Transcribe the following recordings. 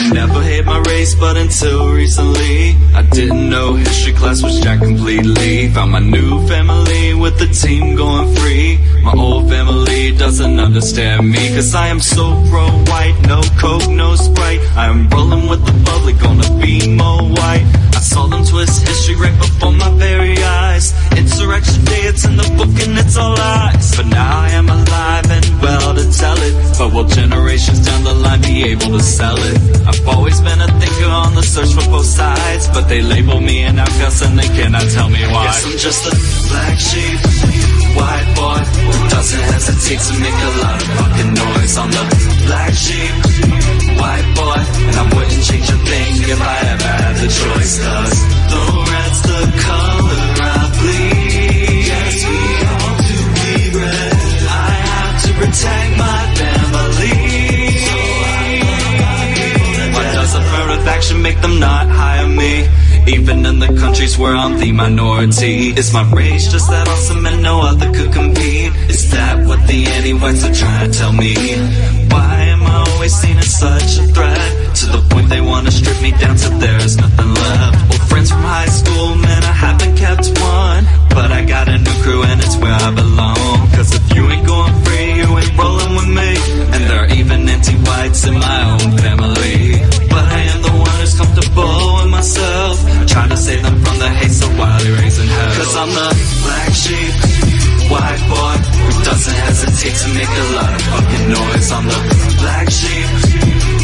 I never hate my race, but until recently I didn't know history class was jacked completely. Found my new family with the team going free. My old family doesn't understand me, cause I am so pro-white. No coke, no Sprite, I am rolling with the bubbly, gonna be more white. I saw them twist history right before my very eyes. Insurrection Day, it's in the book and it's all lies. But now I am alive and well to tell it. But will generations down the line be able to sell it? I've always been a thinker on the search for both sides, but they label me an outcast and they cannot tell me why. Guess I'm just a black sheep, white boy who doesn't hesitate to make a lot of fucking noise. I'm the black sheep, white boy, and I wouldn't change a thing if I ever had the choice. Cause the red's the color I bleed. Yes, we all to bleed red. I have to protect my family. Why does affirmative action make them not hire me? Even in the countries where I'm the minority. Is my race just that awesome and no other could compete? Is that what the anti-whites are trying to tell me? Why am I always seen as such a threat? To the point they want to strip me down till there's nothing left. Old friends from high school, man, I haven't kept one, but I got a new crew and it's where I belong. Cause if you ain't going free, you ain't rolling with me. And there are even anti-whites in my own family. But I am the one who's comfortable with myself, trying to save them from the hate so wildly raising hell. Cause I'm the black sheep, white boy who doesn't hesitate to make a lot of fucking noise. I'm the black sheep,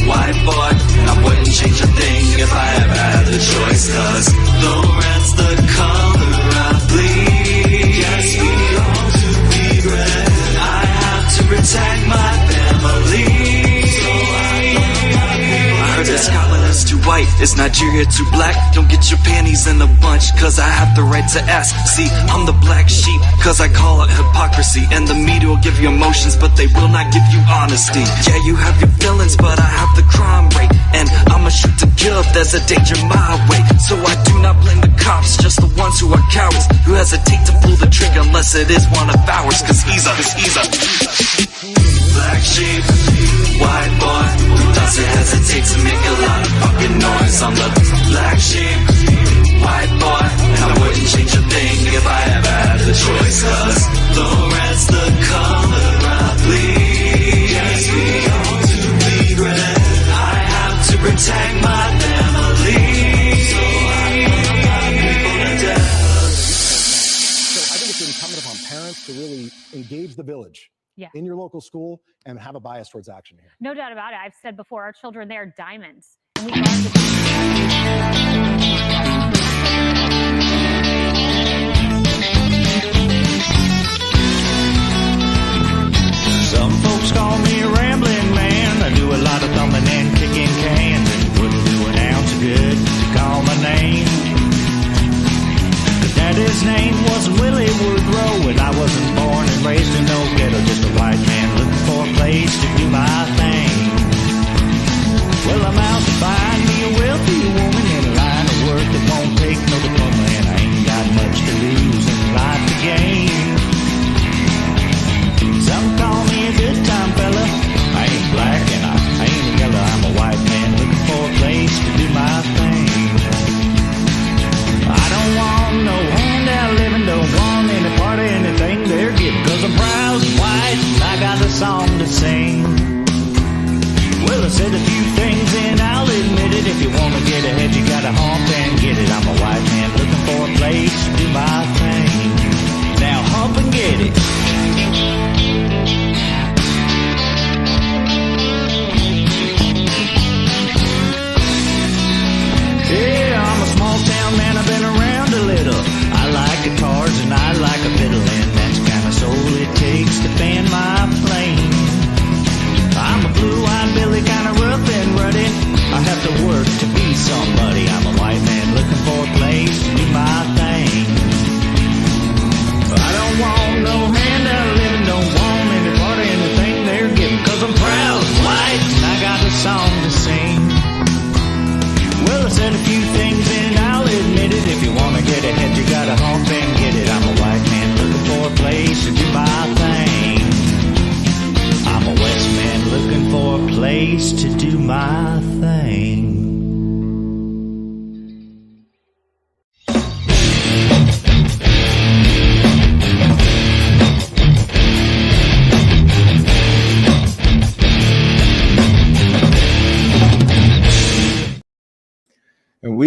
white boy, and I wouldn't change a thing if I ever had the choice. Cause the red's the color I bleed. Yes, we all do bleed red. I have to protect my family. Is Scotland is too white, is Nigeria too black? Don't get your panties in a bunch, cause I have the right to ask. See, I'm the black sheep, cause I call it hypocrisy. And the media will give you emotions, but they will not give you honesty. Yeah, you have your feelings, but I have the crime rate. And I'ma shoot to kill if there's a danger my way. So I do not blame the cops, just the ones who are cowards, who hesitate to pull the trigger unless it is one of ours. Cause he's a black sheep, white boy who doesn't hesitate to make a lot of fucking noise. I'm the black sheep, white boy, and I wouldn't change a thing if I ever had the choice. Cause the red's the color I bleed. Yes, we all do bleed red. I have to protect my family. So I put my people to death. So I think it's incumbent upon parents to really engage the village. Yeah. In your local school and have a bias towards action here. No doubt about it. I've said before, our children, they are diamonds. And we guard the Some folks call me a rambling man. I do a lot of thumbing and kicking cans, and wouldn't do an ounce of good to call my name. Daddy's name was Willie Woodrow, and I wasn't born and raised in no ghetto, just a white man looking for a place to do my thing. Well, I'm out to find me a wealthy woman in a line of work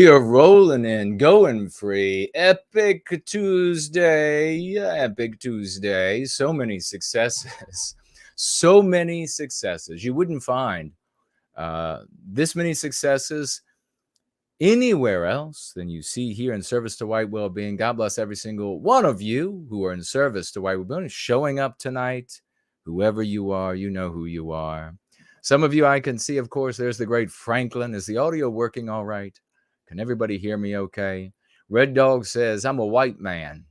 We are rolling in, going free. Epic Tuesday. Epic Tuesday. So many successes. So many successes. You wouldn't find this many successes anywhere else than you see here in service to white well-being. God bless every single one of you who are in service to white well-being, showing up tonight. Whoever you are, you know who you are. Some of you I can see, of course, there's the great Franklin. Is the audio working all right? Can everybody hear me okay? Red Dog says, I'm a white man,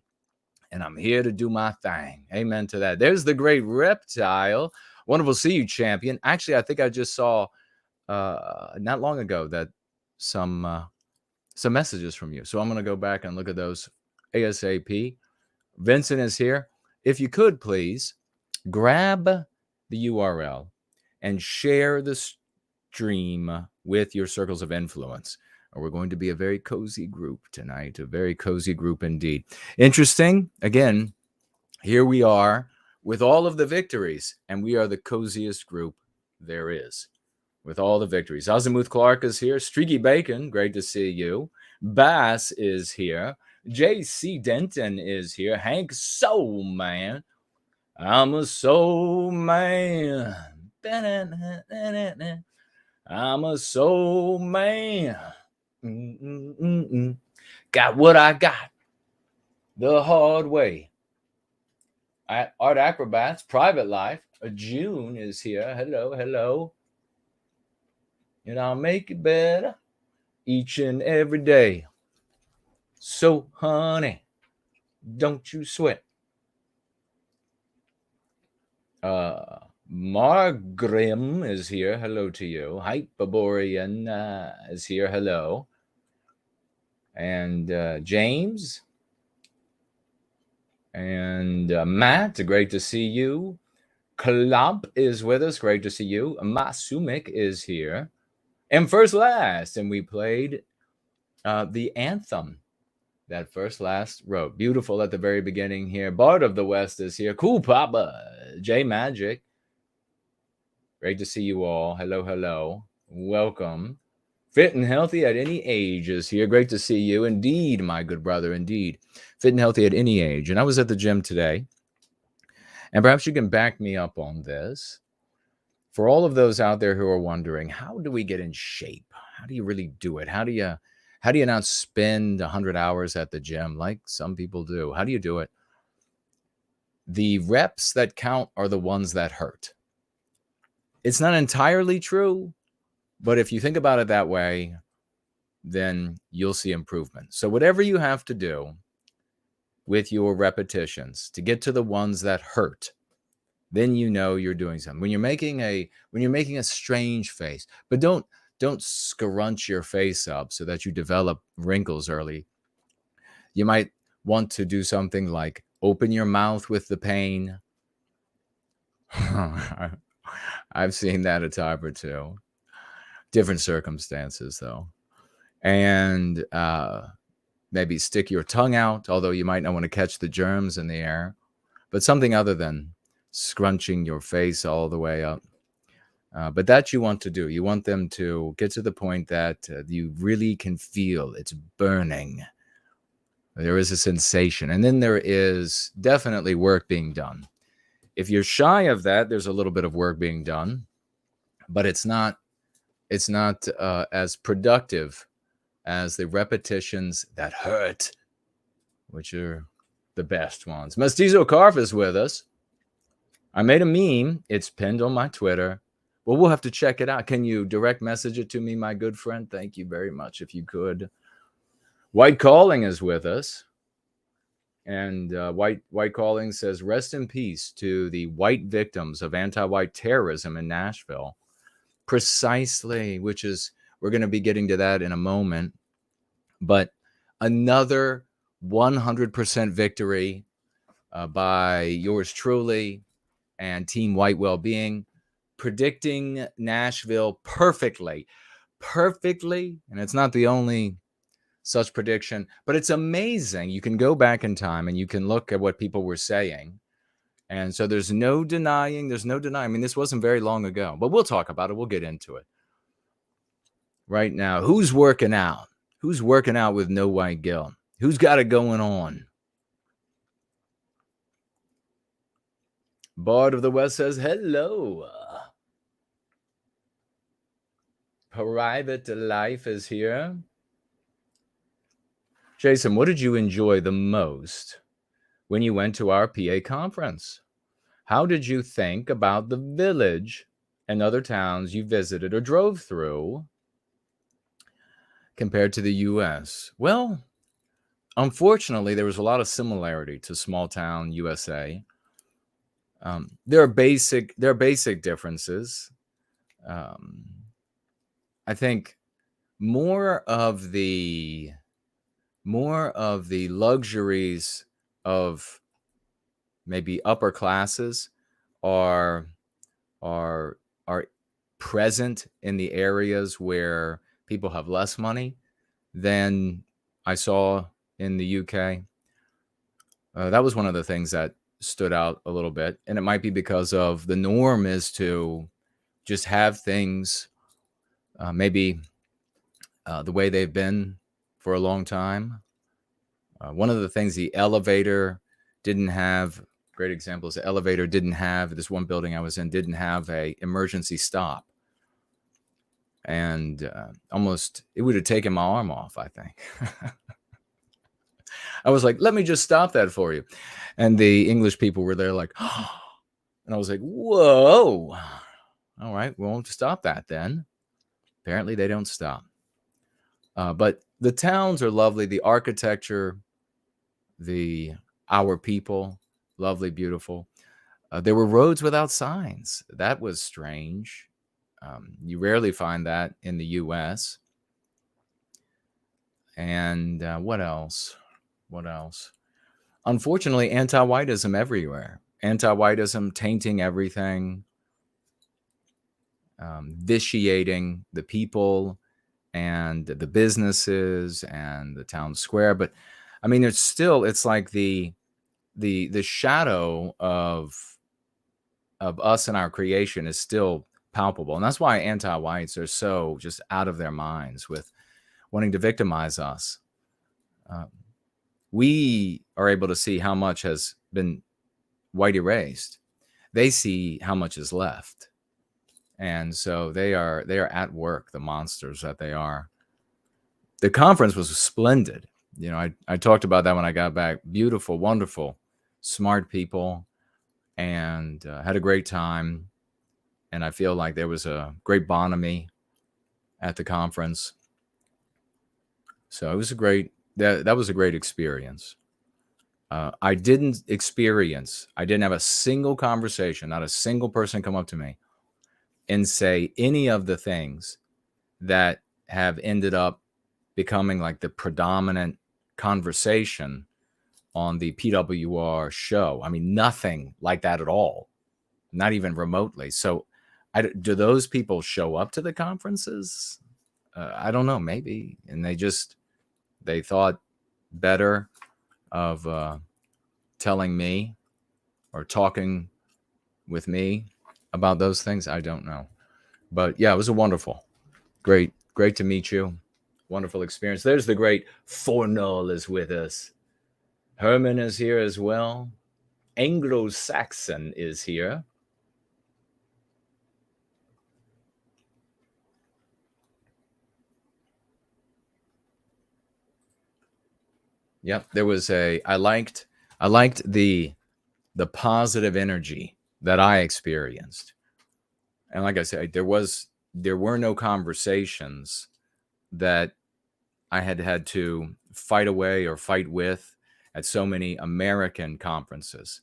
and I'm here to do my thing. Amen to that. There's the great Reptile. Wonderful to see you, champion. Actually, I think I just saw not long ago that some messages from you. So I'm going to go back and look at those ASAP. Vincent is here. If you could, please, grab the URL and share the stream with your circles of influence. We're going to be a very cozy group tonight, a very cozy group indeed. Interesting. Again, here we are with all of the victories, and we are the coziest group there is with all the victories. Azimuth Clark is here. Streaky Bacon, great to see you. Bass is here. J.C. Denton is here. Hank Soul Man. I'm a soul man. I'm a soul man. Got what I got the hard way. Art Acrobats, Private Life. June is here. Hello, hello. And I'll make it better each and every day. So, honey, don't you sweat. Margrim is here. Hello to you. Hyperborean is here. Hello. And James. And Matt, great to see you. Klump is with us. Great to see you. Masumik is here. And First Last. And we played the anthem that First Last wrote. Beautiful at the very beginning here. Bard of the West is here. Cool Papa. J Magic. Great to see you all. Hello, hello. Welcome. Fit and Healthy at Any Age is here. Great to see you. Indeed, my good brother, indeed. Fit and Healthy at Any Age. And I was at the gym today. And perhaps you can back me up on this. For all of those out there who are wondering, how do we get in shape? How do you really do it? How do you not spend 100 hours at the gym like some people do? How do you do it? The reps that count are the ones that hurt. It's not entirely true, but if you think about it that way, then you'll see improvement. So whatever you have to do with your repetitions to get to the ones that hurt, then you know you're doing something. When you're making a strange face, but don't scrunch your face up so that you develop wrinkles early. You might want to do something like open your mouth with the pain. I've seen that a time or two. Different circumstances, though. And maybe stick your tongue out, although you might not want to catch the germs in the air. But something other than scrunching your face all the way up. But that you want to do. You want them to get to the point that you really can feel it's burning. There is a sensation. And then there is definitely work being done. If you're shy of that, there's a little bit of work being done. But it's not as productive as the repetitions that hurt, which are the best ones. Mestizo Carf is with us. I made a meme. It's pinned on my Twitter. Well, we'll have to check it out. Can you direct message it to me, my good friend? Thank you very much, if you could. White Calling is with us. And White Calling says, rest in peace to the white victims of anti-white terrorism in Nashville. Precisely, which is, we're going to be getting to that in a moment. But another 100% victory by yours truly and Team White Wellbeing, predicting Nashville perfectly. And it's not the only such prediction, but it's amazing. You can go back in time and you can look at what people were saying. And so there's no denying. I mean, this wasn't very long ago, but we'll talk about it. We'll get into it right now. Who's working out? Who's working out with no white guilt? Who's got it going on? Bard of the West says, hello. Private Life is here. Jason, what did you enjoy the most when you went to our PA conference? How did you think about the village and other towns you visited or drove through compared to the U.S.? Well, unfortunately, there was a lot of similarity to small town USA. There are basic differences. I think more of the luxuries of maybe upper classes are present in the areas where people have less money than I saw in the UK. That was one of the things that stood out a little bit, and it might be because of the norm is to just have things maybe the way they've been for a long time. One of the things the elevator didn't have, great examples, the elevator didn't have, this one building I was in didn't have a emergency stop. And almost, it would have taken my arm off, I think. I was like, let me just stop that for you. And the English people were there like, oh. And I was like, whoa. All right, we won't stop that then. Apparently they don't stop. But the towns are lovely. The architecture, our people, lovely, beautiful. There were roads without signs. That was strange. You rarely find that in the U.S. And what else? What else? Unfortunately, anti-whiteism everywhere. Anti-whiteism tainting everything, vitiating the people and the businesses and the town square. But I mean, it's like the shadow of us and our creation is still palpable. And that's why anti-whites are so just out of their minds with wanting to victimize us. We are able to see how much has been white erased. They see how much is left. And so they are at work, the monsters that they are. The conference was splendid. You know, I talked about that when I got back. Beautiful, wonderful, smart people, and had a great time. And I feel like there was a great bonhomie at the conference. So it was that was a great experience. I didn't have a single conversation, not a single person come up to me and say any of the things that have ended up becoming like the predominant conversation on the PWR show. I mean, nothing like that at all, not even remotely. So do those people show up to the conferences? I don't know, maybe. And they thought better of telling me or talking with me about those things. I don't know. But yeah, it was a wonderful, great to meet you. Wonderful experience. There's the great Fornol is with us. Herman is here as well. Anglo-Saxon is here. Yep, there was I liked the positive energy that I experienced. And like I said, there were no conversations that I had to fight away or fight with at so many American conferences,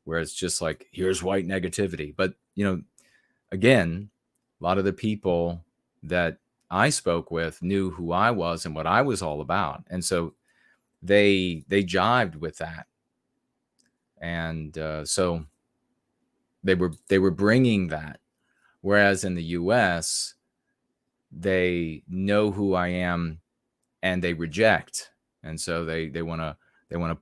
where it's just like, here's white negativity. But, you know, again, a lot of the people that I spoke with knew who I was and what I was all about. And so they jived with that. And so they were bringing that. Whereas in the US, they know who I am and they reject. And so they want to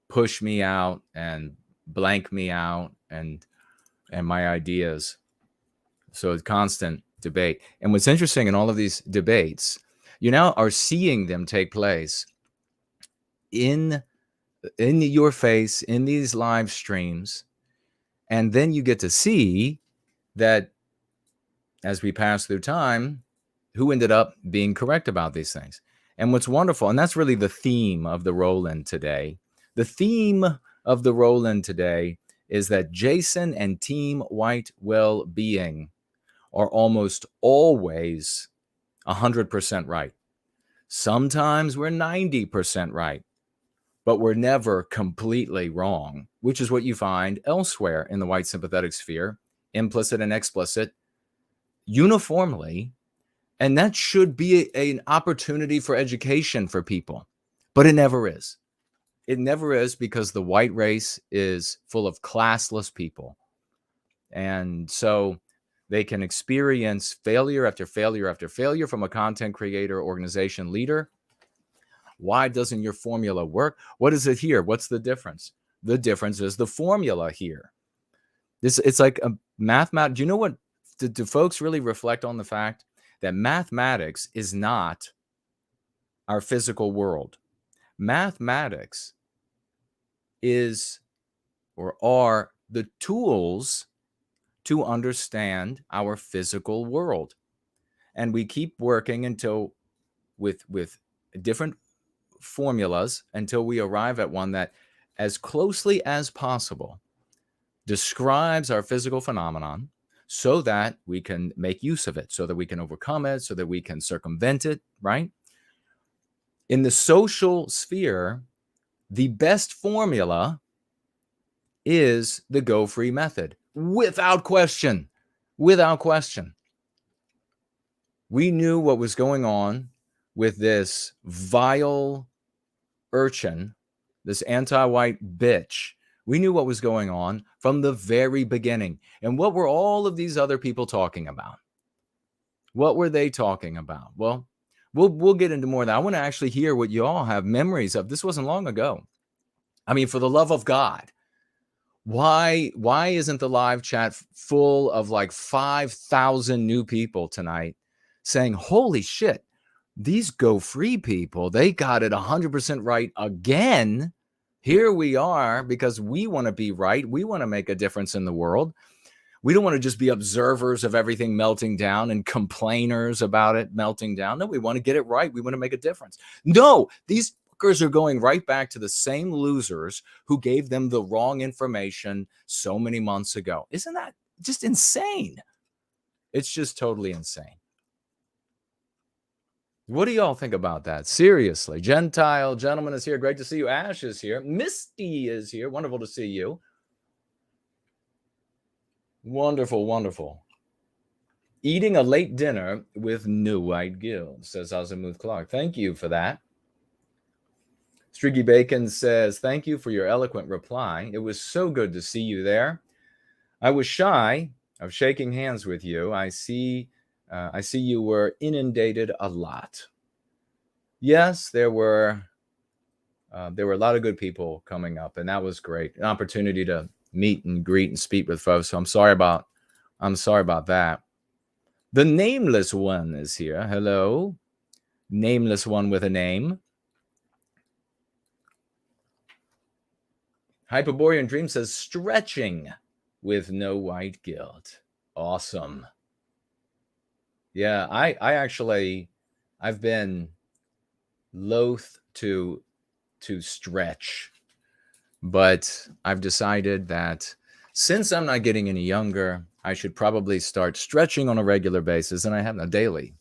push me out and blank me out and my ideas. So it's constant debate. And what's interesting in all of these debates, You now are seeing them take place in your face in these live streams. And then you get to see that as we pass through time, who ended up being correct about these things. And what's wonderful, and that's really the theme of the roll-in today. The theme of the roll-in today is that Jason and Team White Wellbeing are almost always 100% right. Sometimes we're 90% right, but we're never completely wrong, which is what you find elsewhere in the white sympathetic sphere, implicit and explicit, uniformly. And that should be an opportunity for education for people, but it never is. It never is, because the white race is full of classless people. And so they can experience failure after failure after failure from a content creator, organization leader. Why doesn't your formula work? What is it here? What's the difference? The difference is the formula here. It's like a mathematics. Do you know what? Do folks really reflect on the fact that mathematics is not our physical world? Mathematics is or are the tools to understand our physical world. And we keep working until with different formulas until we arrive at one that as closely as possible describes our physical phenomenon, so that we can make use of it, so that we can overcome it, so that we can circumvent it, right? In the social sphere, the best formula is the go free method, without question. Without question. We knew what was going on with this vile urchin, this anti-white bitch. We knew what was going on from the very beginning. And what were all of these other people talking about? What were they talking about? Well, we'll get into more of that. I want to actually hear what you all have memories of. This wasn't long ago. I mean, for the love of God, why isn't the live chat full of like 5,000 new people tonight saying, holy shit, these go free people, they got it 100% right again. Here we are, because we want to be right. We want to make a difference in the world. We don't want to just be observers of everything melting down and complainers about it melting down. No, we want to get it right. We want to make a difference. No, these fuckers are going right back to the same losers who gave them the wrong information so many months ago. Isn't that just insane? It's just totally insane. What do y'all think about that? Seriously. Gentile gentleman is here. Great to see you. Ash is here. Misty is here. Wonderful to see you. Wonderful, wonderful. Eating a late dinner with New White Guild, says Azimuth Clark. Thank you for that. Striggy Bacon says, thank you for your eloquent reply. It was so good to see you there. I was shy of shaking hands with you. I see you were inundated a lot. Yes, there were a lot of good people coming up, and that was great. An opportunity to meet and greet and speak with folks. So I'm sorry about that. The nameless one is here. Hello. Nameless one with a name. Hyperborean Dream says stretching with no white guilt. Awesome. Yeah, I've been loath to stretch, but I've decided that since I'm not getting any younger, I should probably start stretching on a regular basis, and I have daily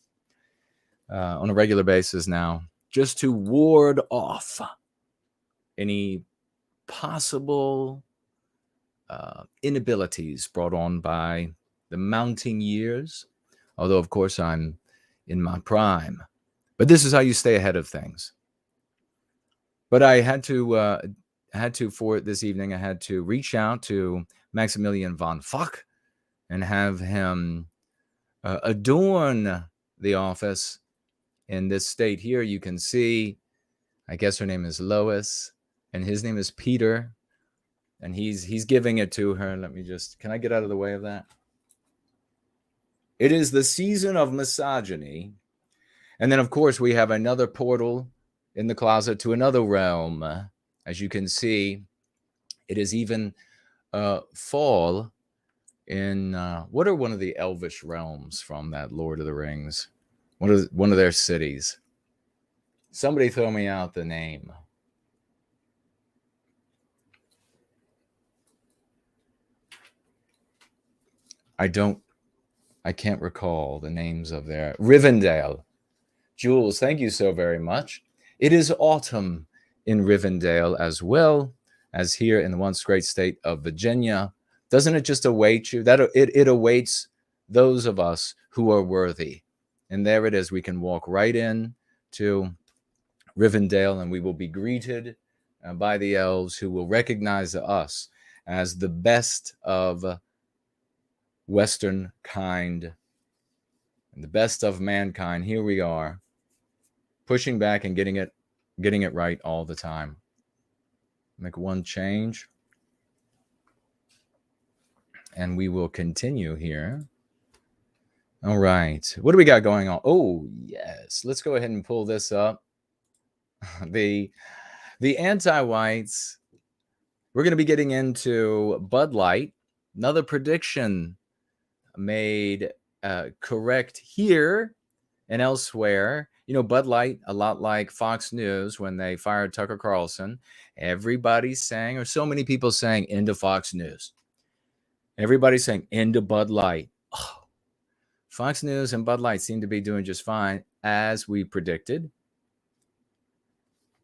on a regular basis now, just to ward off any possible inabilities brought on by the mounting years. Although, of course, I'm in my prime. But this is how you stay ahead of things. But I had to for this evening, I had to reach out to Maximilian von Fock and have him adorn the office in this state here. You can see, I guess her name is Lois, and his name is Peter. And he's giving it to her. Let me just, can I get out of the way of that? It is the season of misogyny, And then, of course, we have another portal in the closet to another realm. As you can see, it is even fall in what are one of the elvish realms from that Lord of the Rings? One of their cities. Somebody throw me out the name. I can't recall the names of their Rivendell. Jules, thank you so very much. It is autumn in Rivendell as well as here in the once great state of Virginia. Doesn't it just await you? That it awaits those of us who are worthy. And there it is. We can walk right in to Rivendell, and we will be greeted by the elves, who will recognize us as the best of Western kind and the best of mankind. Here we are, pushing back and getting it right all the time. Make one change, and we will continue here. All right, what do we got going on? Oh yes, let's go ahead and pull this up. The anti-whites. We're going to be getting into Bud Light. Another prediction made correct here and elsewhere. You know, Bud Light, a lot like Fox News when they fired Tucker Carlson. Everybody's saying, or so many people saying, into Fox News. Everybody's saying, into Bud Light. Oh, Fox News and Bud Light seem to be doing just fine, as we predicted.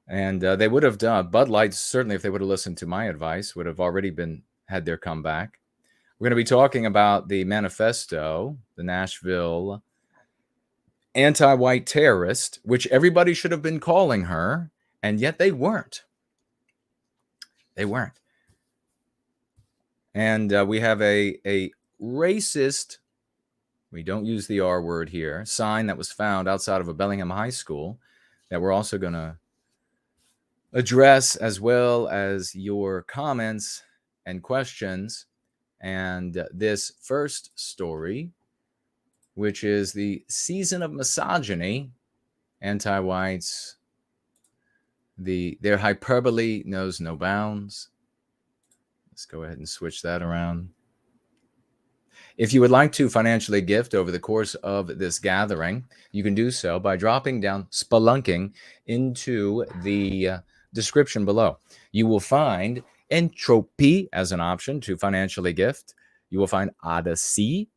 And they would have done, Bud Light, certainly if they would have listened to my advice, would have already had their comeback. We're going to be talking about the Manifesto, the Nashville anti-white terrorist, which everybody should have been calling her, and yet they weren't. They weren't. And we have a racist, we don't use the R word here, sign that was found outside of a Bellingham high school that we're also going to address, as well as your comments and questions. And this first story, which is the season of misogyny, anti-whites, their hyperbole knows no bounds. Let's go ahead and switch that around. If you would like to financially gift over the course of this gathering, you can do so by dropping down, spelunking into the description below. You will find Entropy as an option to financially gift. You will find Odyssey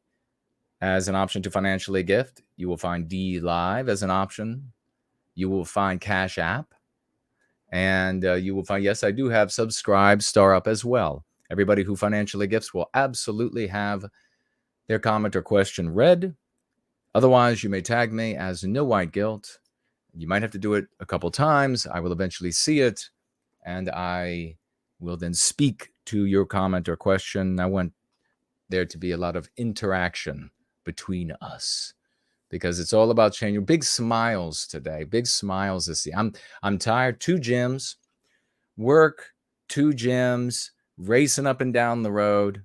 as an option to financially gift. You will find D Live as an option. You will find Cash App. And you will find, yes, I do have Subscribe Star Up as well. Everybody who financially gifts will absolutely have their comment or question read. Otherwise, you may tag me as No White Guilt. You might have to do it a couple times. I will eventually see it, and I will then speak to your comment or question. I want there to be a lot of interaction between us, because it's all about changing. Big smiles today. Big smiles this year. I'm tired. 2 gyms, work, 2 gyms, racing up and down the road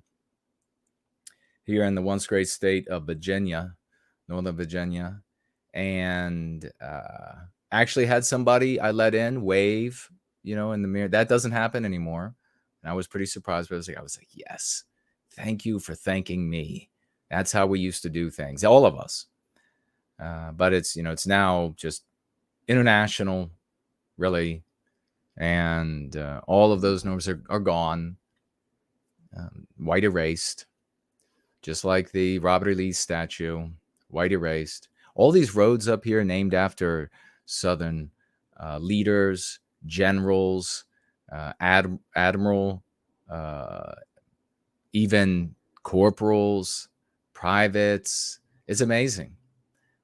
here in the once great state of Virginia, Northern Virginia. And actually had somebody I let in wave, in the mirror. That doesn't happen anymore. And I was pretty surprised, but I was like, yes, thank you for thanking me. That's how we used to do things, all of us. But it's, it's now just international, really. And all of those norms are gone, white erased, just like the Robert E. Lee statue, white erased. All these roads up here named after Southern leaders, generals, admiral, even corporals, privates. It's amazing.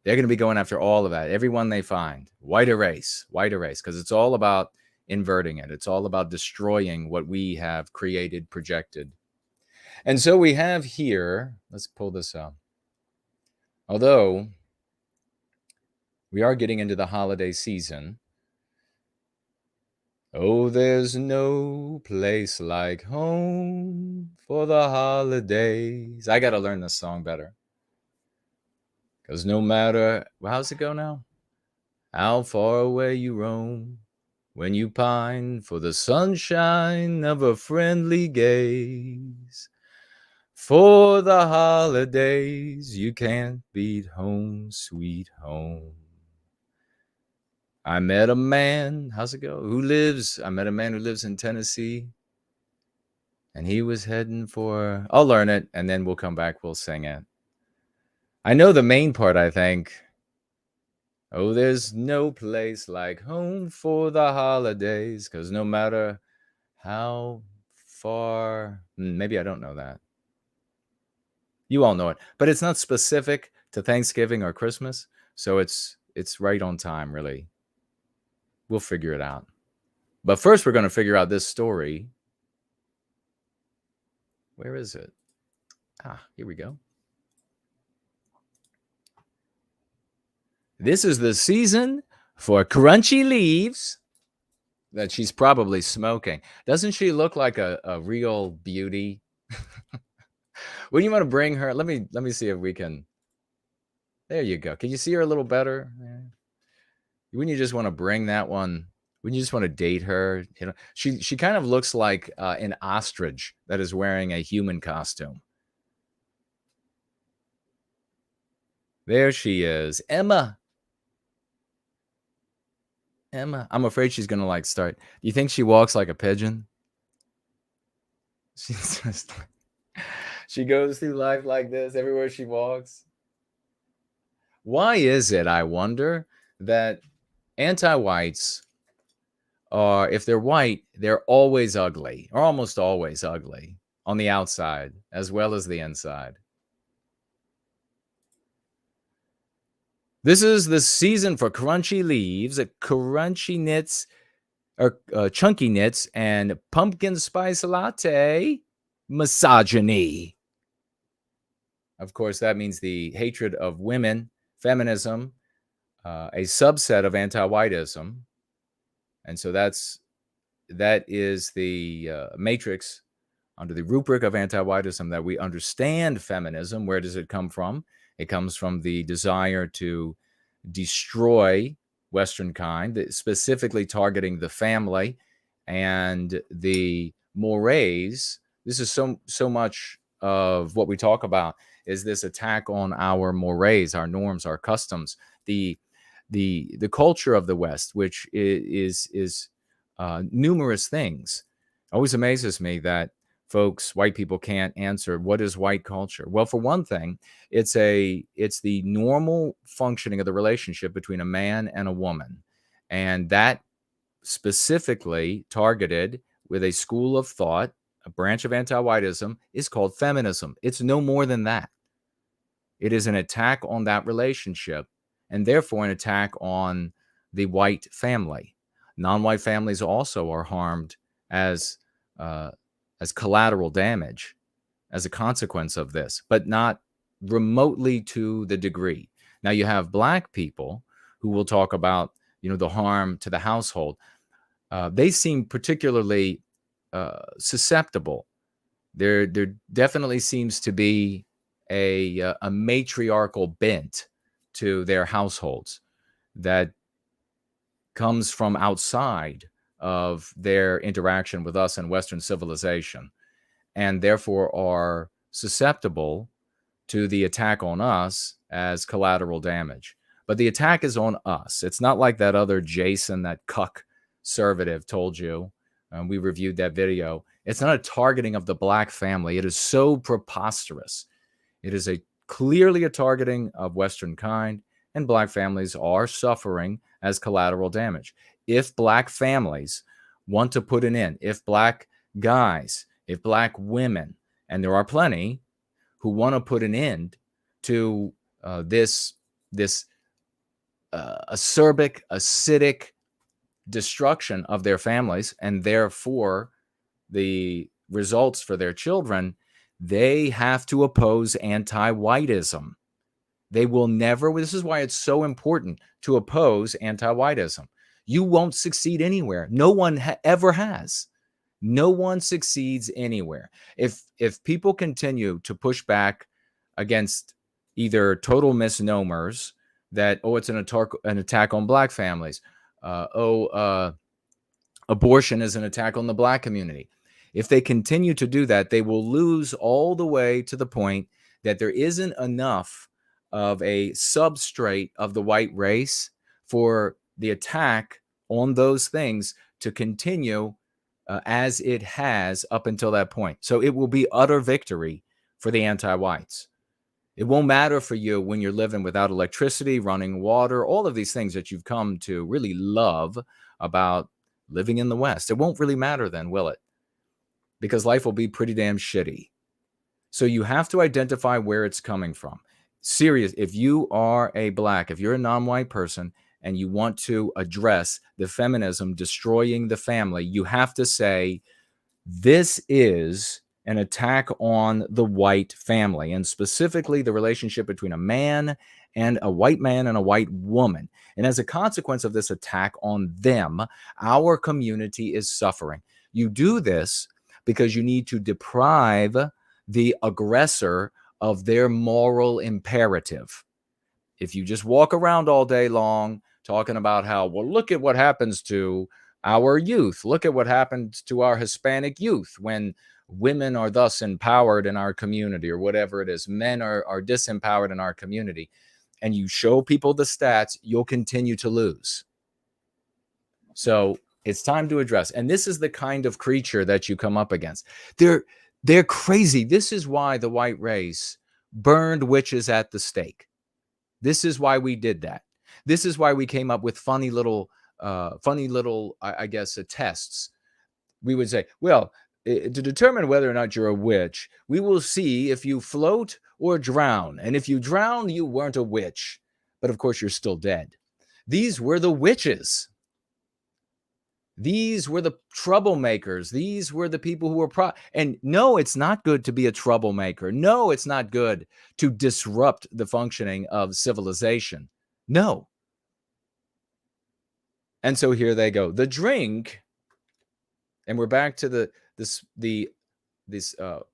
They're going to be going after all of that. Everyone they find. White erase, because it's all about inverting it. It's all about destroying what we have created, projected. And so we have here, let's pull this up. Although we are getting into the holiday season. Oh, there's no place like home for the holidays. I got to learn this song better. Because no matter, how's it go now? How far away you roam when you pine for the sunshine of a friendly gaze. For the holidays, you can't beat home, sweet home. I met a man, how's it go? I met a man who lives in Tennessee. And he was heading for, I'll learn it, and then we'll come back, we'll sing it. I know the main part, I think. Oh, there's no place like home for the holidays, because no matter how far, maybe I don't know that. You all know it, but it's not specific to Thanksgiving or Christmas, so it's right on time, really. We'll figure it out. But first, we're going to figure out this story. Where is it? Here we go. This is the season for crunchy leaves that she's probably smoking. Doesn't she look like a real beauty? When you want to bring her, let me see if we can. There you go. Can you see her a little better? When you just want to bring that one, when you just want to date her, you know, she kind of looks like an ostrich that is wearing a human costume. There she is, Emma. I'm afraid she's gonna start. Do you think she walks like a pigeon? She's just she goes through life like this everywhere she walks. Why is it, I wonder, that anti-whites are, if they're white, they're always ugly, or almost always ugly, on the outside as well as the inside? This is the season for crunchy leaves, crunchy knits, or chunky knits, and pumpkin spice latte. Misogyny. Of course, that means the hatred of women, feminism, a subset of anti-whiteism. And so that is the matrix under the rubric of anti-whiteism, that we understand feminism. Where does it come from? It comes from the desire to destroy Western kind, specifically targeting the family and the mores. This is so much of what we talk about, is this attack on our mores, our norms, our customs, the culture of the West, which is numerous things. It always amazes me that folks, white people, can't answer what is white culture. Well, for one thing, it's the normal functioning of the relationship between a man and a woman, and that specifically targeted with a school of thought, a branch of anti-whiteism, is called feminism. It's no more than that. It is an attack on that relationship, and therefore an attack on the white family. Non-white families also are harmed as collateral damage as a consequence of this, but not remotely to the degree. Now you have black people who will talk about, the harm to the household. They seem particularly susceptible. There definitely seems to be a matriarchal bent to their households that comes from outside of their interaction with us and Western civilization, and therefore are susceptible to the attack on us as collateral damage. But the attack is on us. It's not like that other Jason, that cuck conservative, told you. We reviewed that video. It's not a targeting of the black family. It is so preposterous. It is clearly a targeting of Western kind, and black families are suffering as collateral damage. If black families want to put an end, if black guys, if black women, and there are plenty who want to put an end to this acerbic, destruction of their families, and therefore the results for their children, they have to oppose anti-whiteism. They will never. This is why it's so important to oppose anti-whiteism. You won't succeed anywhere. No one ever has. No one succeeds anywhere. If people continue to push back against either total misnomers that, oh, it's an attack on black families. Abortion is an attack on the black community. If they continue to do that, they will lose all the way to the point that there isn't enough of a substrate of the white race for the attack on those things to continue as it has up until that point. So it will be utter victory for the anti-whites. It won't matter for you when you're living without electricity, running water, all of these things that you've come to really love about living in the West. It won't really matter then, will it? Because life will be pretty damn shitty. So you have to identify where it's coming from. Serious, if you are a black, if you're a non-white person and you want to address the feminism destroying the family, you have to say, this is an attack on the white family, and specifically the relationship between a man and a white man and a white woman. And as a consequence of this attack on them, our community is suffering. You do this because you need to deprive the aggressor of their moral imperative. If you just walk around all day long talking about how, well, look at what happens to our youth, look at what happens to our Hispanic youth when women are thus empowered in our community, or whatever it is, men are disempowered in our community, and you show people the stats, you'll continue to lose. So it's time to address. And this is the kind of creature that you come up against. They're crazy. This is why the white race burned witches at the stake. This is why we did that. This is why we came up with funny little, I guess, tests. We would say, well, to determine whether or not you're a witch, we will see if you float or drown. And if you drown, you weren't a witch. But of course, you're still dead. These were the witches. These were the troublemakers. These were the people who were and no, it's not good to be a troublemaker. No, it's not good to disrupt the functioning of civilization. No. And so here they go. The drink, and we're back to this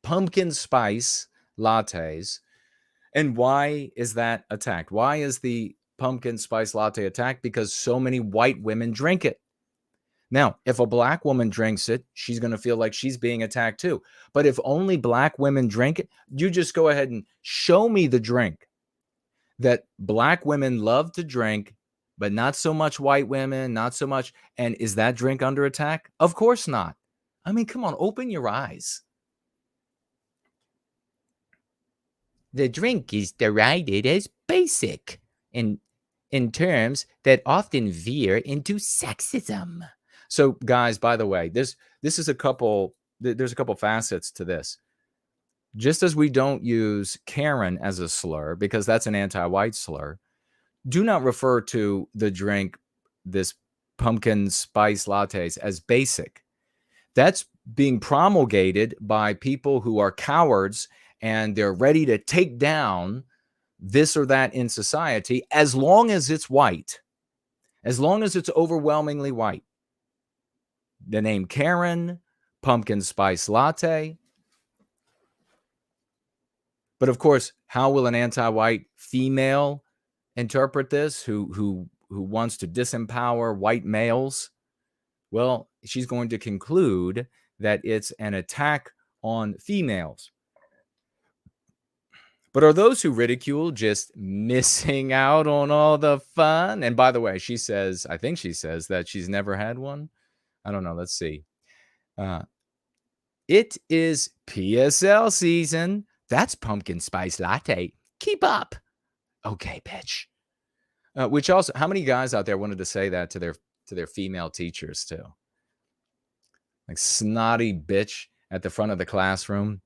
pumpkin spice lattes. And why is that attacked? Why is the pumpkin spice latte attacked? Because so many white women drink it. Now, if a black woman drinks it, she's going to feel like she's being attacked too. But if only black women drink it, you just go ahead and show me the drink that black women love to drink, but not so much white women, not so much. And is that drink under attack? Of course not. I mean, come on, open your eyes. The drink is derided as basic in terms that often veer into sexism. So, guys, by the way, this is there's a couple facets to this. Just as we don't use Karen as a slur, because that's an anti-white slur, do not refer to the drink, this pumpkin spice lattes, as basic. That's being promulgated by people who are cowards and they're ready to take down this or that in society, as long as it's white, as long as it's overwhelmingly white. The name Karen, pumpkin spice latte. But of course, how will an anti-white female interpret this who wants to disempower white males? Well, she's going to conclude that it's an attack on females. But are those who ridicule just missing out on all the fun? And by the way, I think she says that she's never had one. I don't know. Let's see. It is PSL season. That's pumpkin spice latte. Keep up. Okay, bitch. Which also, how many guys out there wanted to say that to their female teachers too? Like snotty bitch at the front of the classroom.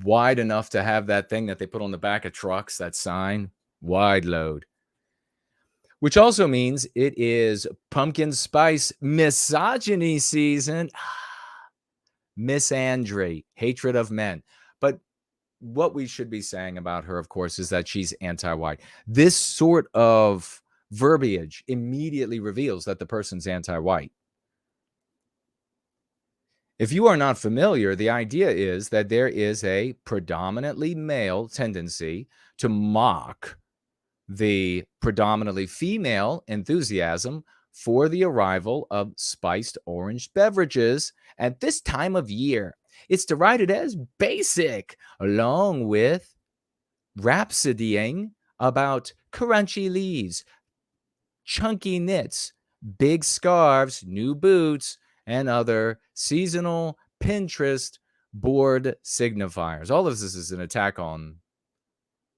Wide enough to have that thing that they put on the back of trucks, that sign, wide load. Which also means it is pumpkin spice misogyny season. Misandry, hatred of men. But what we should be saying about her, of course, is that she's anti-white. This sort of verbiage immediately reveals that the person's anti-white. If you are not familiar, the idea is that there is a predominantly male tendency to mock the predominantly female enthusiasm for the arrival of spiced orange beverages at this time of year. It's derided as basic, along with rhapsodying about crunchy leaves, chunky knits, big scarves, new boots, and other seasonal Pinterest board signifiers. All of this is an attack on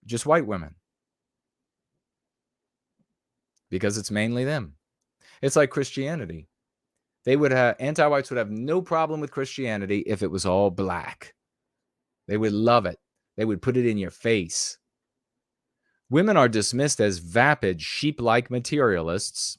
just white women, because it's mainly them. It's like Christianity. They would have, anti-whites would have no problem with Christianity if it was all black. They would love it. They would put it in your face. Women are dismissed as vapid, sheep-like materialists,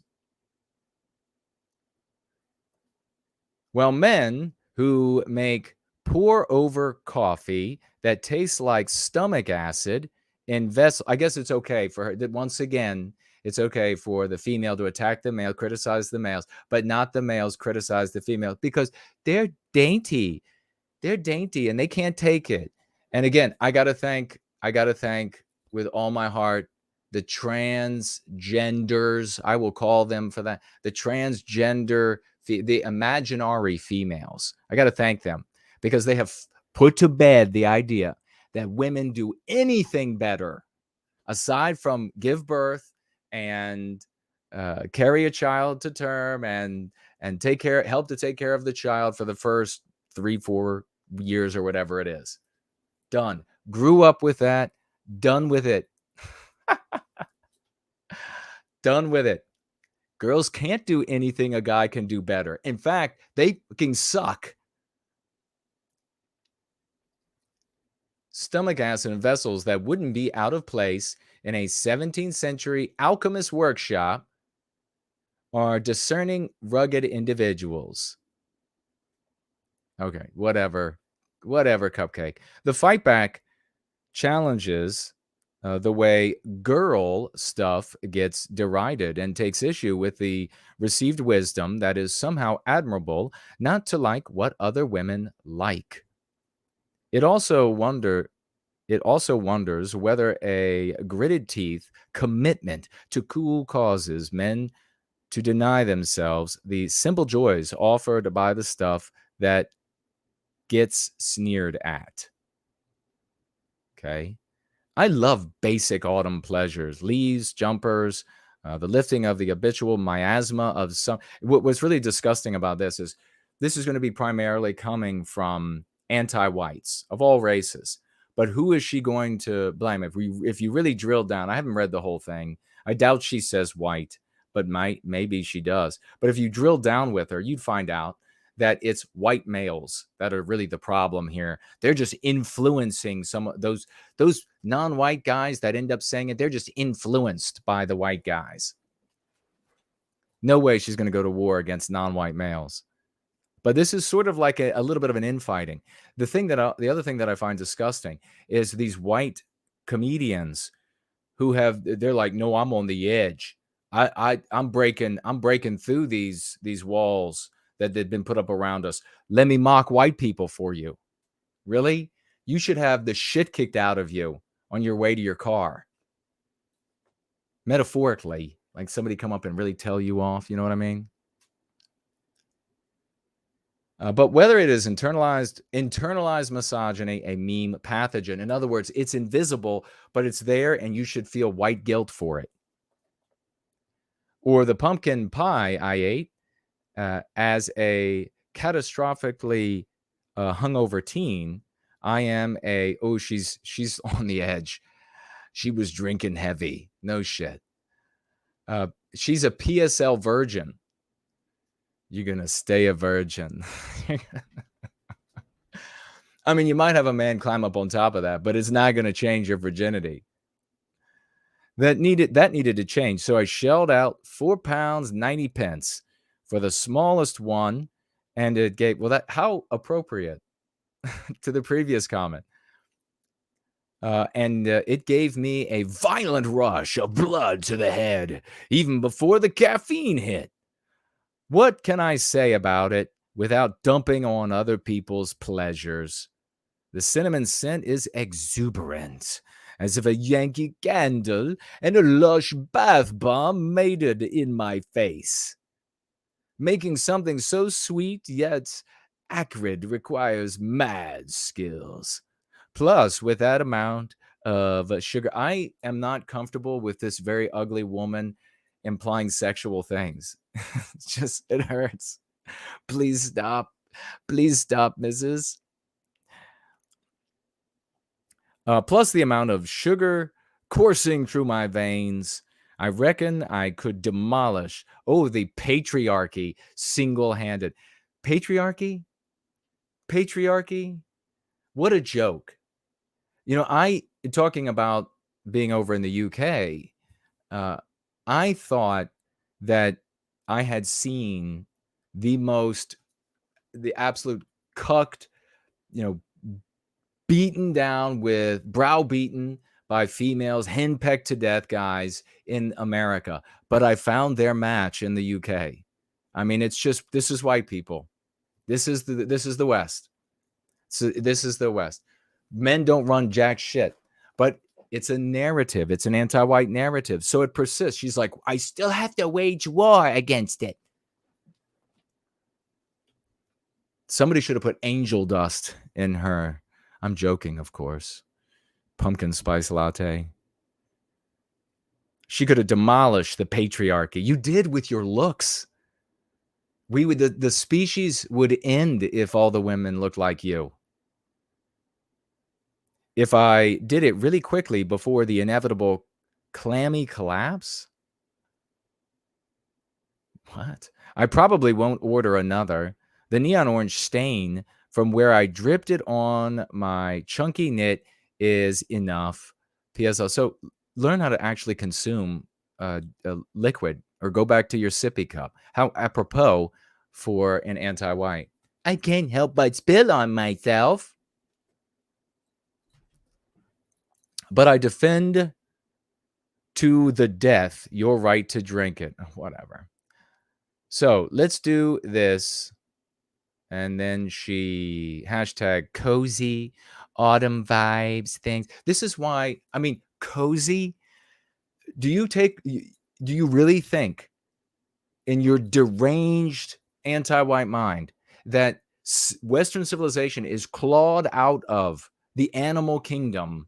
while men who make pour-over coffee that tastes like stomach acid invest. I guess it's okay for her. Once again, it's okay for the female to attack the male, criticize the males, but not the males criticize the females, because they're dainty. They're dainty and they can't take it. And again, I gotta thank with all my heart the transgenders. I will call them for that. The transgender, the imaginary females. I gotta thank them, because they have put to bed the idea that women do anything better aside from give birth and carry a child to term and help to take care of the child for the first 3-4 years or whatever it is. Done. Grew up with that. Done with it. Done with it. Girls can't do anything a guy can do better. In fact, they fucking suck. Stomach acid in vessels that wouldn't be out of place in a 17th century alchemist workshop are discerning, rugged individuals. Okay, whatever, cupcake. The fight back challenges the way girl stuff gets derided and takes issue with the received wisdom that is somehow admirable not to like what other women like. It also wonders whether a gritted teeth commitment to cool causes men to deny themselves the simple joys offered by the stuff that gets sneered at. Okay. I love basic autumn pleasures, leaves, jumpers, the lifting of the habitual miasma of some. What's really disgusting about this is going to be primarily coming from anti-whites of all races. But who is she going to blame? If you really drill down, I haven't read the whole thing. I doubt she says white, but maybe she does. But if you drill down with her, you'd find out that it's white males that are really the problem here. They're just influencing some of those non-white guys that end up saying it. They're just influenced by the white guys. No way she's going to go to war against non-white males. But this is sort of like a little bit of an infighting. The other thing that I find disgusting is these white comedians who they're like, no, I'm on the edge. I'm breaking through these walls that had been put up around us. Let me mock white people for you. Really? You should have the shit kicked out of you on your way to your car. Metaphorically, like somebody come up and really tell you off. You know what I mean? But whether it is internalized misogyny, a meme pathogen, in other words, it's invisible, but it's there and you should feel white guilt for it. Or the pumpkin pie I ate as a catastrophically hungover teen, I am she's on the edge. She was drinking heavy. No shit. She's a PSL virgin. You're going to stay a virgin. I mean, you might have a man climb up on top of that, but it's not going to change your virginity. That needed to change. So I shelled out £4.90 for the smallest one, and it gave, how appropriate to the previous comment. And it gave me a violent rush of blood to the head, even before the caffeine hit. What can I say about it without dumping on other people's pleasures? The cinnamon scent is exuberant, as if a Yankee candle and a lush bath bomb mated in my face. Making something so sweet yet acrid requires mad skills. Plus, with that amount of sugar, I am not comfortable with this very ugly woman implying sexual things. It's just, it hurts. Please stop. Please stop, Mrs. Plus the amount of sugar coursing through my veins, I reckon I could demolish, the patriarchy single-handed. Patriarchy? Patriarchy? What a joke. Talking about being over in the UK, I thought that I had seen the absolute cucked, beaten down browbeaten by females, henpecked to death guys in America. But I found their match in the UK. I mean, it's just, this is white people. This is the West. So this is the West. Men don't run jack shit, but it's a narrative. It's an anti-white narrative. So it persists. She's like, I still have to wage war against it. Somebody should have put angel dust in her. I'm joking, of course. Pumpkin spice latte. She could have demolished the patriarchy. You did with your looks. The species would end if all the women looked like you. If I did it really quickly before the inevitable clammy collapse, what? I probably won't order another. The neon orange stain from where I dripped it on my chunky knit is enough. P.S. Also, learn how to actually consume a liquid or go back to your sippy cup. How apropos for an anti-white. I can't help but spill on myself. But I defend to the death your right to drink it. Whatever. So let's do this. And then she hashtag cozy autumn vibes things. This is why, cozy. Do you really think in your deranged anti-white mind that Western civilization is clawed out of the animal kingdom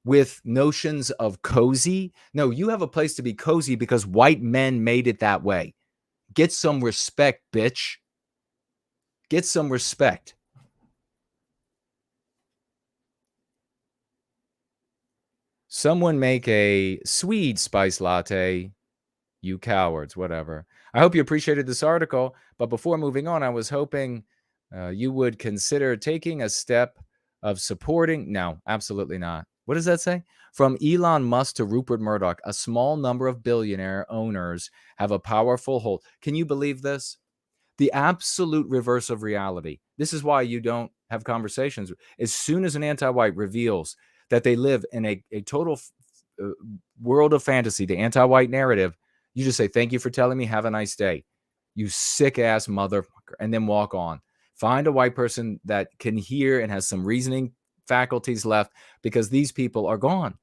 with notions of cozy? No, you have a place to be cozy because white men made it that way. Get some respect, bitch. Get some respect. Someone make a Swede spice latte. You cowards, whatever. I hope you appreciated this article, but before moving on, I was hoping you would consider taking a step of supporting. No, absolutely not. What does that say? From Elon Musk to Rupert Murdoch, a small number of billionaire owners have a powerful hold. Can you believe this? The absolute reverse of reality. This is why you don't have conversations. As soon as an anti-white reveals that they live in a total world of fantasy, the anti-white narrative, you just say, thank you for telling me. Have a nice day. You sick ass motherfucker. And then walk on. Find a white person that can hear and has some reasoning faculties left, because these people are gone.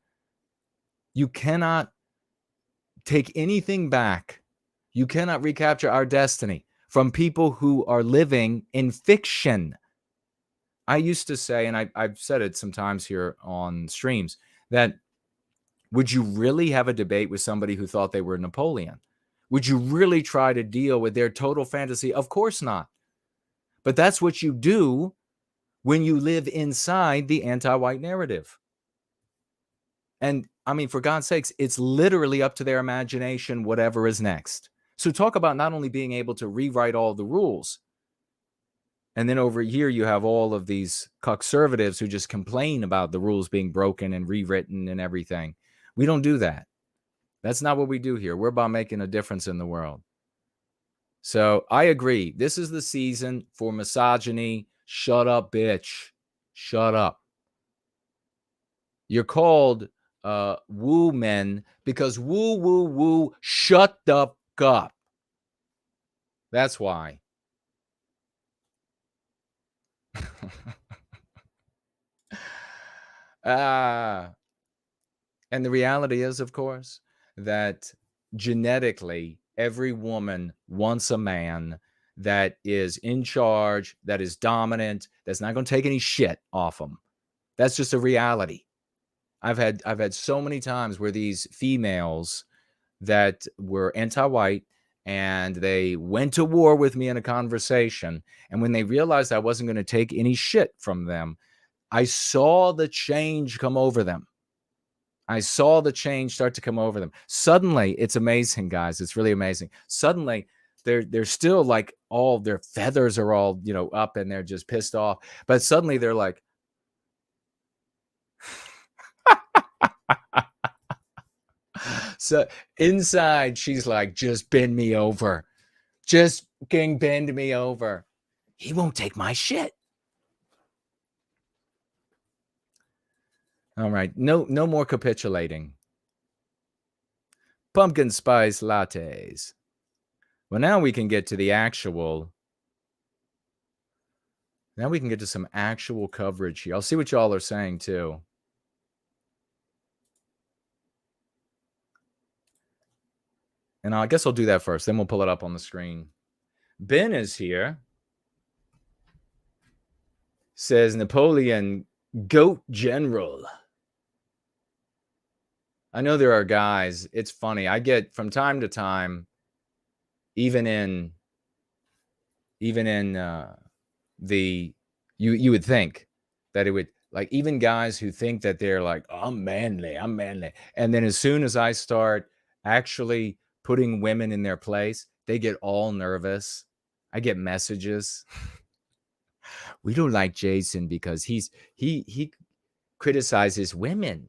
You cannot take anything back. You cannot recapture our destiny from people who are living in fiction. I used to say, and I've said it sometimes here on streams, that would you really have a debate with somebody who thought they were Napoleon? Would you really try to deal with their total fantasy? Of course not. But that's what you do when you live inside the anti-white narrative. And for God's sakes, it's literally up to their imagination, whatever is next. So talk about not only being able to rewrite all the rules, and then over here you have all of these conservatives who just complain about the rules being broken and rewritten and everything. We don't do that. That's not what we do here. We're about making a difference in the world. So I agree. This is the season for misogyny. Shut up, bitch. Shut up. You're called woo men because woo, woo, woo, shut the fuck up. That's why. And the reality is, of course, that genetically, every woman wants a man that is in charge, that is dominant, that's not going to take any shit off them. That's just a reality. I've had so many times where these females that were anti-white and they went to war with me in a conversation, and when they realized I wasn't going to take any shit from them, I saw the change come over them. I saw the change start to come over them. Suddenly, it's amazing, guys. It's really amazing. Suddenly, they're still like all their feathers are all, up and they're just pissed off. But suddenly they're like, so inside she's like, just bend me over. Just fucking bend me over. He won't take my shit. All right. No more capitulating. Pumpkin spice lattes. Well, now we can get to the actual. Now we can get to some actual coverage here. I'll see what y'all are saying too. And I guess I'll do that first. Then we'll pull it up on the screen. Ben is here. Says Napoleon, goat general. I know there are guys. It's funny. I get from time to time, even in the you would think that it would, like, even guys who think that they're like, oh, I'm manly, and then as soon as I start actually putting women in their place, they get all nervous. I get messages. We don't like Jason because he criticizes women.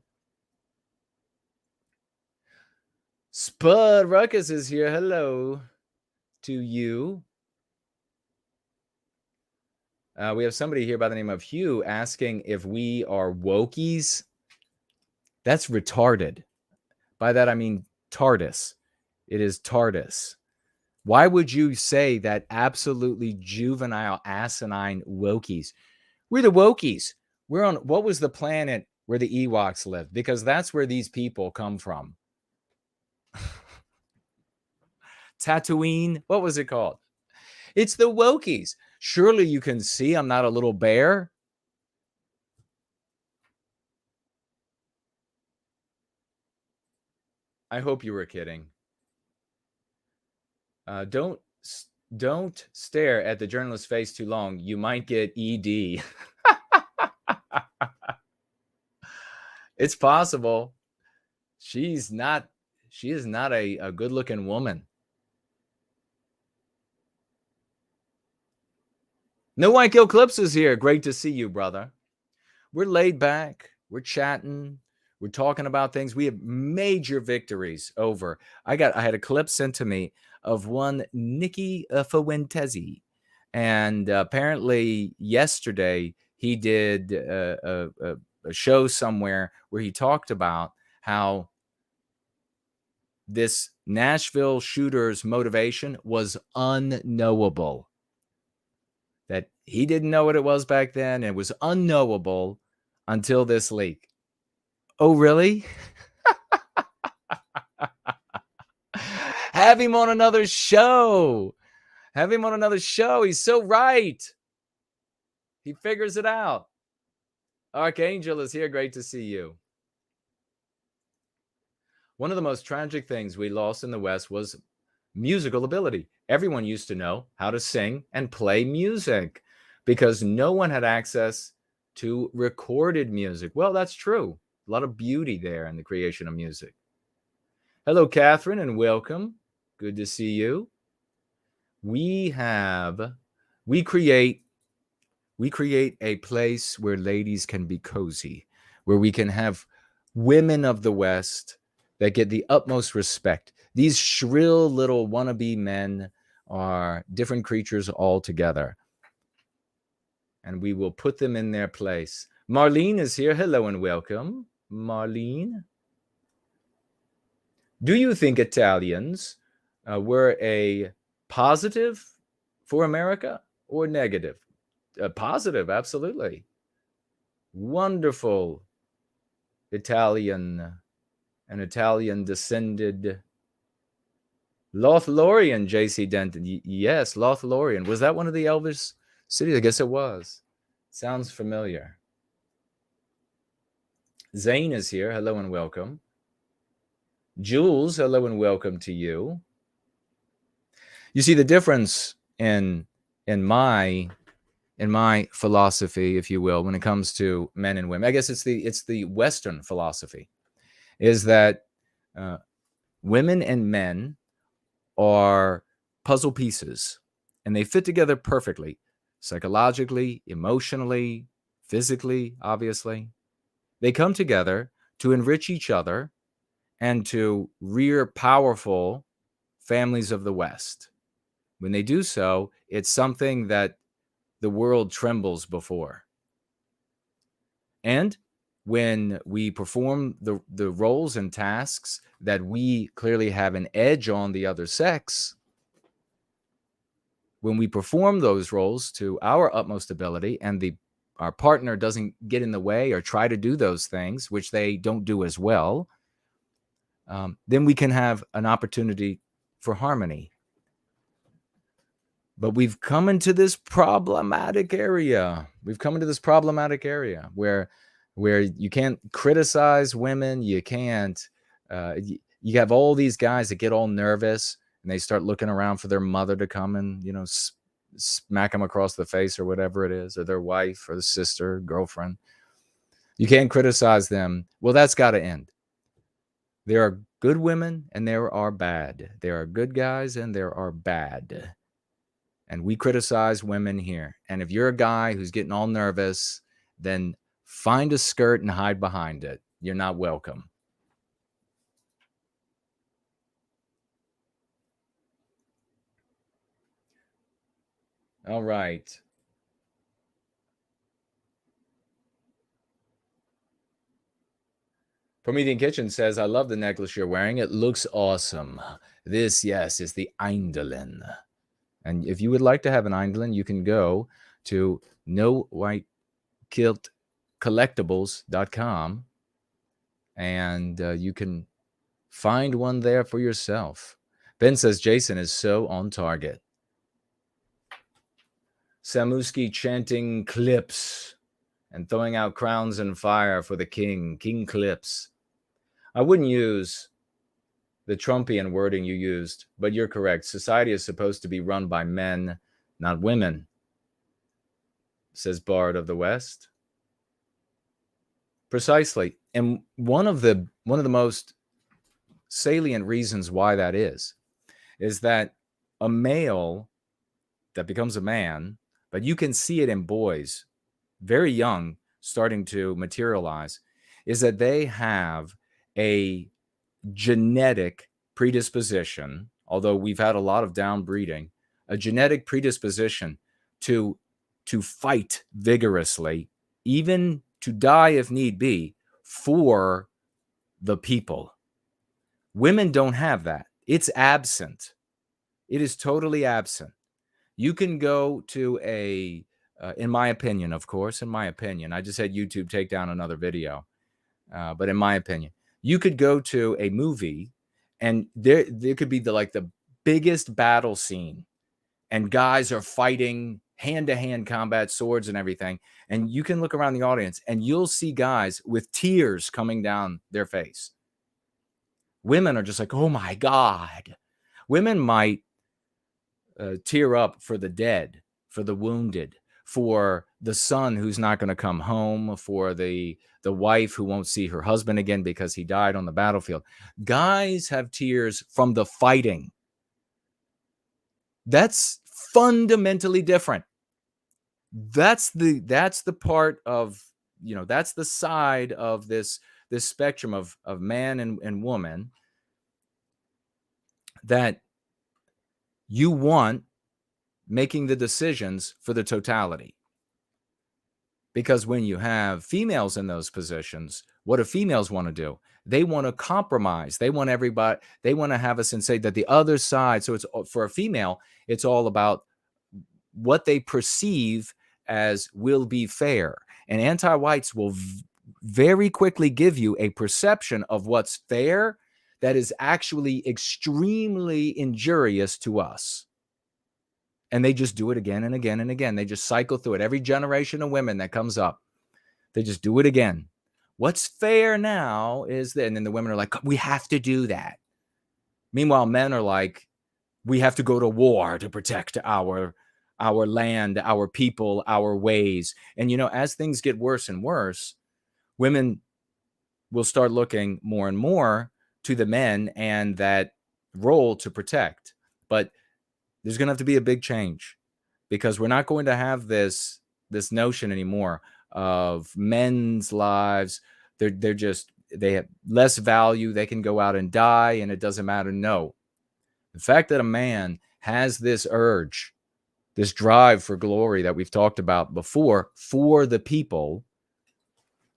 Spud Ruckus is here. Hello to you. We have somebody here by the name of Hugh asking if we are wokies. That's retarded. By that, I mean TARDIS. It is TARDIS. Why would you say that absolutely juvenile, asinine wokies? We're the wokies. We're on, what was the planet where the Ewoks lived? Because that's where these people come from. Tatooine, what was it called? It's the wokies. Surely you can see I'm not a little bear. I hope you were kidding. Don't stare at the journalist's face too long. You might get ED. It's possible. She is not a good-looking woman. No White Gill Clips is here. Great to see you, brother. We're laid back. We're chatting. We're talking about things. We have major victories over. I had a clip sent to me of one Nikki Fuentesi. And apparently yesterday he did a show somewhere where he talked about how this Nashville shooter's motivation was unknowable. That he didn't know what it was back then. And it was unknowable until this leak. Oh, really? Have him on another show. Have him on another show. He's so right. He figures it out. Archangel is here. Great to see you. One of the most tragic things we lost in the West was musical ability. Everyone used to know how to sing and play music because no one had access to recorded music. Well, that's true. A lot of beauty there in the creation of music. Hello, Catherine, and welcome. Good to see you. We create a place where ladies can be cozy, where we can have women of the West that get the utmost respect. These shrill little wannabe men are different creatures altogether. And we will put them in their place. Marlene is here. Hello and welcome, Marlene. Do you think Italians were a positive for America or negative? Positive, absolutely. Wonderful an Italian descended Lothlorien, J.C. Denton. Yes, Lothlorien. Was that one of the Elvish cities? I guess it was. Sounds familiar. Zane is here. Hello and welcome. Jules, hello and welcome to you. You see the difference in my philosophy, if you will, when it comes to men and women. I guess it's the Western philosophy, is that women and men are puzzle pieces, and they fit together perfectly, psychologically, emotionally, physically, obviously. They come together to enrich each other and to rear powerful families of the West. When they do so, it's something that the world trembles before. And when we perform the roles and tasks that we clearly have an edge on the other sex, when we perform those roles to our utmost ability and our partner doesn't get in the way or try to do those things, which they don't do as well, then we can have an opportunity for harmony. But we've come into this problematic area. Where you can't criticize women. You can't. You have all these guys that get all nervous and they start looking around for their mother to come and, smack them across the face or whatever it is, or their wife or the sister, girlfriend. You can't criticize them. Well, that's got to end. There are good women and there are bad. There are good guys and there are bad. And we criticize women here. And if you're a guy who's getting all nervous, then find a skirt and hide behind it. You're not welcome. All right. Promethean Kitchen says, I love the necklace you're wearing. It looks awesome. This, yes, is the Eindelen. And if you would like to have an Eindelen, you can go to nowhitekiltcollectibles.com and you can find one there for yourself. Ben says, Jason is so on target. Samuski chanting clips and throwing out crowns and fire for the king. King clips. I wouldn't use the Trumpian wording you used, but you're correct. Society is supposed to be run by men, not women, says Bard of the West. Precisely. And one of the most salient reasons why that is that a male that becomes a man, but you can see it in boys very young starting to materialize, is that they have a genetic predisposition, although we've had a lot of downbreeding, a genetic predisposition to fight vigorously, even to die if need be, for the people. Women don't have that. It's absent. It is totally absent. You can go to in my opinion, of course, I just had YouTube take down another video, but in my opinion, you could go to a movie and there could be the biggest battle scene and guys are fighting hand-to-hand combat, swords and everything. And you can look around the audience and you'll see guys with tears coming down their face. Women are just like, oh my God. Women might tear up for the dead, for the wounded, for the son who's not going to come home, for the wife who won't see her husband again because he died on the battlefield. Guys have tears from the fighting. That's fundamentally different. That's the part of, that's the side of this spectrum of man and woman that you want making the decisions for the totality. Because when you have females in those positions, what do females want to do? They want to compromise. They want everybody, they want to have us and say that the other side, so it's for a female, it's all about what they perceive as will be fair. And anti-whites will very quickly give you a perception of what's fair that is actually extremely injurious to us. And they just do it again and again and again. They just cycle through it. Every generation of women that comes up, they just do it again. What's fair now is that, and then the women are like, we have to do that. Meanwhile, men are like, we have to go to war to protect our land, our people, our ways. And, you know, as things get worse and worse, women will start looking more and more to the men and that role to protect. But there's going to have to be a big change, because we're not going to have this notion anymore of men's lives. They have less value. They can go out and die and it doesn't matter. No, the fact that a man has this urge, this drive for glory that we've talked about before, for the people,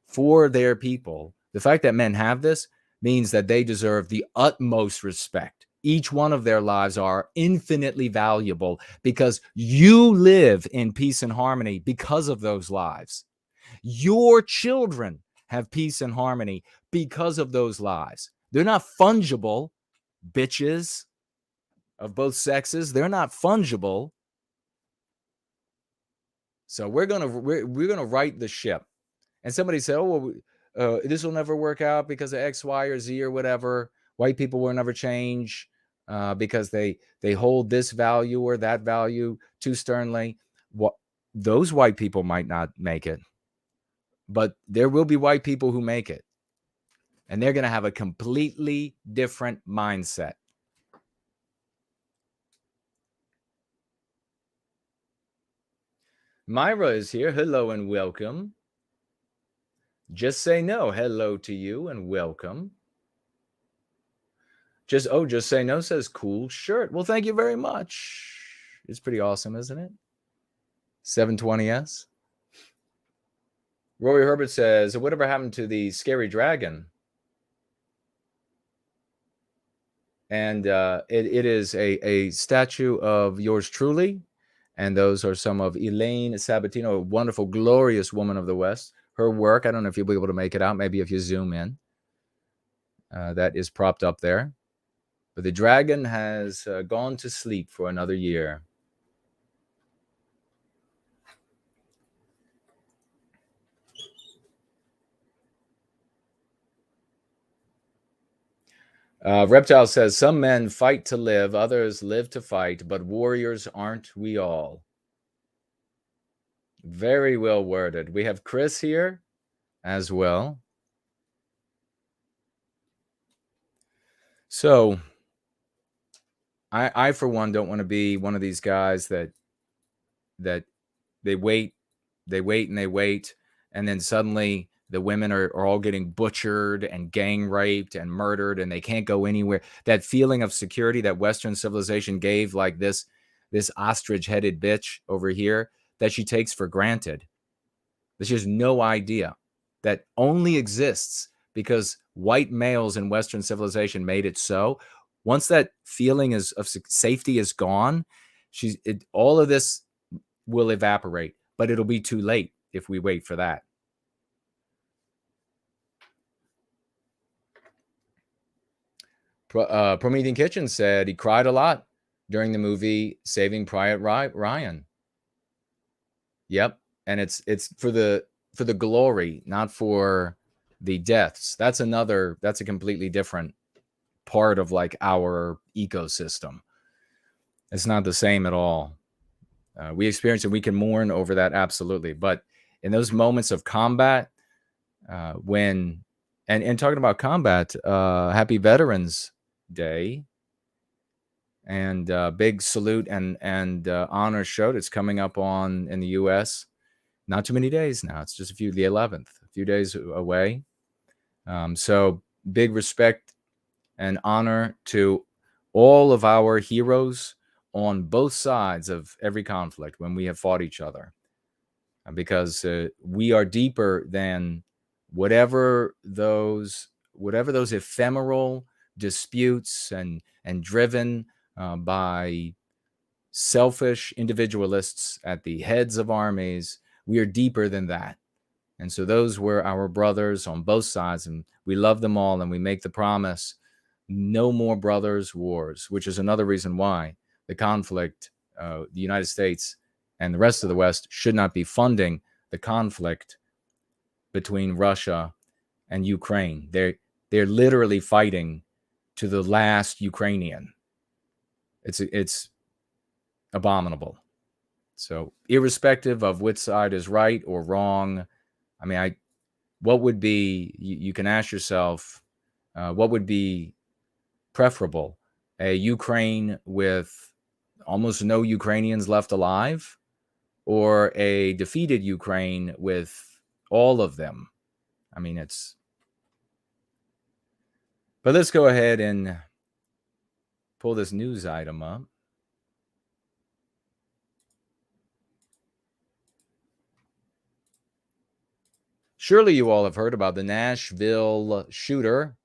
for their people, the fact that men have this means that they deserve the utmost respect. Each one of their lives are infinitely valuable because you live in peace and harmony because of those lives. Your children have peace and harmony because of those lives. They're not fungible, bitches of both sexes. They're not fungible. So we're gonna right the ship. And somebody said, "Oh, well, this will never work out because of X, Y, or Z or whatever. White people will never change because they hold this value or that value too sternly." What those white people might not make it, but there will be white people who make it, and they're going to have a completely different mindset. Myra is here. Hello and welcome. Just say no. Hello to you and welcome. Just say no says cool shirt. Well, thank you very much. It's pretty awesome, isn't it? 720S. Rory Herbert says, whatever happened to the scary dragon? And it is a statue of yours truly. And those are some of Elaine Sabatino, a wonderful, glorious woman of the West. Her work, I don't know if you'll be able to make it out. Maybe if you zoom in. That is propped up there. But the dragon has gone to sleep for another year. Reptile says, some men fight to live, others live to fight, but warriors aren't we all? Very well worded. We have Chris here as well. So I for one, don't want to be one of these guys that they wait, and then suddenly the women are all getting butchered and gang raped and murdered, and they can't go anywhere. That feeling of security that Western civilization gave, like this ostrich-headed bitch over here, that she takes for granted, that she has no idea, that only exists because white males in Western civilization made it so. Once that feeling of safety is gone, all of this will evaporate, but it'll be too late if we wait for that. Promethean Kitchen said he cried a lot during the movie Saving Private Ryan. Yep, and it's for the glory, not for the deaths. That's a completely different part of like our ecosystem. It's not the same at all. We experience it. We can mourn over that, absolutely. But in those moments of combat, when and talking about combat, happy Veterans Day, and big salute and honor show that's coming up in the U.S. Not too many days now. It's just the 11th, a few days away. So big respect and honor to all of our heroes on both sides of every conflict when we have fought each other, because we are deeper than whatever those ephemeral disputes and driven by selfish individualists at the heads of armies. We are deeper than that. And so those were our brothers on both sides, and we love them all, and we make the promise, no more brothers' wars, which is another reason why the conflict, the United States and the rest of the West should not be funding the conflict between Russia and Ukraine. They're literally fighting to the last Ukrainian. It's abominable. So irrespective of which side is right or wrong, I mean, what would be, you can ask yourself, what would be preferable? A Ukraine with almost no Ukrainians left alive, or a defeated Ukraine with all of them? I mean, but let's go ahead and pull this news item up. Surely you all have heard about the Nashville shooter.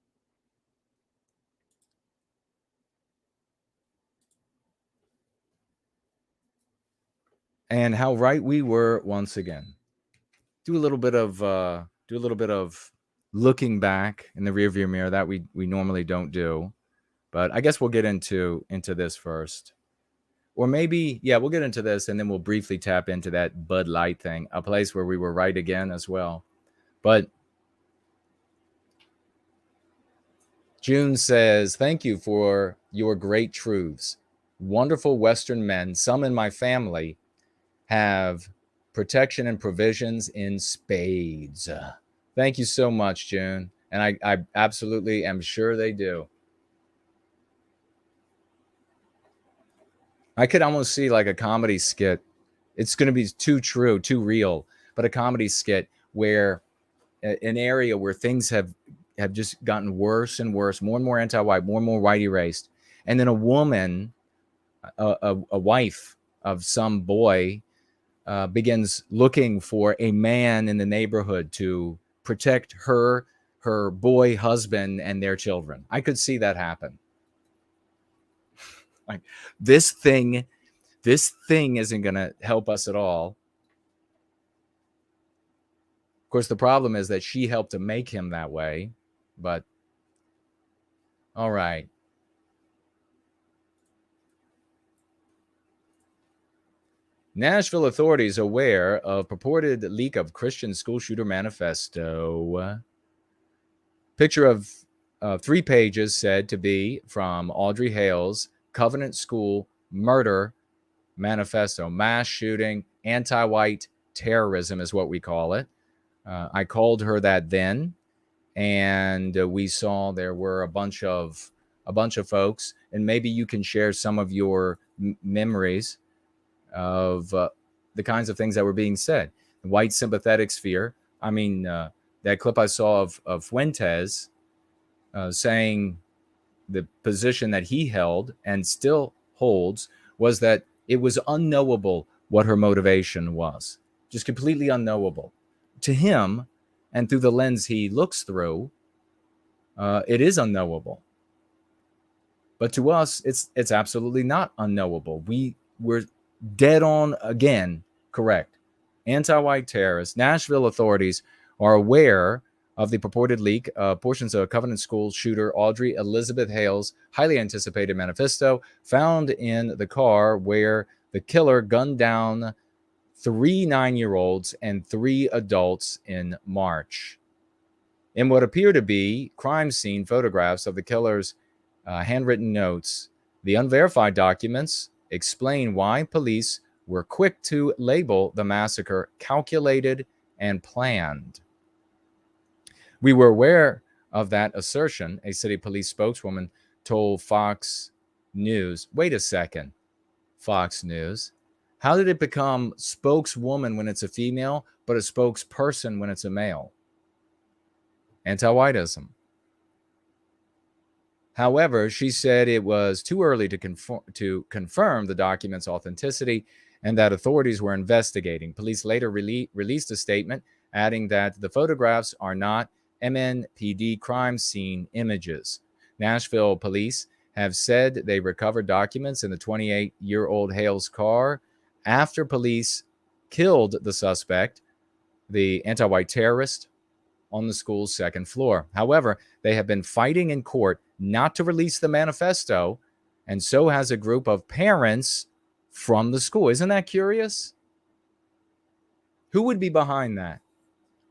And how right we were once again. Do a little bit of looking back in the rearview mirror that we normally don't do. But I guess we'll get into this first. Or maybe, yeah, we'll get into this and then we'll briefly tap into that Bud Light thing, a place where we were right again as well. But June says, thank you for your great truths. Wonderful Western men, some in my family, have protection and provisions in spades. Thank you so much, June. And I absolutely am sure they do. I could almost see like a comedy skit. It's going to be too true, too real, but a comedy skit where an area where things have just gotten worse and worse, more and more anti-white, more and more white erased. And then a woman, a wife of some boy, begins looking for a man in the neighborhood to protect her boy husband and their children. I could see that happen. Like this thing isn't going to help us at all. Of course, the problem is that she helped to make him that way. But all right. Nashville authorities aware of purported leak of Christian school shooter manifesto. Picture of 3 pages said to be from Audrey Hale's Covenant School Murder Manifesto. Mass shooting, anti-white terrorism is what we call it. I called her that then, and we saw there were a bunch of folks, and maybe you can share some of your memories of the kinds of things that were being said. The white sympathetic sphere. I mean, that clip I saw of Fuentes saying the position that he held and still holds was that it was unknowable what her motivation was. Just completely unknowable. To him, and through the lens he looks through, it is unknowable. But to us, it's absolutely not unknowable. We're dead on again, correct. Anti-white terrorists. Nashville authorities are aware of the purported leak of portions of Covenant School shooter Audrey Elizabeth Hale's highly anticipated manifesto found in the car where the killer gunned down 3 9-year-olds and 3 adults in March. In what appear to be crime scene photographs of the killer's handwritten notes, the unverified documents explain why police were quick to label the massacre calculated and planned. We were aware of that assertion, a city police spokeswoman told Fox News. Wait a second, Fox News. How did it become spokeswoman when it's a female, but a spokesperson when it's a male? Anti-whiteism. However, she said it was too early to confirm the document's authenticity and that authorities were investigating. Police later released a statement adding that the photographs are not MNPD crime scene images. Nashville police have said they recovered documents in the 28-year-old Hale's car after police killed the suspect. the anti-white terrorist on the school's second floor. However, they have been fighting in court not to release the manifesto, and so has a group of parents from the school. Isn't that curious? Who would be behind that?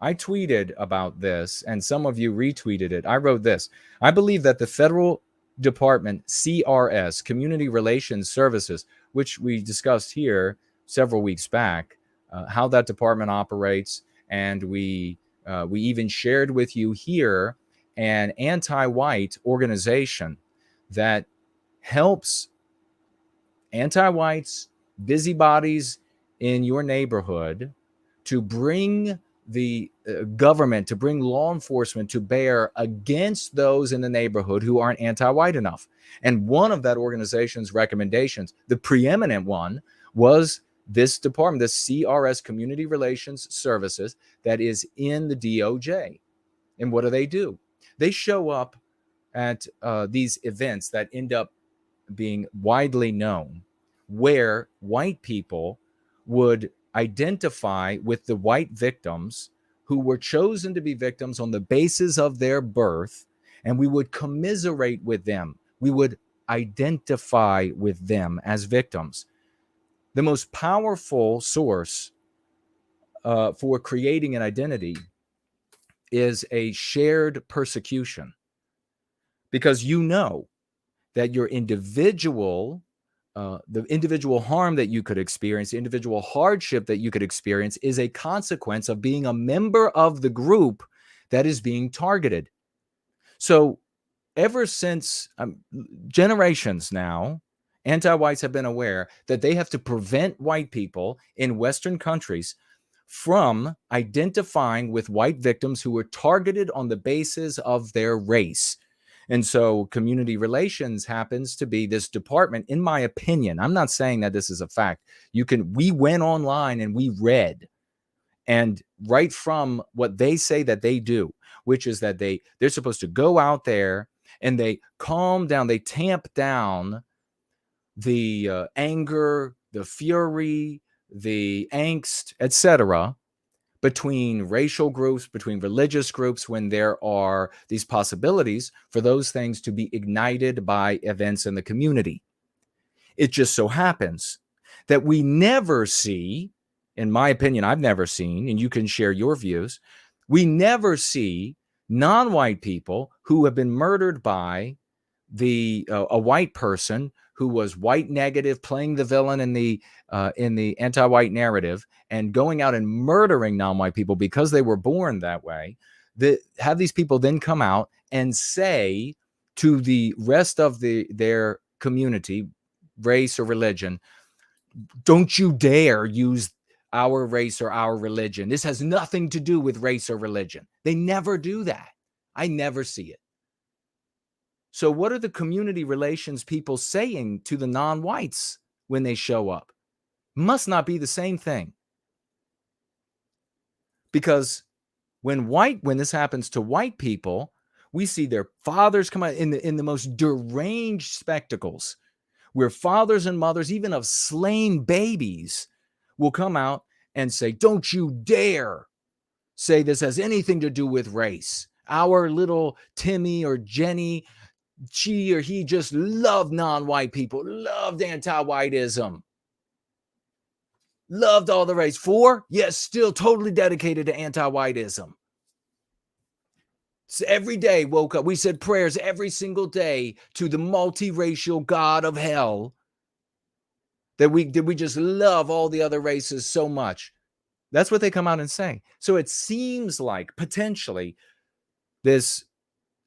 I tweeted about this, and some of you retweeted it. I wrote this: I believe that the federal department, CRS, Community Relations Services, which we discussed here several weeks back, how that department operates, and we even shared with you here an anti-white organization that helps anti-whites, busybodies in your neighborhood to bring the government, to bring law enforcement to bear against those in the neighborhood who aren't anti-white enough. And one of that organization's recommendations, the preeminent one, was this department, the CRS, Community Relations Services, that is in the DOJ. And what do? They show up at these events that end up being widely known, where white people would identify with the white victims who were chosen to be victims on the basis of their birth, and we would commiserate with them. We would identify with them as victims. The most powerful source for creating an identity is a shared persecution, because you know that your individual, the individual harm that you could experience, the individual hardship that you could experience is a consequence of being a member of the group that is being targeted. So ever since generations now, anti-whites have been aware that they have to prevent white people in Western countries from identifying with white victims who were targeted on the basis of their race. And so community relations happens to be this department, in my opinion. I'm not saying that this is a fact. We went online and we read, and right from what they say that they do, which is that they're supposed to go out there and they calm down, they tamp down the anger, the fury, the angst, etc., between racial groups, between religious groups, when there are these possibilities for those things to be ignited by events in the community. It just so happens that we never see, in my opinion, I've never seen, and you can share your views, we never see non-white people who have been murdered by a white person who was white negative, playing the villain in the anti-white narrative, and going out and murdering non-white people because they were born that way. Have these people then come out and say to the rest of their community, race or religion, don't you dare use our race or our religion. This has nothing to do with race or religion. They never do that. I never see it. So what are the community relations people saying to the non-whites when they show up? Must not be the same thing. Because when this happens to white people, we see their fathers come out in the most deranged spectacles, where fathers and mothers, even of slain babies, will come out and say, don't you dare say this has anything to do with race. Our little Timmy or Jenny, she or he just loved non-white people, loved anti-whiteism, loved all the race. Yes, still totally dedicated to anti-whiteism. So every day woke up, we said prayers every single day to the multiracial God of hell, that we just love all the other races so much. That's what they come out and say. So it seems like potentially this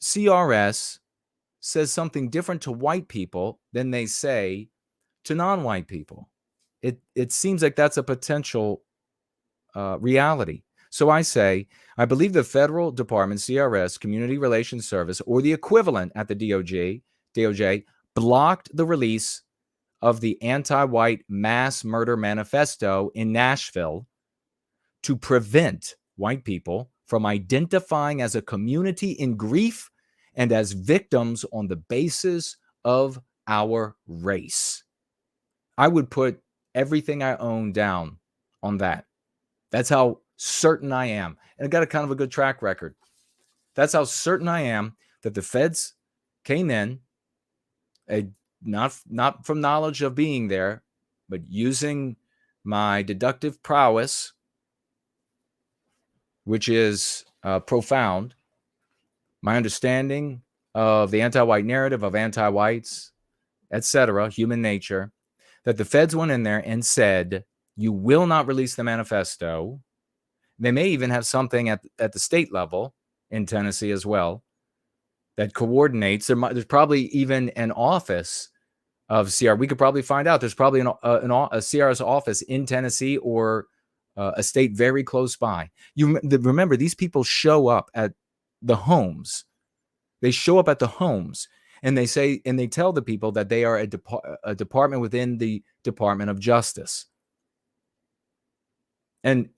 CRS says something different to white people than they say to non-white people. It seems like that's a potential reality. So I say, I believe the federal department, CRS, Community Relations Service, or the equivalent at the DOJ, blocked the release of the anti-white mass murder manifesto in Nashville to prevent white people from identifying as a community in grief and as victims on the basis of our race. I would put everything I own down on that. That's how certain I am. And I got a kind of a good track record. That's how certain I am that the feds came in, not from knowledge of being there, but using my deductive prowess, which is profound, my understanding of the anti-white narrative, of anti-whites, etc., human nature, that the feds went in there and said, you will not release the manifesto. They may even have something at the state level in Tennessee as well that coordinates. There's probably even an office of CR. We could probably find out. There's probably a CR's office in Tennessee or a state very close by. Remember, these people show up at the homes. They show up at the homes, and they say, and they tell the people that they are a department within the Department of Justice. And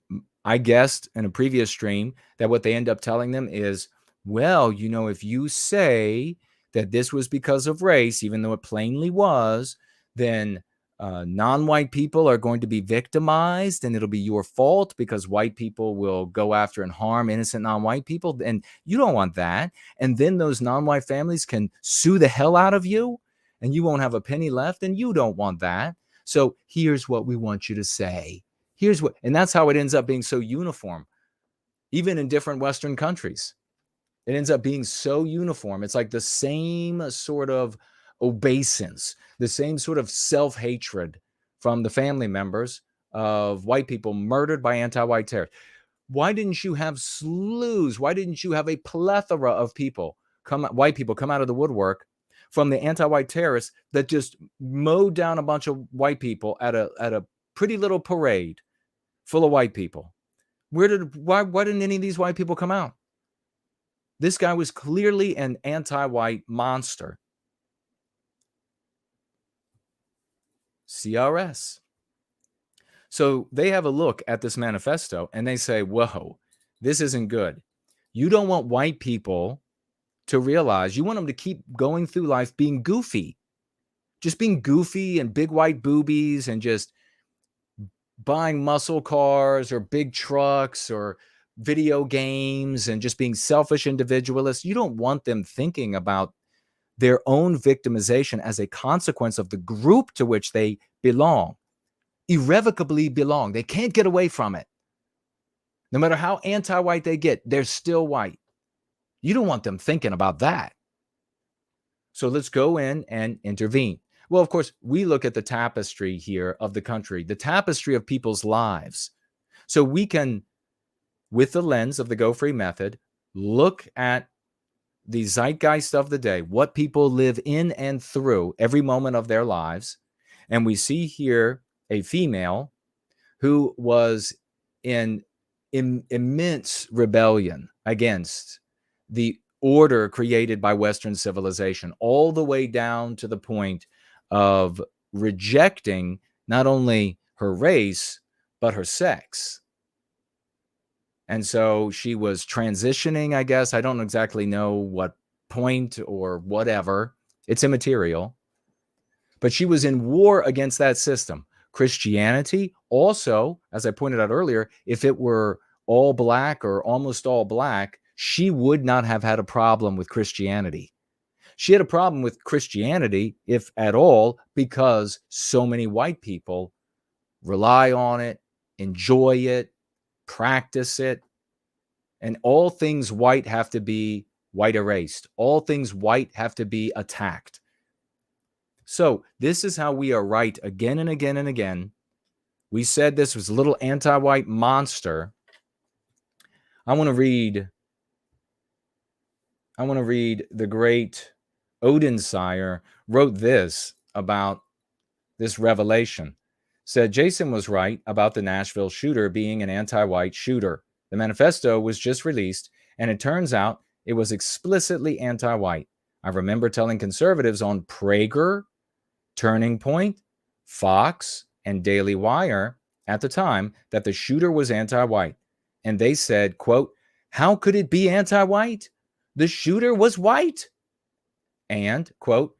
I guessed in a previous stream that what they end up telling them is, well, you know, if you say that this was because of race, even though it plainly was, then non-white people are going to be victimized, and it'll be your fault because white people will go after and harm innocent non-white people. And you don't want that. And then those non-white families can sue the hell out of you, and you won't have a penny left, and you don't want that. So here's what we want you to say. Here's what, and that's how it ends up being so uniform, even in different Western countries. It ends up being so uniform. It's like the same sort of obeisance, the same sort of self-hatred from the family members of white people murdered by anti-white terrorists. Why didn't you have slews? Why didn't you have a plethora of people, white people, come out of the woodwork from the anti-white terrorists that just mowed down a bunch of white people at a pretty little parade full of white people? Why didn't any of these white people come out? This guy was clearly an anti-white monster. CRS. So they have a look at this manifesto and they say, whoa, this isn't good. You don't want white people to realize, you want them to keep going through life being goofy, just being goofy and big white boobies and just buying muscle cars or big trucks or video games and just being selfish individualists. You don't want them thinking about their own victimization as a consequence of the group to which they belong, irrevocably belong. They can't get away from it. No matter how anti-white they get, they're still white. You don't want them thinking about that. So let's go in and intervene. Well, of course, we look at the tapestry here of the country, the tapestry of people's lives. So we can, with the lens of the Go Free method, look at the zeitgeist of the day, what people live in and through every moment of their lives. And we see here a female who was in immense rebellion against the order created by Western civilization, all the way down to the point of rejecting not only her race, but her sex. And so she was transitioning, I guess. I don't exactly know what point or whatever. It's immaterial. But she was in war against that system. Christianity also, as I pointed out earlier, if it were all black or almost all black, she would not have had a problem with Christianity. She had a problem with Christianity, if at all, because so many white people rely on it, enjoy it, practice it, and all things white have to be white erased. All things white have to be attacked. So this is how we are right again and again and again. We said this was a little anti-white monster. I want to read the great Odin-sire wrote this about this revelation. Said Jason was right about the Nashville shooter being an anti-white shooter. The manifesto was just released, and it turns out it was explicitly anti-white. I remember telling conservatives on Prager, Turning Point, Fox, and Daily Wire at the time that the shooter was anti-white. And they said, quote, "How could it be anti-white? The shooter was white." And, quote,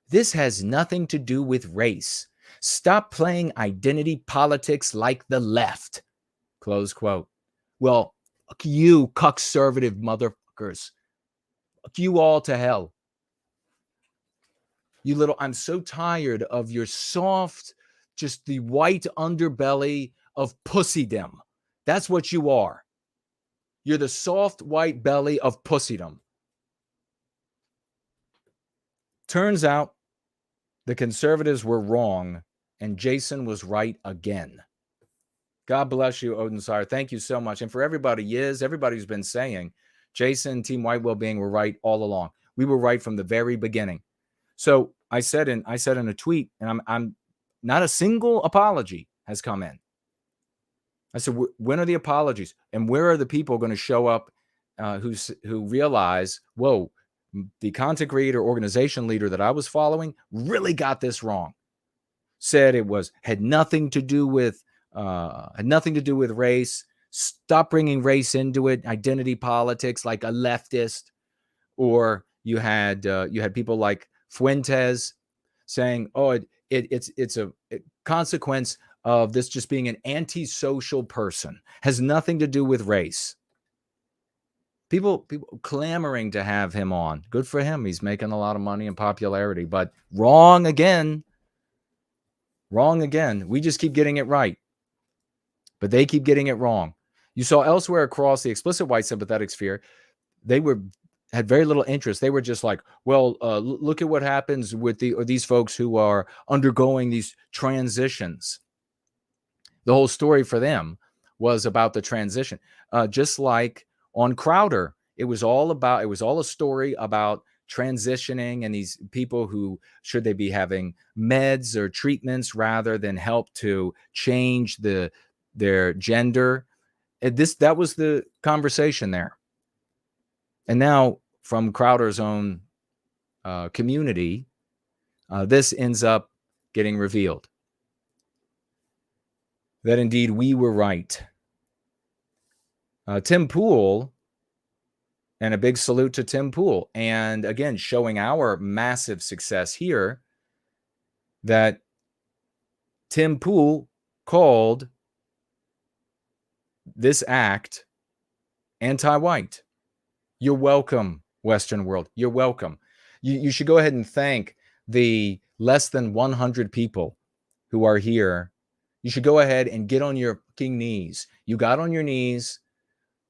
"This has nothing to do with race. Stop playing identity politics like the left." Close quote. Well, you conservative motherfuckers, you all to hell. You little, I'm so tired of your soft, just the white underbelly of pussydom. That's what you are. You're the soft white belly of pussydom. Turns out the conservatives were wrong and Jason was right again. God bless you, Odin Sire. Thank you so much. And for everybody who's been saying, Jason, Team White Wellbeing were right all along. We were right from the very beginning. So I said in a tweet, and I'm not a single apology has come in. I said, when are the apologies? And where are the people going to show up who realize, whoa, the content creator organization leader that I was following really got this wrong. Said it had nothing to do with race. Stop bringing race into it. Identity politics, like a leftist. Or you had people like Fuentes saying, oh, it's a consequence of this just being an antisocial person. Has nothing to do with race. People clamoring to have him on. Good for him. He's making a lot of money and popularity, but wrong again. Wrong again. We just keep getting it right, but they keep getting it wrong. You saw elsewhere across the explicit white sympathetic sphere, they had very little interest. They were just like, well, look at what happens with these folks who are undergoing these transitions. The whole story for them was about the transition. Just like on Crowder, it was all a story about transitioning and these people who, should they be having meds or treatments rather than help to change their gender. That was the conversation there. And now from Crowder's own community, this ends up getting revealed. That indeed we were right. Tim Pool, and a big salute to Tim Pool. And again, showing our massive success here, that Tim Pool called this act anti-white. You're welcome, Western world. You're welcome. You should go ahead and thank the less than 100 people who are here. You should go ahead and get on your fucking knees. You got on your knees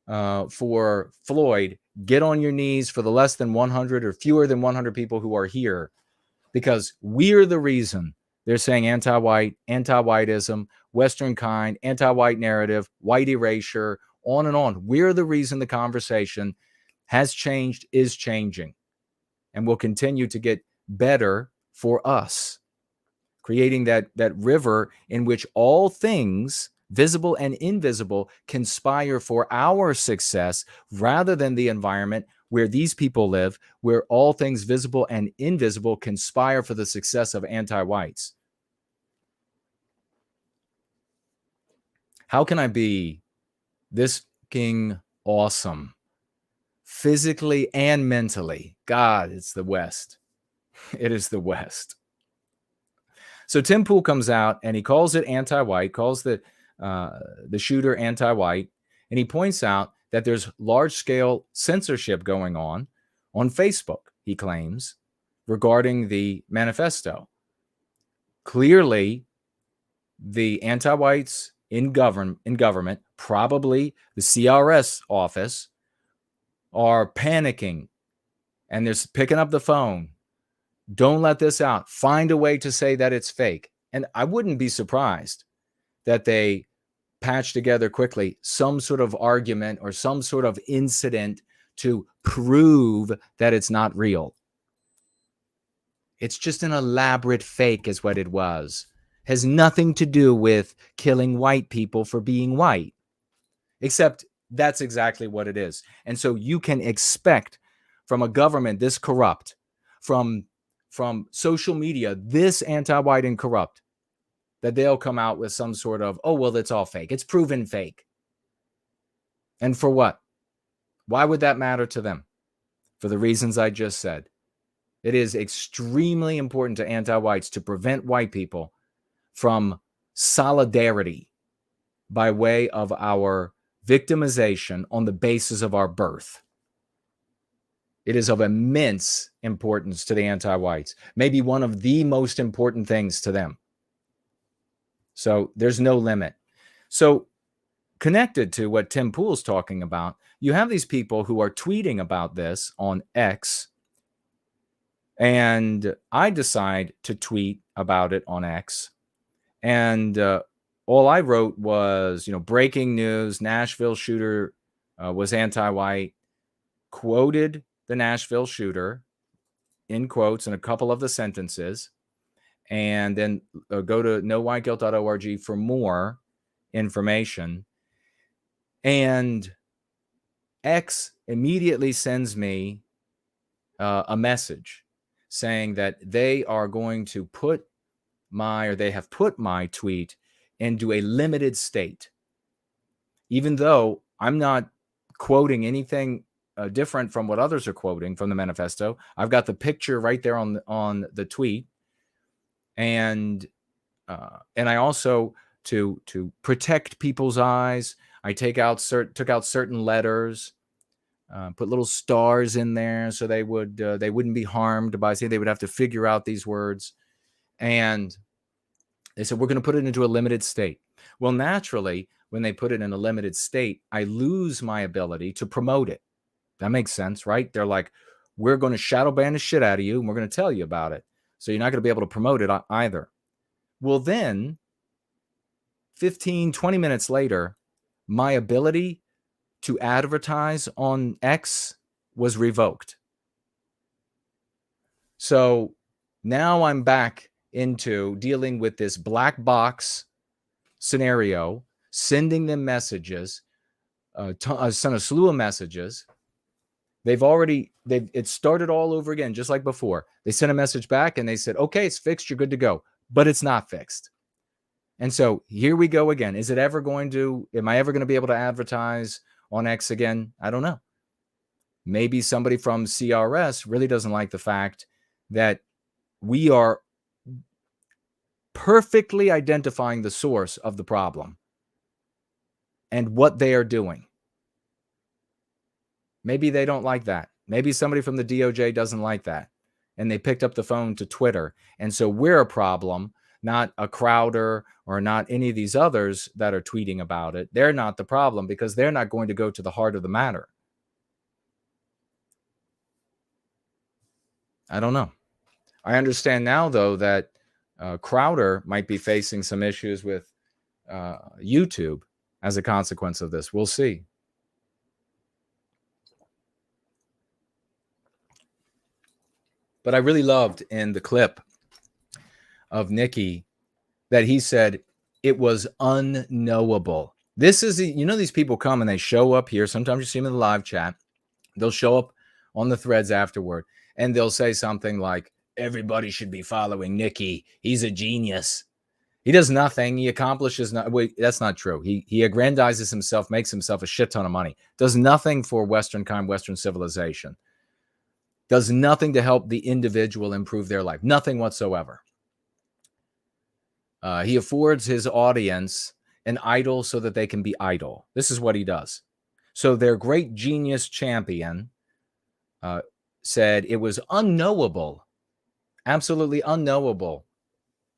for Floyd. Get on your knees for the less than 100 or fewer than 100 people who are here, because we're the reason they're saying anti-white, anti-whiteism, Western kind, anti-white narrative, white erasure, on and on. We're the reason the conversation has changed, is changing, and will continue to get better for us, creating that river in which all things, visible and invisible, conspire for our success, rather than the environment where these people live, where all things visible and invisible conspire for the success of anti-whites. How can I be this fucking awesome, physically and mentally? God, it's the West. It is the West. So Tim Pool comes out and he calls it anti-white, calls the shooter anti-white, and he points out that there's large-scale censorship going on Facebook, he claims, regarding the manifesto. Clearly, the anti-whites in government, probably the CRS office, are panicking, and they're picking up the phone. Don't let this out. Find a way to say that it's fake. And I wouldn't be surprised that they patch together quickly some sort of argument or some sort of incident to prove that it's not real. It's just an elaborate fake is what it was. Has nothing to do with killing white people for being white. Except that's exactly what it is. And so you can expect from a government this corrupt, from social media this anti-white and corrupt, that they'll come out with some sort of, oh, well, it's all fake. It's proven fake. And for what? Why would that matter to them? For the reasons I just said. It is extremely important to anti-whites to prevent white people from solidarity by way of our victimization on the basis of our birth. It is of immense importance to the anti-whites, maybe one of the most important things to them. So there's no limit. So connected to what Tim Pool's talking about, you have these people who are tweeting about this on X, and I decide to tweet about it on X. And all I wrote was, breaking news, Nashville shooter was anti-white, quoted the Nashville shooter in quotes in a couple of the sentences, and then go to nowhiteguilt.org for more information. And X immediately sends me a message saying that they are going to put they have put my tweet into a limited state, even though I'm not quoting anything different from what others are quoting from the manifesto. I've got the picture right there on the tweet, and I also to protect people's eyes, I took out certain letters, put little stars in there so they wouldn't be harmed by saying they would have to figure out these words. And they said, we're going to put it into a limited state. Well, naturally, when they put it in a limited state, I lose my ability to promote it. That makes sense, right? They're like, we're going to shadow ban the shit out of you, and we're going to tell you about it. So you're not going to be able to promote it either. Well, then 15, 20 minutes later, my ability to advertise on X was revoked. So now I'm back into dealing with this black box scenario, sending them messages, sent a slew of messages. It started all over again, just like before. They sent a message back and they said, okay, it's fixed, you're good to go. But it's not fixed. And so here we go again. Am I ever going to be able to advertise on X again? I don't know. Maybe somebody from CRS really doesn't like the fact that we are perfectly identifying the source of the problem and what they are doing. Maybe they don't like that. Maybe somebody from the DOJ doesn't like that, and they picked up the phone to Twitter. And so we're a problem, not a Crowder or not any of these others that are tweeting about it. They're not the problem because they're not going to go to the heart of the matter. I don't know. I understand now, though, that Crowder might be facing some issues with YouTube as a consequence of this. We'll see. But I really loved in the clip of Nikki that he said it was unknowable. This is, these people come and they show up here. Sometimes you see them in the live chat. They'll show up on the threads afterward and they'll say something like, everybody should be following Nikki. He's a genius. He does nothing. He accomplishes nothing. Wait, that's not true. He aggrandizes himself, makes himself a shit ton of money, does nothing for Western civilization, does nothing to help the individual improve their life, nothing whatsoever. He affords his audience an idol so that they can be idle. This is what he does. So their great genius champion said it was unknowable, absolutely unknowable,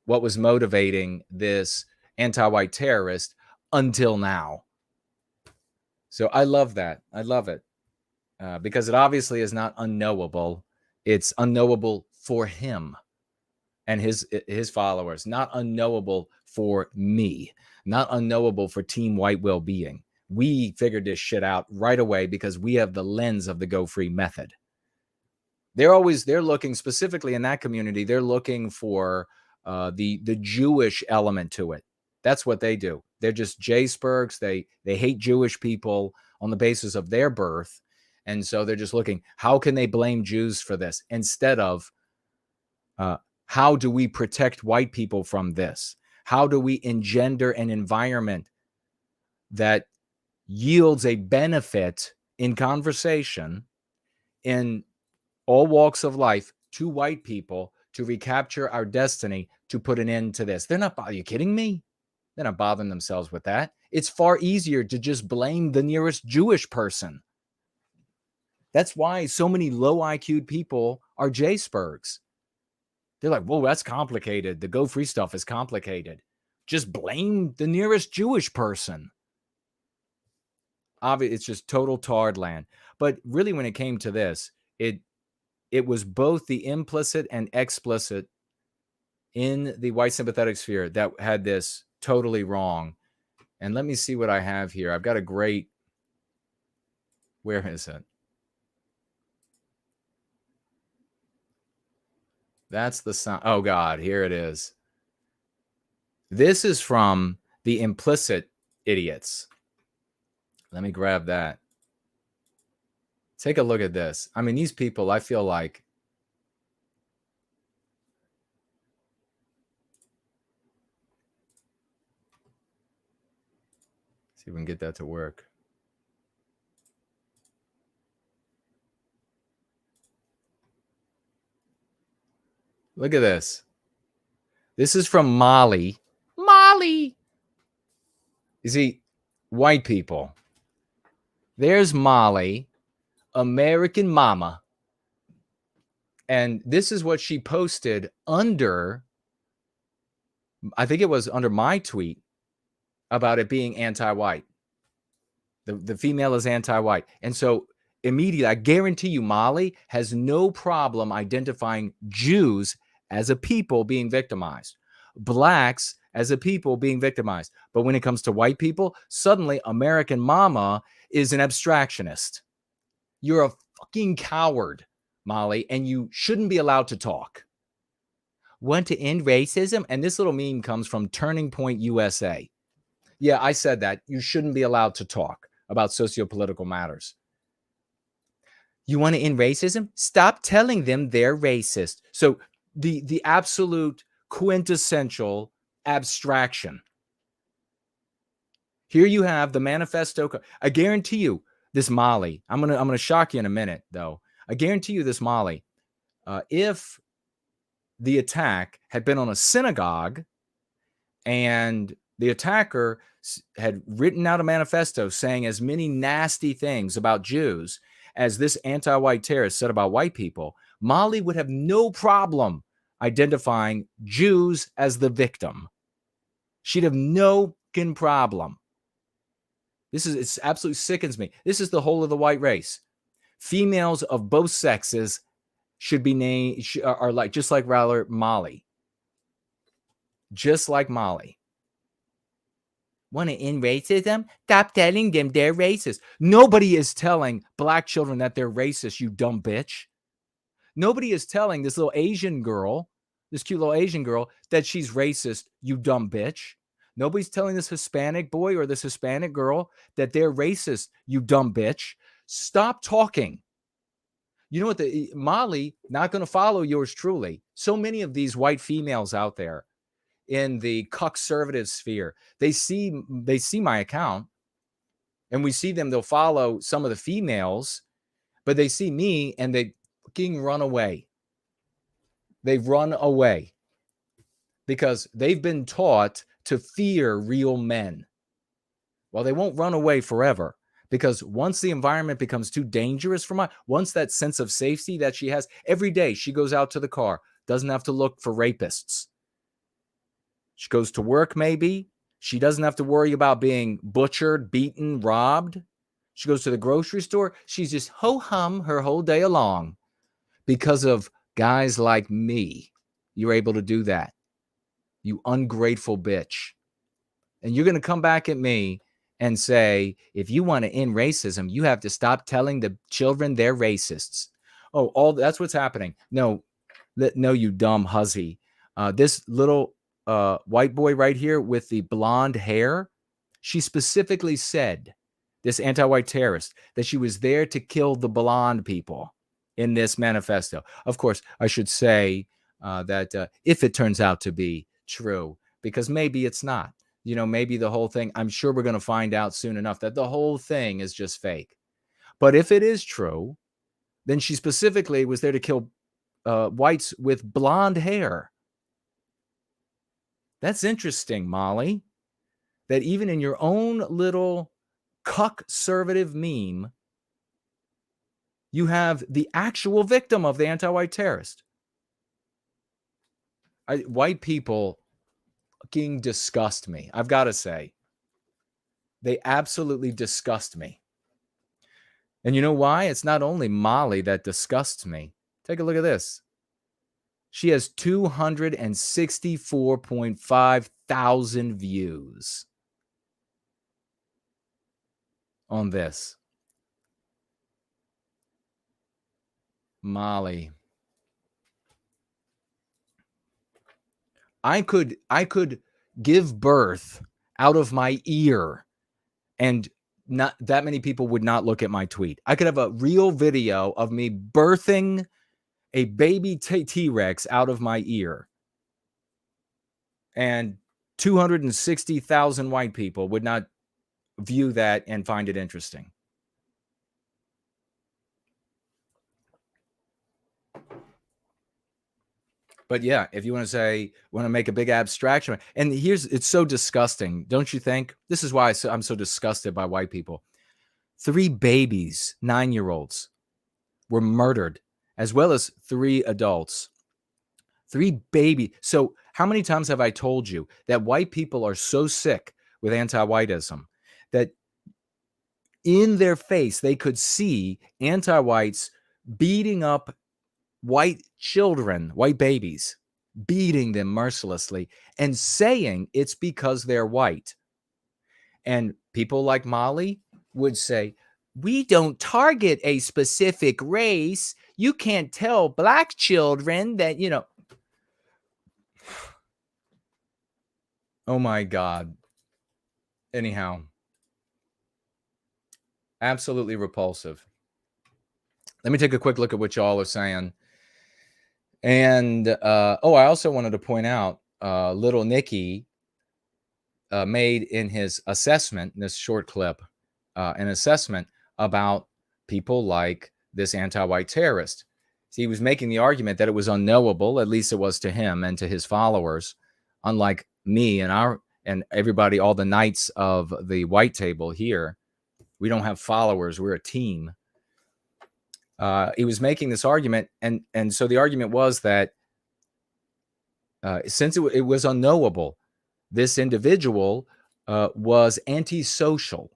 what was motivating this anti-white terrorist until now. So I love that. I love it because it obviously is not unknowable. It's unknowable for him and his followers, not unknowable for me, not unknowable for Team White Wellbeing. We figured this shit out right away because we have the lens of the Go Free method. They're looking specifically in that community. They're looking for the Jewish element to it. That's what they do. They're just J-Spurgs. They hate Jewish people on the basis of their birth. And so they're just looking, how can they blame Jews for this? Instead of, how do we protect white people from this? How do we engender an environment that yields a benefit in conversation in all walks of life to white people to recapture our destiny, to put an end to this? They're not, are you kidding me? They're not bothering themselves with that. It's far easier to just blame the nearest Jewish person. That's why so many low IQ people are J-Spurgs. They're like, whoa, that's complicated. The Go Free stuff is complicated. Just blame the nearest Jewish person. Obviously, it's just total tard land. But really, when it came to this, it was both the implicit and explicit in the white sympathetic sphere that had this totally wrong. And let me see what I have here. I've got a great, where is it? That's the sound. Oh, God, here it is. This is from the implicit idiots. Let me grab that. Take a look at this. I mean, these people, I feel like. See if we can get that to work. Look at this. This is from Molly. Molly. You see, white people. There's Molly, American Mama. And this is what she posted under, I think it was under my tweet about it being anti-white. The female is anti-white. And so immediately, I guarantee you, Molly has no problem identifying Jews as a people being victimized, blacks as a people being victimized. But when it comes to white people, suddenly American Mama is an abstractionist. You're a fucking coward, Molly, and you shouldn't be allowed to talk. Want to end racism? And this little meme comes from Turning Point USA. Yeah, I said that. You shouldn't be allowed to talk about socio-political matters. You want to end racism? Stop telling them they're racist. So the absolute quintessential abstraction. Here you have the manifesto. I guarantee you this Molly. I'm gonna shock you in a minute, though. I guarantee you this Molly. If the attack had been on a synagogue and the attacker had written out a manifesto saying as many nasty things about Jews as this anti-white terrorist said about white people, Molly would have no problem identifying Jews as the victim. She'd have no fucking problem. It's absolutely sickens me. This is the whole of the white race. Females of both sexes should be named, are like, just like rather Molly. Just like Molly. Want to end racism? Stop telling them they're racist. Nobody is telling black children that they're racist, you dumb bitch. Nobody is telling this little Asian girl, this cute little Asian girl, that she's racist, you dumb bitch. Nobody's telling this Hispanic boy or this Hispanic girl that they're racist, you dumb bitch. Stop talking. You know what? Molly, not going to follow yours truly. So many of these white females out there in the conservative sphere, they see my account, and we see them. They'll follow some of the females, but they see me and they fucking run away. They run away because they've been taught to fear real men. Well, they won't run away forever, because once the environment becomes too dangerous for once that sense of safety that she has every day, she goes out to the car, doesn't have to look for rapists. She goes to work, maybe. She doesn't have to worry about being butchered, beaten, robbed. She goes to the grocery store. She's just ho-hum her whole day along. Because of guys like me, you're able to do that. You ungrateful bitch. And you're going to come back at me and say, if you want to end racism, you have to stop telling the children they're racists. Oh, that's what's happening. No, you dumb hussy. This little white boy right here with the blonde hair, she specifically said, this anti-white terrorist, that she was there to kill the blonde people in this manifesto. Of course, I should say that if it turns out to be true, because maybe it's not. You know, maybe the whole thing, I'm sure we're going to find out soon enough that the whole thing is just fake. But if it is true, then she specifically was there to kill whites with blonde hair. That's interesting, Molly. that even in your own little cuck-servative meme, you have the actual victim of the anti-white terrorist. White people fucking disgust me. I've got to say, they absolutely disgust me. And you know why? It's not only Molly that disgusts me. Take a look at this. She has 264.5 thousand views on this. Molly. I could give birth out of my ear and not that many people would not look at my tweet. I could have a real video of me birthing a baby T-Rex out of my ear, and 260,000 white people would not view that and find it interesting. But yeah, if you want to make a big abstraction, and it's so disgusting, don't you think? This is why I'm so disgusted by white people. 3 babies, 9-year-olds, were murdered, as well as 3 adults. 3 babies. So how many times have I told you that white people are so sick with anti-whiteism that in their face they could see anti-whites beating up white children, white babies, beating them mercilessly and saying it's because they're white. And people like Molly would say, we don't target a specific race. You can't tell black children that, oh my God. Anyhow, absolutely repulsive. Let me take a quick look at what y'all are saying. And, I also wanted to point out, little Nicky made in his assessment, in this short clip, an assessment about people like this anti-white terrorist. So he was making the argument that it was unknowable, at least it was to him and to his followers, unlike me and everybody, all the knights of the white table here. We don't have followers. We're a team. He was making this argument, and so the argument was that since it was unknowable, this individual was antisocial.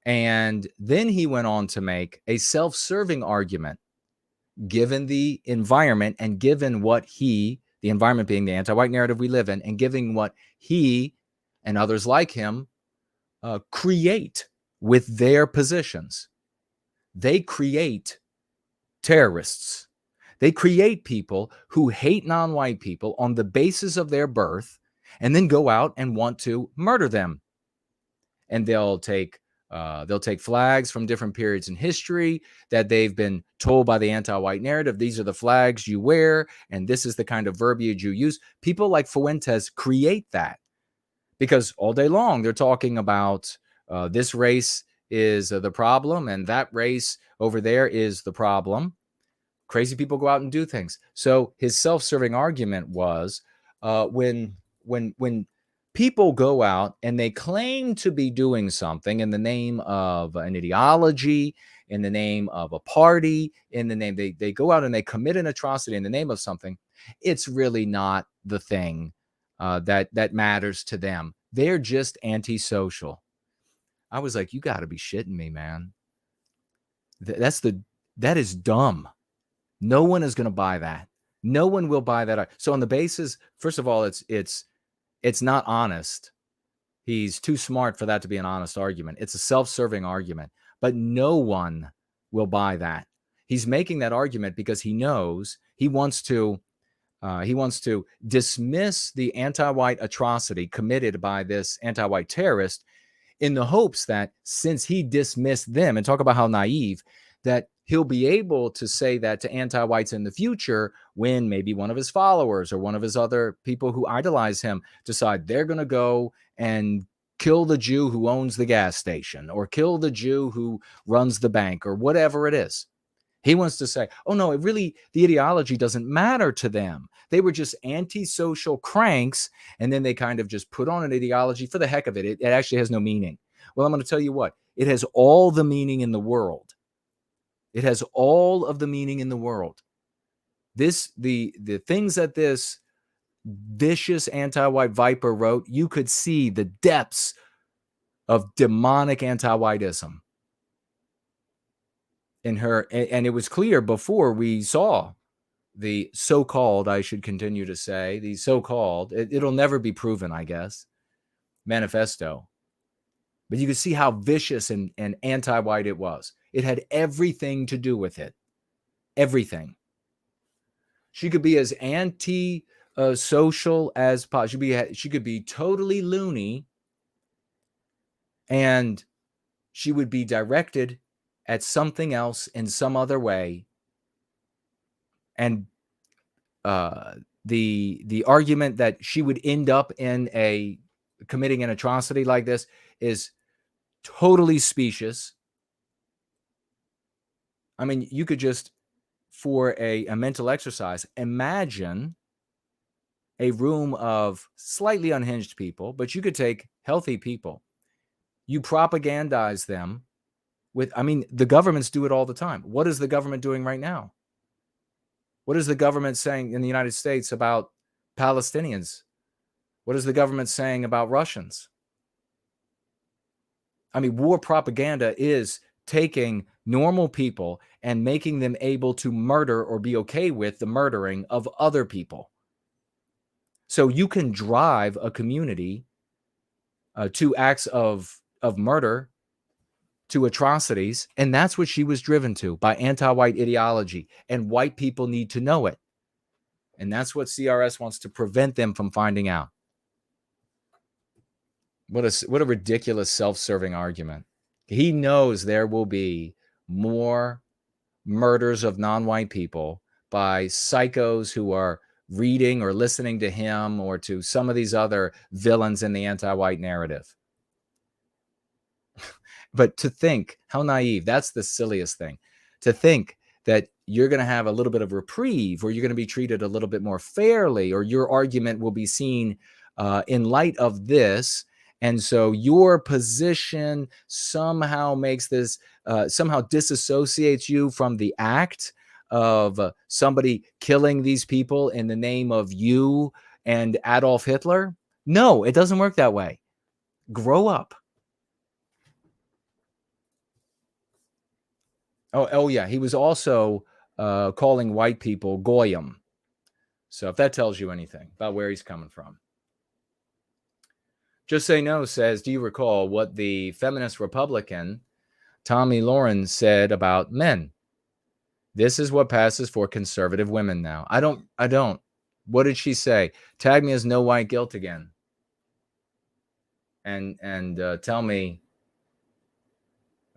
And then he went on to make a self-serving argument, given the environment and given what the environment being the anti-white narrative we live in, and given what he and others like him create with their positions. They create terrorists. They create people who hate non-white people on the basis of their birth and then go out and want to murder them. And they'll take flags from different periods in history that they've been told by the anti-white narrative, these are the flags you wear, and this is the kind of verbiage you use. People like Fuentes create that because all day long they're talking about this race is the problem and that race over there is the problem. Crazy people go out and do things. So his self-serving argument was when people go out and they claim to be doing something in the name of an ideology, in the name of a party, in the name, they go out and they commit an atrocity in the name of something. It's really not the thing that matters to them. They're just antisocial. I was like, you got to be shitting me, man. That is dumb. No one is going to buy that. No one will buy that. So on the basis, first of all, it's not honest. He's too smart for that to be an honest argument. It's a self-serving argument, but no one will buy that. He's making that argument because he knows he wants to dismiss the anti-white atrocity committed by this anti-white terrorist in the hopes that since he dismissed them, and talk about how naive, that he'll be able to say that to anti-whites in the future when maybe one of his followers or one of his other people who idolize him decide they're going to go and kill the Jew who owns the gas station or kill the Jew who runs the bank or whatever it is. He wants to say, oh no, the ideology doesn't matter to them. They were just antisocial cranks, and then they kind of just put on an ideology for the heck of it. It actually has no meaning. Well, I'm going to tell you what, it has all the meaning in the world. It has all of the meaning in the world. The things that this vicious anti-white viper wrote, you could see the depths of demonic anti-whiteism in her. And it was clear before we saw the so-called, I should continue to say, the so-called, it'll never be proven, I guess, manifesto. But you could see how vicious and anti-white it was. It had everything to do with it. Everything. She could be as anti-social as possible. She could be totally loony, and she would be directed at something else in some other way. And the argument that she would end up in committing an atrocity like this is totally specious. I mean, you could just, for a mental exercise, imagine a room of slightly unhinged people, but you could take healthy people. You propagandize them with, I mean, the governments do it all the time. What is the government doing right now? What is the government saying in the United States about Palestinians? What is the government saying about Russians? I mean, war propaganda is taking normal people and making them able to murder or be okay with the murdering of other people. So you can drive a community to acts of murder, to atrocities, and that's what she was driven to by anti-white ideology, and white people need to know it. And that's what CRS wants to prevent them from finding out. What a ridiculous self-serving argument. He knows there will be more murders of non-white people by psychos who are reading or listening to him or to some of these other villains in the anti-white narrative. But to think, how naive, that's the silliest thing. To think that you're going to have a little bit of reprieve, or you're going to be treated a little bit more fairly, or your argument will be seen in light of this. And so your position somehow makes this, somehow disassociates you from the act of somebody killing these people in the name of you and Adolf Hitler. No, it doesn't work that way. Grow up. Oh yeah. He was also calling white people goyim. So if that tells you anything about where he's coming from. Just Say No says, do you recall what the feminist Republican Tommy Lauren said about men? This is what passes for conservative women now. I don't. What did she say? Tag me as no white guilt again. And tell me,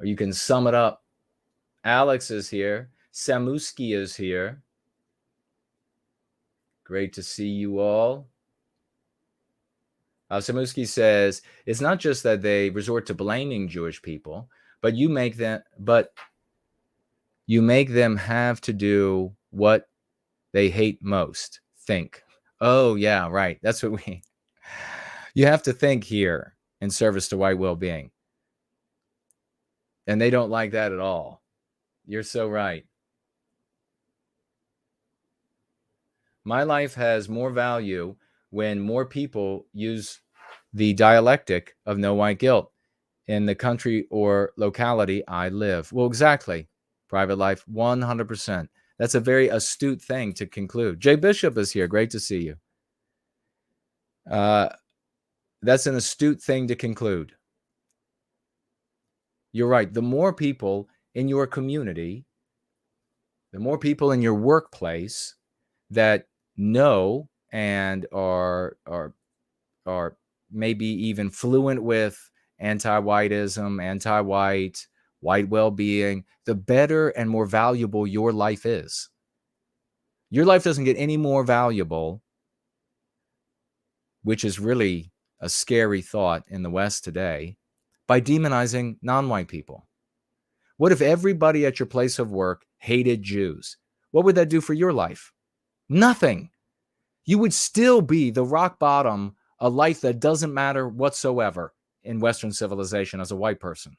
or you can sum it up. Alex is here. Samuski is here. Great to see you all. Samuski says, it's not just that they resort to blaming Jewish people, but you make them have to do what they hate most. Think. Oh, yeah, right. That's what you have to think here in service to white well-being. And they don't like that at all. You're so right. My life has more value when more people use the dialectic of no white guilt in the country or locality I live. Well, exactly. Private life, 100%. That's a very astute thing to conclude. Jay Bishop is here. Great to see you. That's an astute thing to conclude. You're right. The more people in your community, the more people in your workplace that know and are maybe even fluent with anti-whiteism, anti-white, white well-being, the better and more valuable your life is. Your life doesn't get any more valuable, which is really a scary thought in the West today, by demonizing non-white people. What if everybody at your place of work hated Jews, what would that do for your life? Nothing. You would still be the rock bottom, a life that doesn't matter whatsoever in Western civilization as a white person.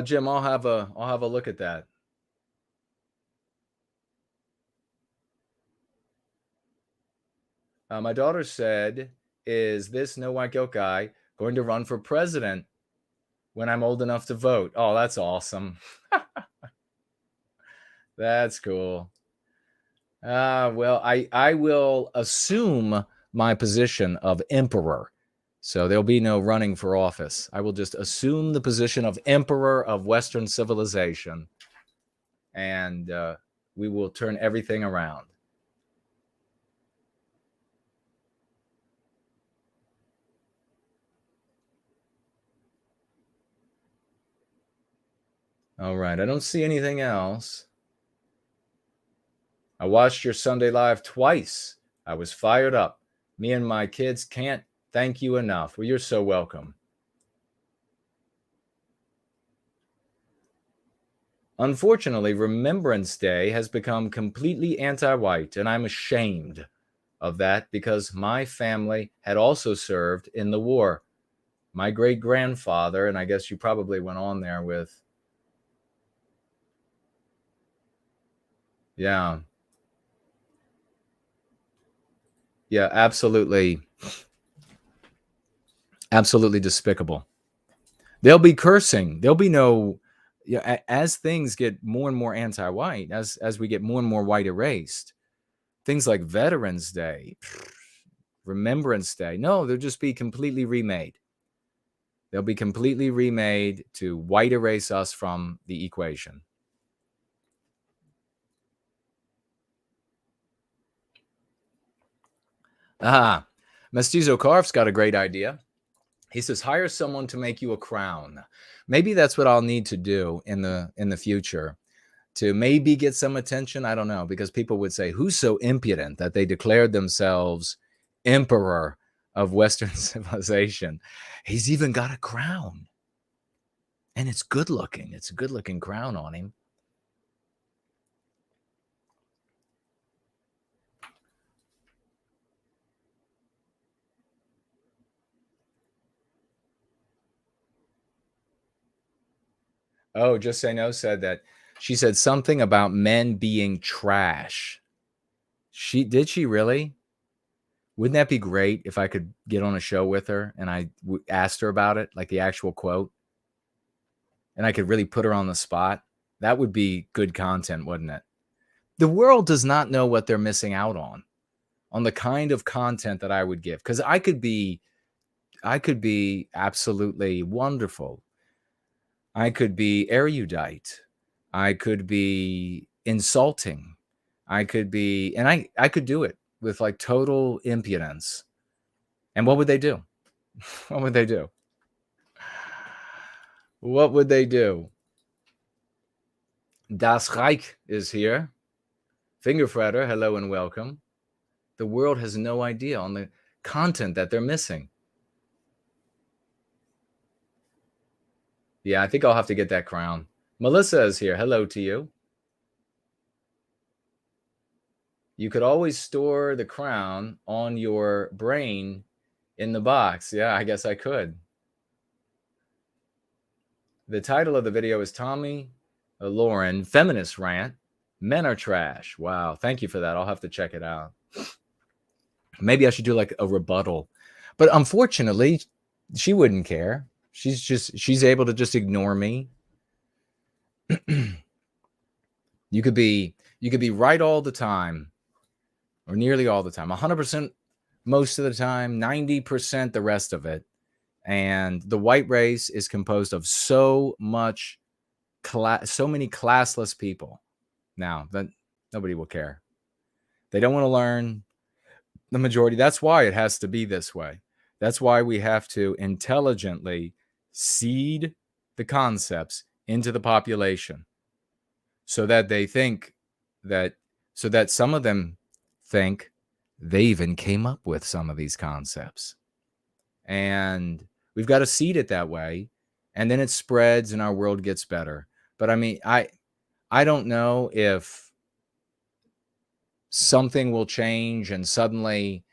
Jim, I'll have a look at that. My daughter said, "Is this no white guilt guy going to run for president when I'm old enough to vote?" Oh, that's awesome. That's cool. Well, I will assume my position of emperor. So there'll be no running for office. I will just assume the position of emperor of Western civilization, and we will turn everything around. All right, I don't see anything else. I watched your Sunday Live twice. I was fired up. Me and my kids can't thank you enough. Well, you're so welcome. Unfortunately, Remembrance Day has become completely anti-white, and I'm ashamed of that because my family had also served in the war. My great-grandfather, and I guess you probably went on there with, yeah, absolutely despicable. They'll be cursing. There'll be no, as things get more and more anti-white, as we get more and more white erased, things like Veterans Day, Remembrance Day, no, they'll just be completely remade. They'll be completely remade to white erase us from the equation. Mestizo Carf's got a great idea. He says, hire someone to make you a crown. Maybe that's what I'll need to do in the future to maybe get some attention. I don't know, because people would say, who's so impudent that they declared themselves emperor of Western civilization? He's even got a crown. And it's good looking. It's a good looking crown on him. Oh, Just Say No said that she said something about men being trash. Did she really? Wouldn't that be great if I could get on a show with her and I asked her about it, like the actual quote, and I could really put her on the spot? That would be good content, wouldn't it? The world does not know what they're missing out on the kind of content that I would give, because I could be absolutely wonderful. I could be erudite. I could be insulting. I could be, and I could do it with like total impudence. And what would they do? What would they do? What would they do? Das Reich is here. Fingerfretter, hello and welcome. The world has no idea on the content that they're missing. Yeah, I think I'll have to get that crown. Melissa is here. Hello to you. You could always store the crown on your brain in the box. Yeah, I guess I could. The title of the video is Tommy Lauren, Feminist Rant. Men are trash. Wow. Thank you for that. I'll have to check it out. Maybe I should do like a rebuttal. But unfortunately, she wouldn't care. She's able to just ignore me. You could be right all the time, or nearly all the time, 100% most of the time, 90% the rest of it. And the white race is composed of so many classless people. Now that nobody will care. They don't want to learn, the majority. That's why it has to be this way. That's why we have to intelligently seed the concepts into the population so that they think that, so that some of them think they even came up with some of these concepts. And we've got to seed it that way. And then it spreads and our world gets better. But I mean, I don't know if something will change and suddenly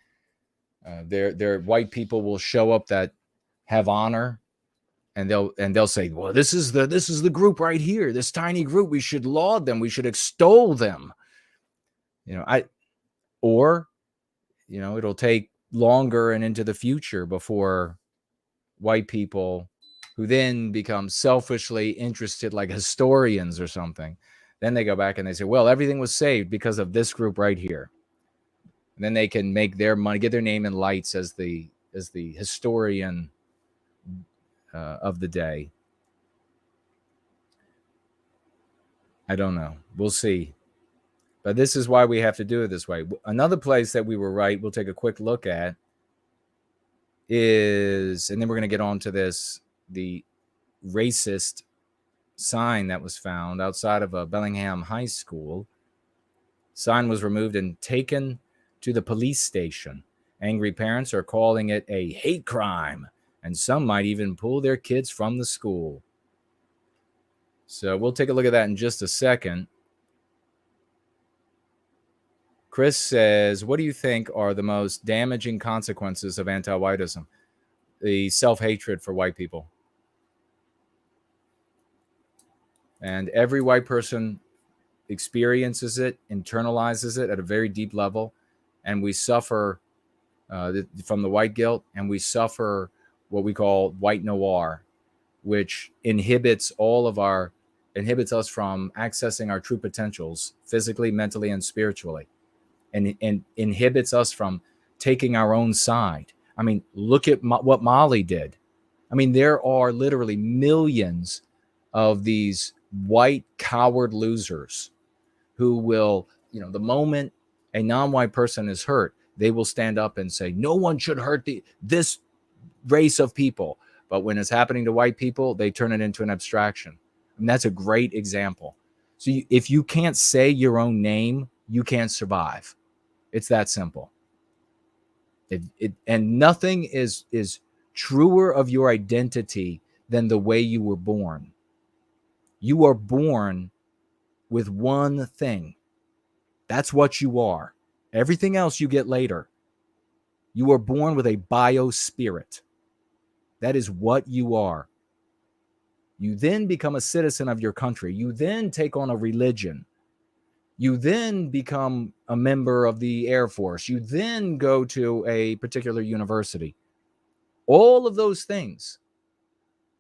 their white people will show up that have honor, and they'll say, well, this is the group right here, this tiny group, we should laud them, we should extol them. Or it'll take longer and into the future before white people, who then become selfishly interested like historians or something, then they go back and they say, well, everything was saved because of this group right here. And then they can make their money, get their name in lights as the historian of the day. I don't know. We'll see. But this is why we have to do it this way. Another place that we were right, we'll take a quick look at, is, and then we're going to get on to this, the racist sign that was found outside of a Bellingham high school. Sign was removed and taken to the police station. Angry parents are calling it a hate crime, and some might even pull their kids from the school. So we'll take a look at that in just a second. Chris says, what do you think are the most damaging consequences of anti-whiteism? The self-hatred for white people. And every white person experiences it, internalizes it at a very deep level. And we suffer from the white guilt, and we suffer what we call white noir, which inhibits us from accessing our true potentials physically, mentally, and spiritually, and inhibits us from taking our own side. I mean, look at what Molly did. I mean, there are literally millions of these white coward losers who will, the moment a non-white person is hurt, they will stand up and say, no one should hurt this race of people. But when it's happening to white people, they turn it into an abstraction. And that's a great example. So if you can't say your own name, you can't survive. It's that simple. And nothing is truer of your identity than the way you were born. You are born with one thing. That's what you are. Everything else you get later. You are born with a biospirit. That is what you are. You then become a citizen of your country. You then take on a religion. You then become a member of the Air Force. You then go to a particular university. All of those things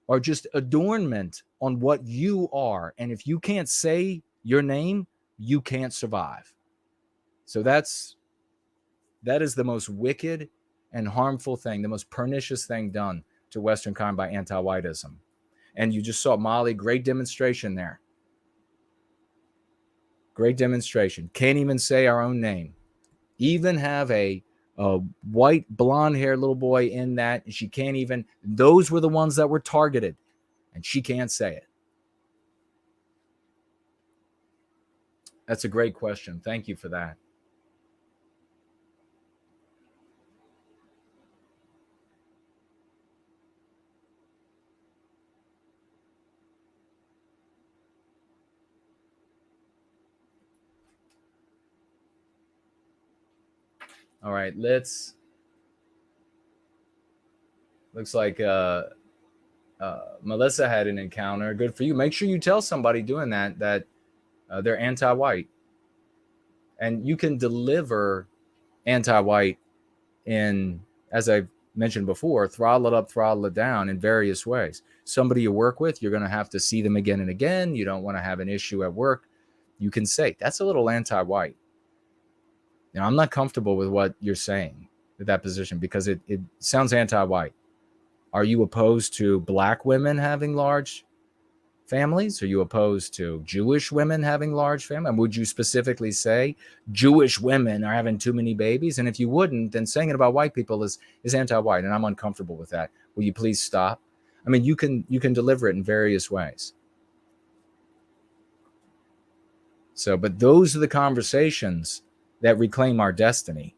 are just adornment on what you are. And if you can't say your name, you can't survive. So that is the most wicked and harmful thing, the most pernicious thing done to Western kind by anti-whiteism. And you just saw Molly, great demonstration there. Great demonstration. Can't even say our own name. Even have a white blonde-haired little boy in that, and she can't even, those were the ones that were targeted, and she can't say it. That's a great question. Thank you for that. All right, looks like Melissa had an encounter. Good for you. Make sure you tell somebody doing that they're anti-white. And you can deliver anti-white in, as I mentioned before, throttle it up, throttle it down in various ways. Somebody you work with, you're going to have to see them again and again. You don't want to have an issue at work. You can say, that's a little anti-white. I'm not comfortable with what you're saying with that position because it sounds anti-white. Are you opposed to black women having large families? Are you opposed to Jewish women having large families? And would you specifically say Jewish women are having too many babies? And if you wouldn't, then saying it about white people is anti-white, and I'm uncomfortable with that. Will you please stop? I mean, you can deliver it in various ways. So, but those are the conversations that reclaim our destiny.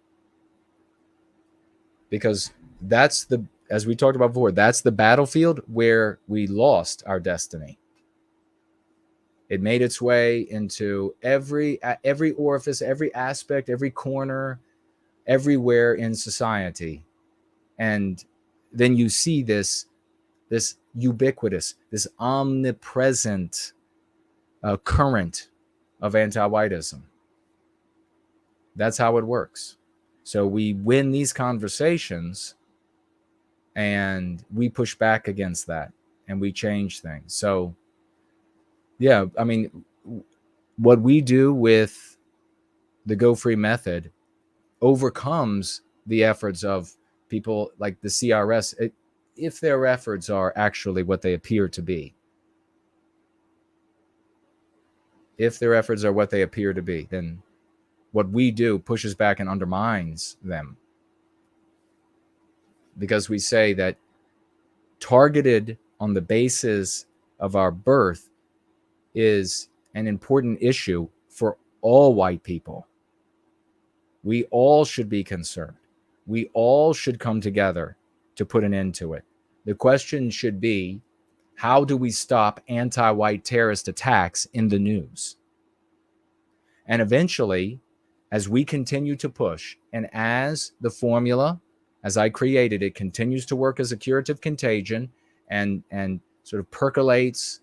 because that's the, as we talked about before, that's the battlefield where we lost our destiny. It made its way into every orifice, every aspect, every corner, everywhere in society. And then you see this ubiquitous, this omnipresent current of anti-whiteism. That's how it works. So we win these conversations and we push back against that and we change things. So yeah, I mean, what we do with the Go Free method overcomes the efforts of people like the CRS, if their efforts are actually what they appear to be. If their efforts are what they appear to be, then what we do pushes back and undermines them. Because we say that targeted on the basis of our birth is an important issue for all white people. We all should be concerned. We all should come together to put an end to it. The question should be, how do we stop anti-white terrorist attacks in the news? And eventually, as we continue to push, and as the formula, as I created it, continues to work as a curative contagion and sort of percolates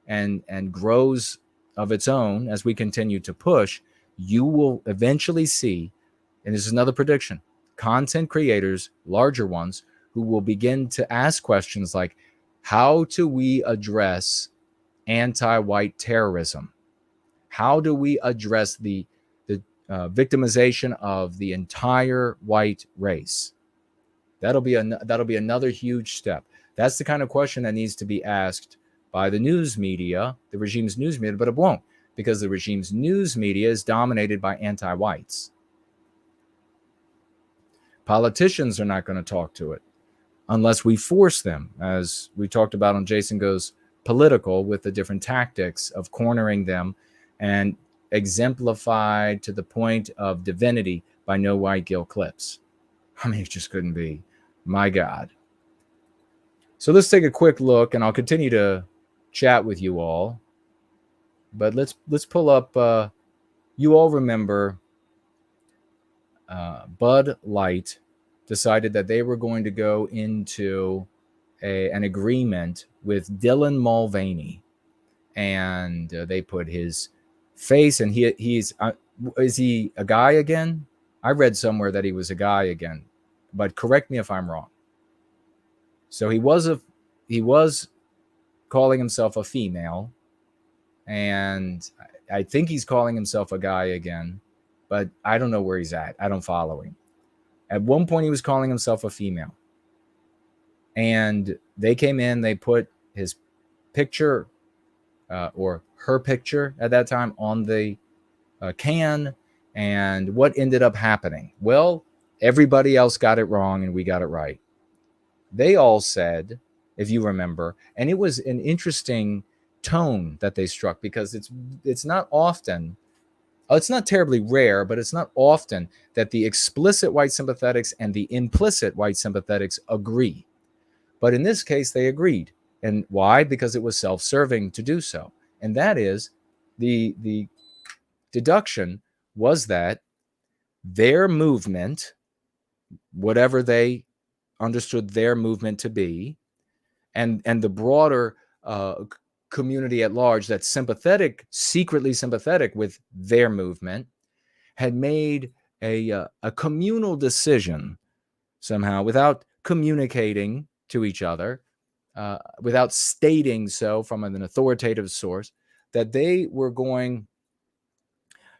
and grows of its own as we continue to push, you will eventually see, and this is another prediction, content creators, larger ones, who will begin to ask questions like, how do we address anti-white terrorism? How do we address the victimization of the entire white race? That'll be another huge step. That's the kind of question that needs to be asked by the news media, the regime's news media, but it won't, because the regime's news media is dominated by anti-whites. Politicians are not going to talk to it unless we force them, as we talked about on Jason Goes Political, with the different tactics of cornering them and exemplified to the point of divinity by No White Guilt clips. I mean, it just couldn't be. My God. So let's take a quick look, and I'll continue to chat with you all. But let's pull up. You all remember Bud Light decided that they were going to go into an agreement with Dylan Mulvaney, and they put his face, and he's is he a guy again? I read somewhere that he was a guy again, but correct me if I'm wrong. So he was calling himself a female, and I think he's calling himself a guy again, but I don't know where he's at. I don't follow him. At one point, he was calling himself a female, and they came in, they put his picture or her picture at that time on the can. And what ended up happening? Well, everybody else got it wrong and we got it right. They all said, if you remember, and it was an interesting tone that they struck, because it's not often, it's not terribly rare, but it's not often that the explicit white sympathetics and the implicit white sympathetics agree. But in this case, they agreed. And why? Because it was self-serving to do so. And that is, the deduction was that their movement, whatever they understood their movement to be, and the broader community at large that's sympathetic, secretly sympathetic with their movement, had made a communal decision somehow, without communicating to each other, without stating so from an authoritative source, that they were going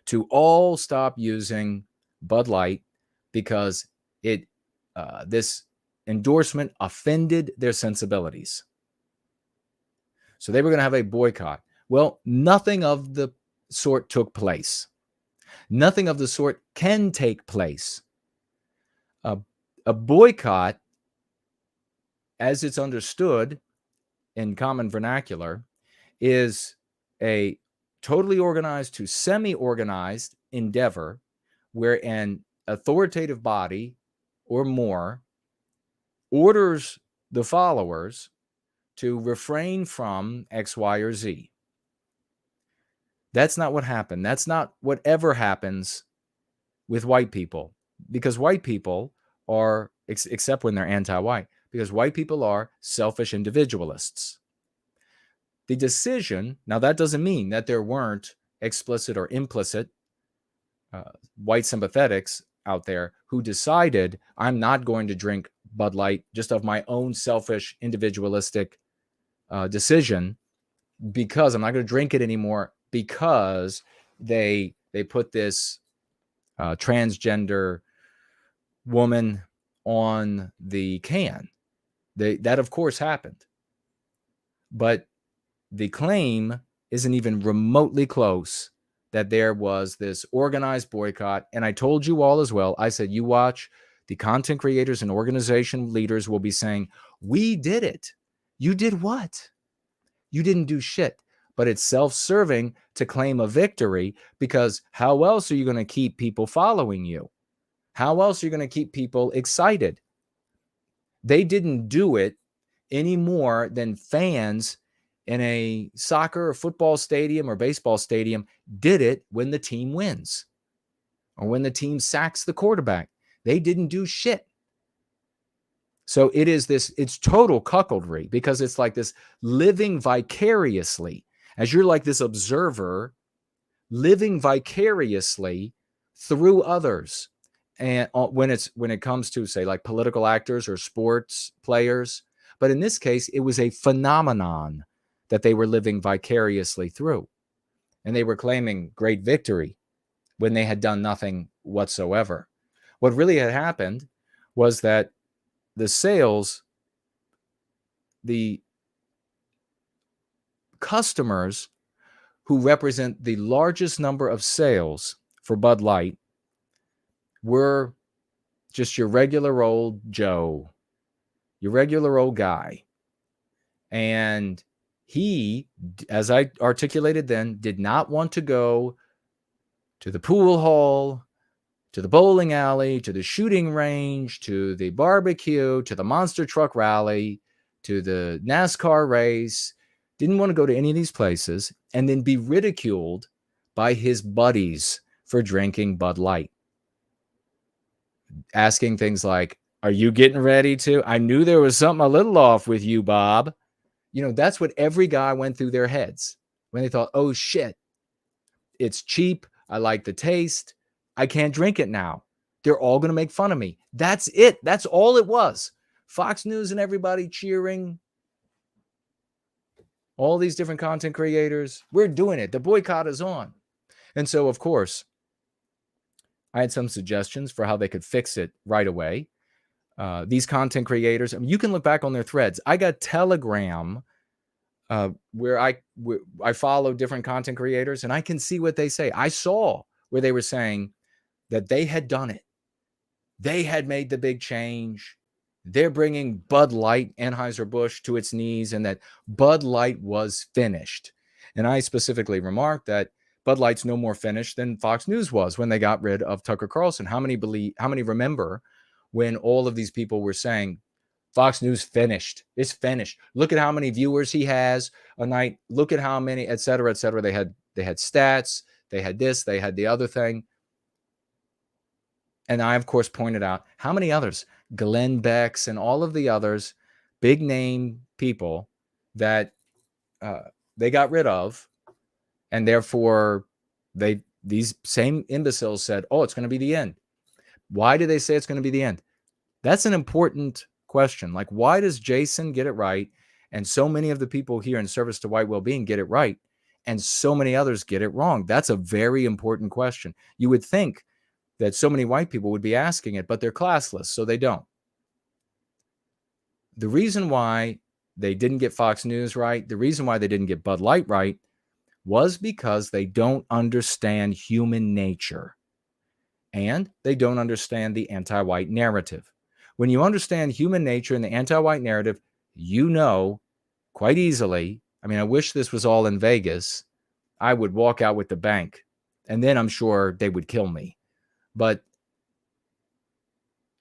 to all stop using Bud Light because this endorsement offended their sensibilities. So they were going to have a boycott. Well, nothing of the sort took place. Nothing of the sort can take place. A boycott, as it's understood in common vernacular, is a totally organized to semi-organized endeavor where an authoritative body or more orders the followers to refrain from X, Y, or Z. That's not what happened. That's not what ever happens with white people, because white people are, except when they're anti-white, because white people are selfish individualists. The decision, now that doesn't mean that there weren't explicit or implicit white sympathetics out there who decided, I'm not going to drink Bud Light just of my own selfish individualistic decision, because I'm not going to drink it anymore because they put this transgender woman on the can. That of course happened, but the claim isn't even remotely close that there was this organized boycott. And I told you all as well, I said, you watch, the content creators and organization leaders will be saying, we did it. You did what? You didn't do shit. But it's self-serving to claim a victory, because how else are you going to keep people following you? How else are you going to keep people excited? They didn't do it any more than fans in a soccer or football stadium or baseball stadium did it when the team wins or when the team sacks the quarterback. They didn't do shit. So it's total cuckoldry, because it's like this living vicariously, as you're like this observer living vicariously through others. And when it comes to, say, like political actors or sports players, but in this case, it was a phenomenon that they were living vicariously through, and they were claiming great victory when they had done nothing whatsoever. What really had happened was that the sales, the customers who represent the largest number of sales for Bud Light were just your regular old Joe, your regular old guy. And he, as I articulated then, did not want to go to the pool hall, to the bowling alley, to the shooting range, to the barbecue, to the monster truck rally, to the NASCAR race. Didn't want to go to any of these places and then be ridiculed by his buddies for drinking Bud Light. Asking things like, are you getting ready to? I knew there was something a little off with you, Bob. You know, that's what every guy went through their heads when they thought, oh shit, it's cheap. I like the taste. I can't drink it now. They're all going to make fun of me. That's it. That's all it was. Fox News and everybody cheering. All these different content creators. We're doing it. The boycott is on. And so, of course, I had some suggestions for how they could fix it right away. These content creators, I mean, you can look back on their threads. I got Telegram where I follow different content creators, and I can see what they say. I saw where they were saying that they had done it. They had made the big change. They're bringing Bud Light, Anheuser-Busch, to its knees, and that Bud Light was finished. And I specifically remarked that Bud Light's no more finished than Fox News was when they got rid of Tucker Carlson. How many remember when all of these people were saying, Fox News finished. It's finished. Look at how many viewers he has a night. Look at how many, et cetera, et cetera. They had stats. They had this. They had the other thing. And I, of course, pointed out how many others, Glenn Beck's and all of the others, big name people that they got rid of. And therefore, these same imbeciles said, oh, it's going to be the end. Why do they say it's going to be the end? That's an important question. Like, why does Jason get it right? And so many of the people here in Service to White Wellbeing get it right, and so many others get it wrong? That's a very important question. You would think that so many white people would be asking it, but they're classless, so they don't. The reason why they didn't get Fox News right, the reason why they didn't get Bud Light right, was because they don't understand human nature. And they don't understand the anti-white narrative. When you understand human nature and the anti-white narrative, you know quite easily, I mean, I wish this was all in Vegas. I would walk out with the bank, and then I'm sure they would kill me. But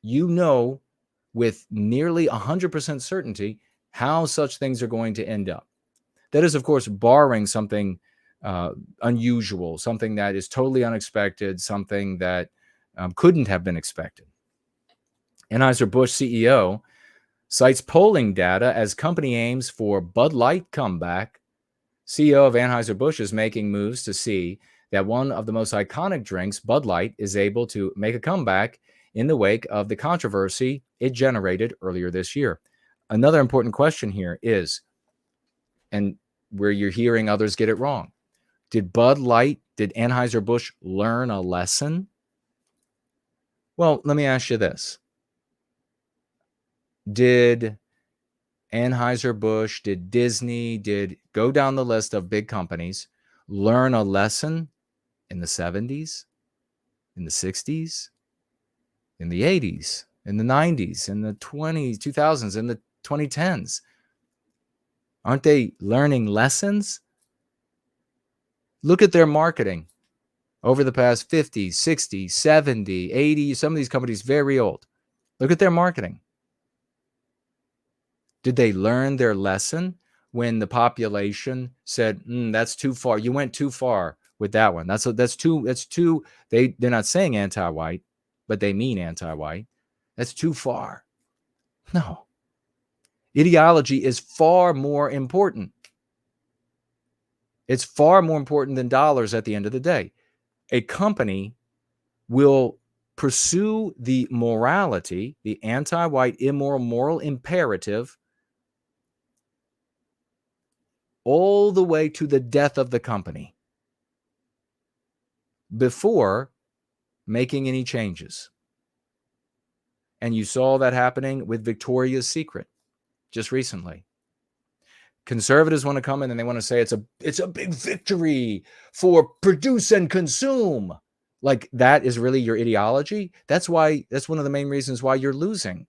you know with nearly 100% certainty how such things are going to end up. That is, of course, barring something unusual, something that is totally unexpected, something that couldn't have been expected. Anheuser-Busch CEO cites polling data as company aims for Bud Light comeback. CEO of Anheuser-Busch is making moves to see that one of the most iconic drinks, Bud Light, is able to make a comeback in the wake of the controversy it generated earlier this year. Another important question here is, and where you're hearing others get it wrong, did Anheuser-Busch learn a lesson? Well, let me ask you this. Did Anheuser-Busch, did Disney, go down the list of big companies, learn a lesson in the 70s, in the 60s, in the 80s, in the 90s, in the 2000s, in the 2010s? Aren't they learning lessons? Look at their marketing over the past 50, 60, 70, 80, some of these companies very old. Look at their marketing. Did they learn their lesson when the population said, that's too far. You went too far with that one. That's too, they're not saying anti-white, but they mean anti-white. That's too far. No. Ideology is far more important. It's far more important than dollars at the end of the day. A company will pursue the morality, the anti-white, immoral, moral imperative all the way to the death of the company before making any changes. And you saw that happening with Victoria's Secret just recently. Conservatives want to come in and they want to say it's a big victory for produce and consume. Like, that is really your ideology? That's one of the main reasons why you're losing.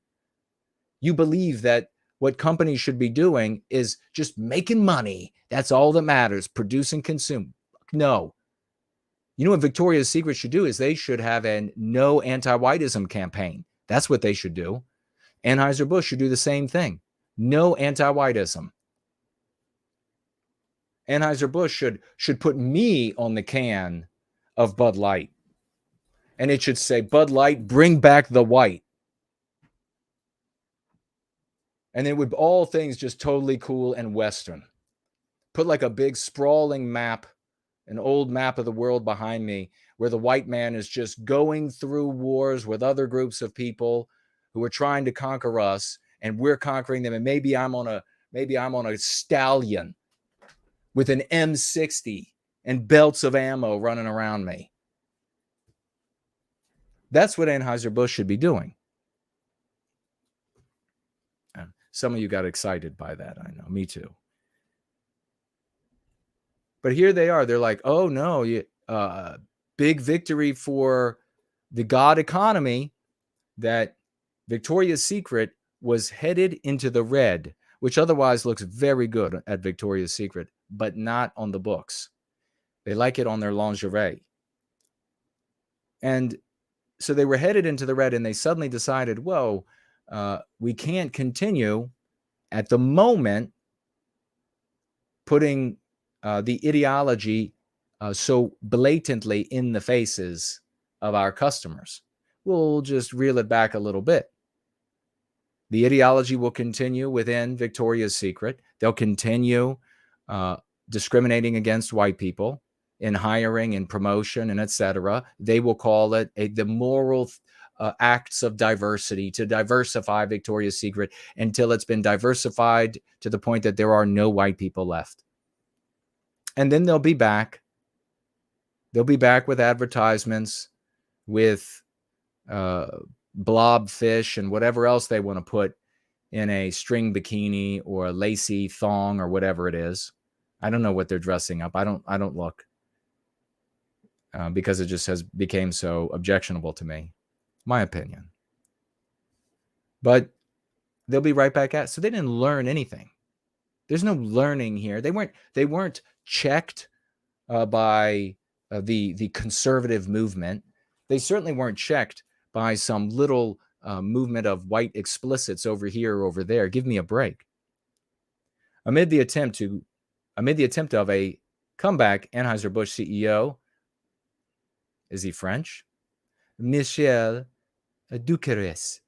You believe that what companies should be doing is just making money. That's all that matters, produce and consume. No. You know what Victoria's Secret should do is they should have a no anti-whiteism campaign. That's what they should do. Anheuser-Busch should do the same thing. No anti-whiteism. Anheuser-Busch should put me on the can of Bud Light. And it should say, Bud Light, bring back the white. And it would all things just totally cool and Western. Put like a big sprawling map, an old map of the world behind me, where the white man is just going through wars with other groups of people who are trying to conquer us, and we're conquering them. And maybe I'm on a stallion with an M60 and belts of ammo running around me. That's what Anheuser-Busch should be doing. Some of you got excited by that. I know, me too. But here they are. They're like, oh no, big victory for the God economy, that Victoria's Secret was headed into the red, which otherwise looks very good at Victoria's Secret, but not on the books. They like it on their lingerie. And so they were headed into the red, and they suddenly decided, whoa, we can't continue at the moment putting the ideology so blatantly in the faces of our customers. We'll just reel it back a little bit. The ideology will continue within Victoria's Secret. They'll continue discriminating against white people in hiring and promotion and etc. They will call it the moral acts of diversity, to diversify Victoria's Secret until it's been diversified to the point that there are no white people left. And then they'll be back. They'll be back with advertisements, with blobfish and whatever else they want to put in a string bikini or a lacy thong or whatever it is. I don't know what they're dressing up. I don't look because it just became so objectionable to me. My opinion. But they'll be right back at. So they didn't learn anything. There's no learning here. They weren't checked by the conservative movement. They certainly weren't checked by some little movement of white explicits over here or over there. Give me a break. Amid the attempt of a comeback, Anheuser-Busch CEO, is he French? Michel Doukeris,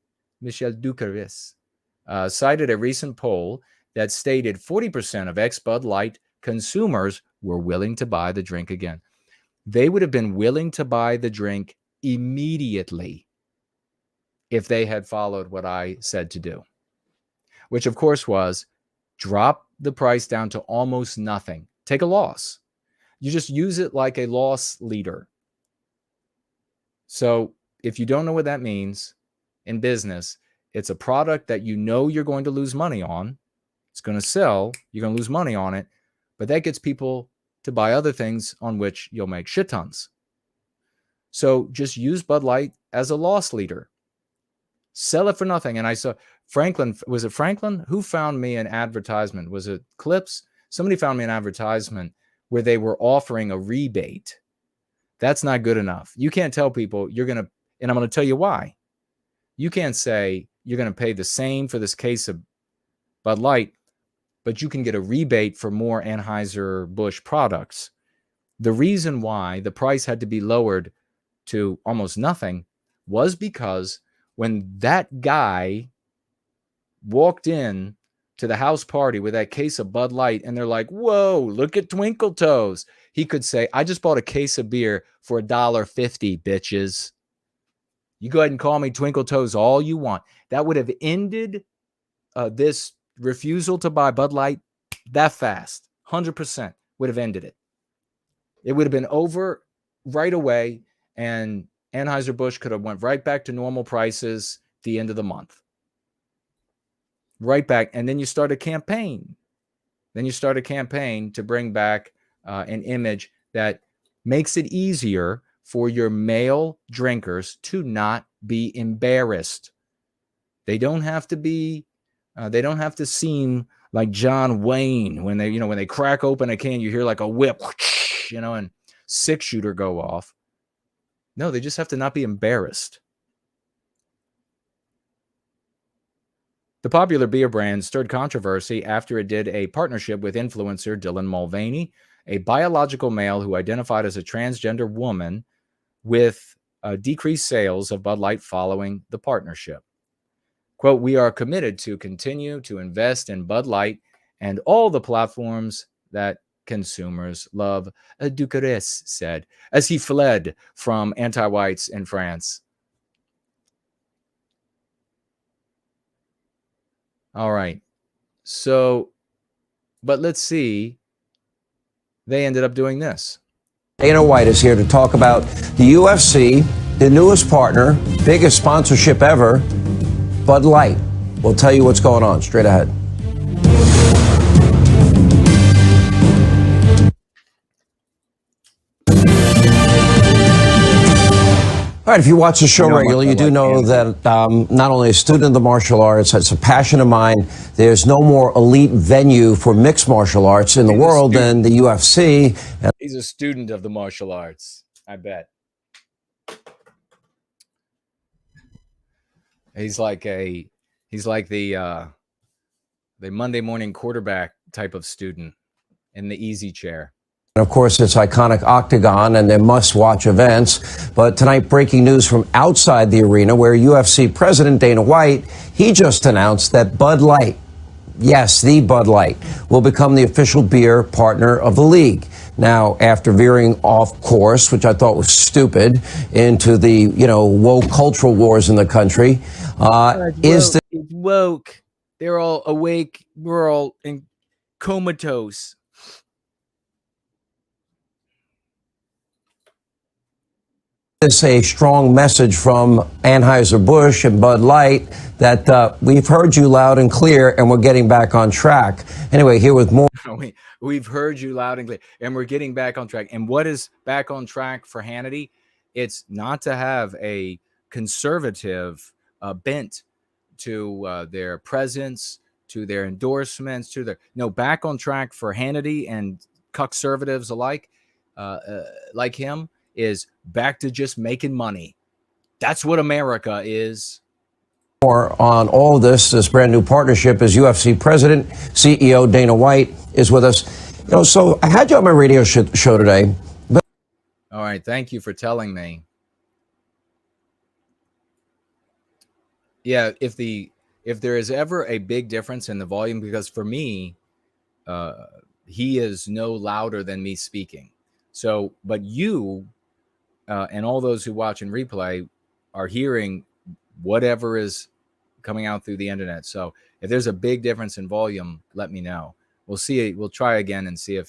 cited a recent poll that stated 40% of ex-Bud Light consumers were willing to buy the drink again. They would have been willing to buy the drink immediately if they had followed what I said to do, which of course was drop the price down to almost nothing. Take a loss. You just use it like a loss leader. So if you don't know what that means in business, it's a product that you know you're going to lose money on. It's going to sell. You're going to lose money on it. But that gets people to buy other things on which you'll make shit tons. So just use Bud Light as a loss leader. Sell it for nothing. And I saw Franklin. Was it Franklin? Who found me an advertisement? Was it Clips? Somebody found me an advertisement where they were offering a rebate. That's not good enough. You can't tell people you're going to, and I'm going to tell you why. You can't say you're going to pay the same for this case of Bud Light, but you can get a rebate for more Anheuser-Busch products. The reason why the price had to be lowered to almost nothing was because when that guy walked in to the house party with that case of Bud Light and they're like, whoa, look at Twinkle Toes, he could say, I just bought a case of beer for $1.50, bitches. You go ahead and call me Twinkle Toes all you want. That would have ended this refusal to buy Bud Light that fast. 100% would have ended it. It would have been over right away, and Anheuser-Busch could have went right back to normal prices at the end of the month. Right back. And then you start a campaign. To bring back an image that makes it easier for your male drinkers to not be embarrassed. They don't have to be, they don't have to seem like John Wayne when they crack open a can, you hear like a whip, and 6-shooter go off. No, they just have to not be embarrassed. The popular beer brand stirred controversy after it did a partnership with influencer Dylan Mulvaney, a biological male who identified as a transgender woman, with decreased sales of Bud Light following the partnership. Quote, we are committed to continue to invest in Bud Light and all the platforms that consumers love, Doukeris said, as he fled from anti-whites in France. All right. So, but let's see. They ended up doing this. Dana White is here to talk about the UFC, the newest partner, biggest sponsorship ever, Bud Light. We'll tell you what's going on straight ahead. All right, if you watch the show regularly, you do know that not only a student of the martial arts, it's a passion of mine. There's no more elite venue for mixed martial arts in the world than the UFC. He's a student of the martial arts, I bet. He's like the Monday morning quarterback type of student in the easy chair. And of course, it's iconic Octagon and their must-watch events. But tonight, breaking news from outside the arena, where UFC President Dana White, he just announced that Bud Light, yes, the Bud Light, will become the official beer partner of the league. Now, after veering off course, which I thought was stupid, into the, woke cultural wars in the country, it's woke. They're all awake. We're all in comatose. This a strong message from Anheuser-Busch and Bud Light that we've heard you loud and clear and we're getting back on track. Anyway, here with more. We've heard you loud and clear and we're getting back on track. And what is back on track for Hannity? It's not to have a conservative bent to their presence, to their endorsements, back on track for Hannity and conservatives alike, like him, is back to just making money. That's what America is. More on all of this brand new partnership as UFC president, CEO Dana White is with us. You know, so I had you on my radio show today. But all right, thank you for telling me. Yeah, if there is ever a big difference in the volume, because for me, he is no louder than me speaking. So, but you and all those who watch and replay are hearing whatever is coming out through the internet. So if there's a big difference in volume, let me know. We'll see. We'll try again and see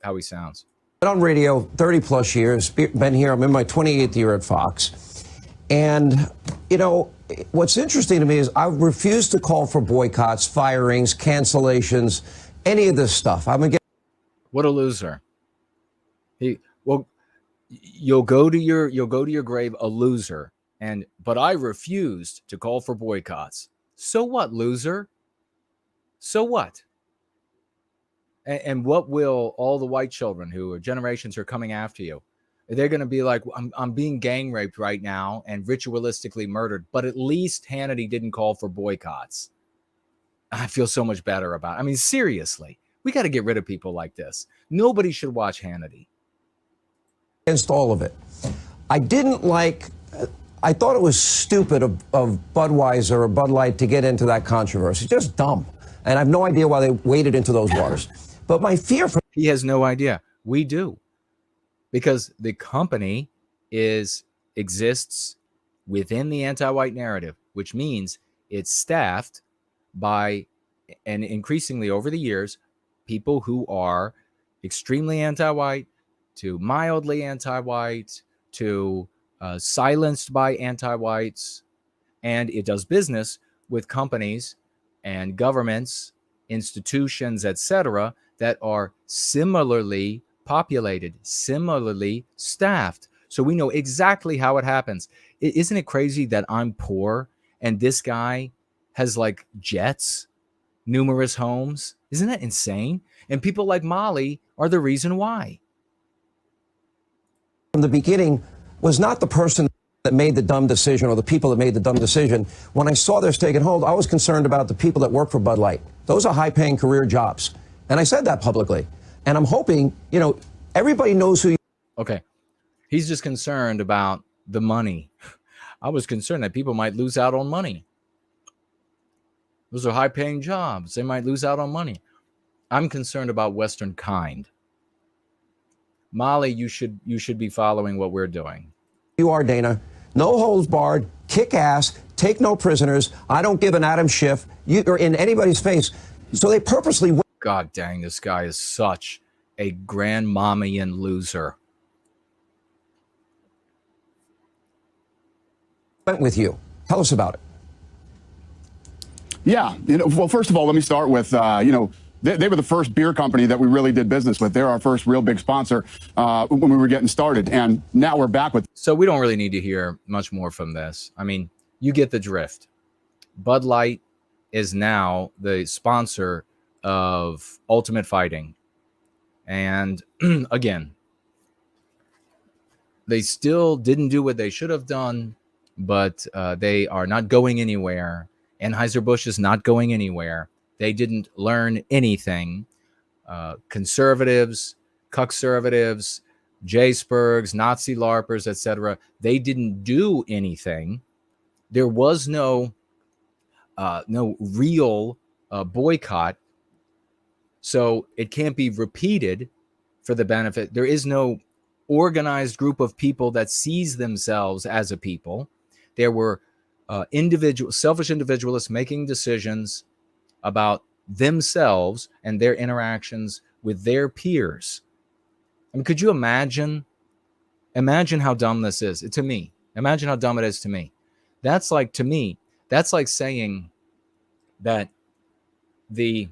how he sounds. Been on radio 30 plus years, been here. I'm in my 28th year at Fox. And, you know, what's interesting to me is I refuse to call for boycotts, firings, cancellations, any of this stuff. What a loser. You'll go to your grave a loser. But I refused to call for boycotts. So what, loser? So what? And what will all the white children who are generations are coming after you? They're going to be like, I'm being gang raped right now and ritualistically murdered. But at least Hannity didn't call for boycotts. I feel so much better about it. I mean, seriously, we got to get rid of people like this. Nobody should watch Hannity. Against all of it. I thought it was stupid of Budweiser or Bud Light to get into that controversy. Just dumb. And I have no idea why they waded into those waters. But my fear for... He has no idea. We do. Because the company exists within the anti-white narrative, which means it's staffed by, and increasingly over the years, people who are extremely anti-white to mildly anti-white to silenced by anti-whites, and it does business with companies and governments, institutions, etc., that are similarly populated, similarly staffed. So we know exactly how it happens. Isn't it crazy that I'm poor and this guy has like jets, numerous homes? Isn't that insane? And people like Molly are the reason why. From the beginning, was not the person that made the dumb decision or the people that made the dumb decision. When I saw this taking hold, I was concerned about the people that work for Bud Light. Those are high-paying career jobs. And I said that publicly. And I'm hoping, you know, everybody knows who you... Okay. He's just concerned about the money. I was concerned that people might lose out on money. Those are high-paying jobs. They might lose out on money. I'm concerned about Western kind. Molly, you should be following what we're doing. You are, Dana. No holds barred, kick ass, take no prisoners. I don't give an Adam Schiff or in anybody's face. So they purposely... God dang, this guy is such a grandmammian loser. Went with you. Tell us about it. Yeah. You know, well, first of all, let me start with, you know, they were the first beer company that we really did business with. They're our first real big sponsor when we were getting started. And now we're back with. So we don't really need to hear much more from this. I mean, you get the drift. Bud Light is now the sponsor of Ultimate Fighting. And again, they still didn't do what they should have done, but they are not going anywhere. Anheuser-Busch is not going anywhere. They didn't learn anything. Conservatives, cuckservatives, J-Spurgs, Nazi LARPers, etc. They didn't do anything. There was no real boycott. So it can't be repeated for the benefit. There is no organized group of people that sees themselves as a people. There were selfish individualists making decisions about themselves and their interactions with their peers. I mean, could you imagine how dumb this is to me? Imagine how dumb it is to me. That's like, to me, that's like saying that the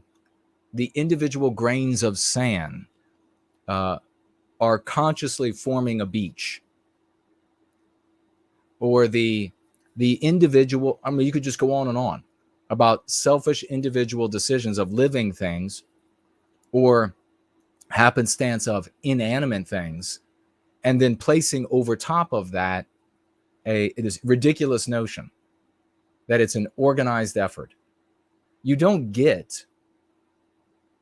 individual grains of sand are consciously forming a beach, or the individual. I mean, you could just go on and on about selfish individual decisions of living things or happenstance of inanimate things, and then placing over top of that this ridiculous notion that it's an organized effort. You don't get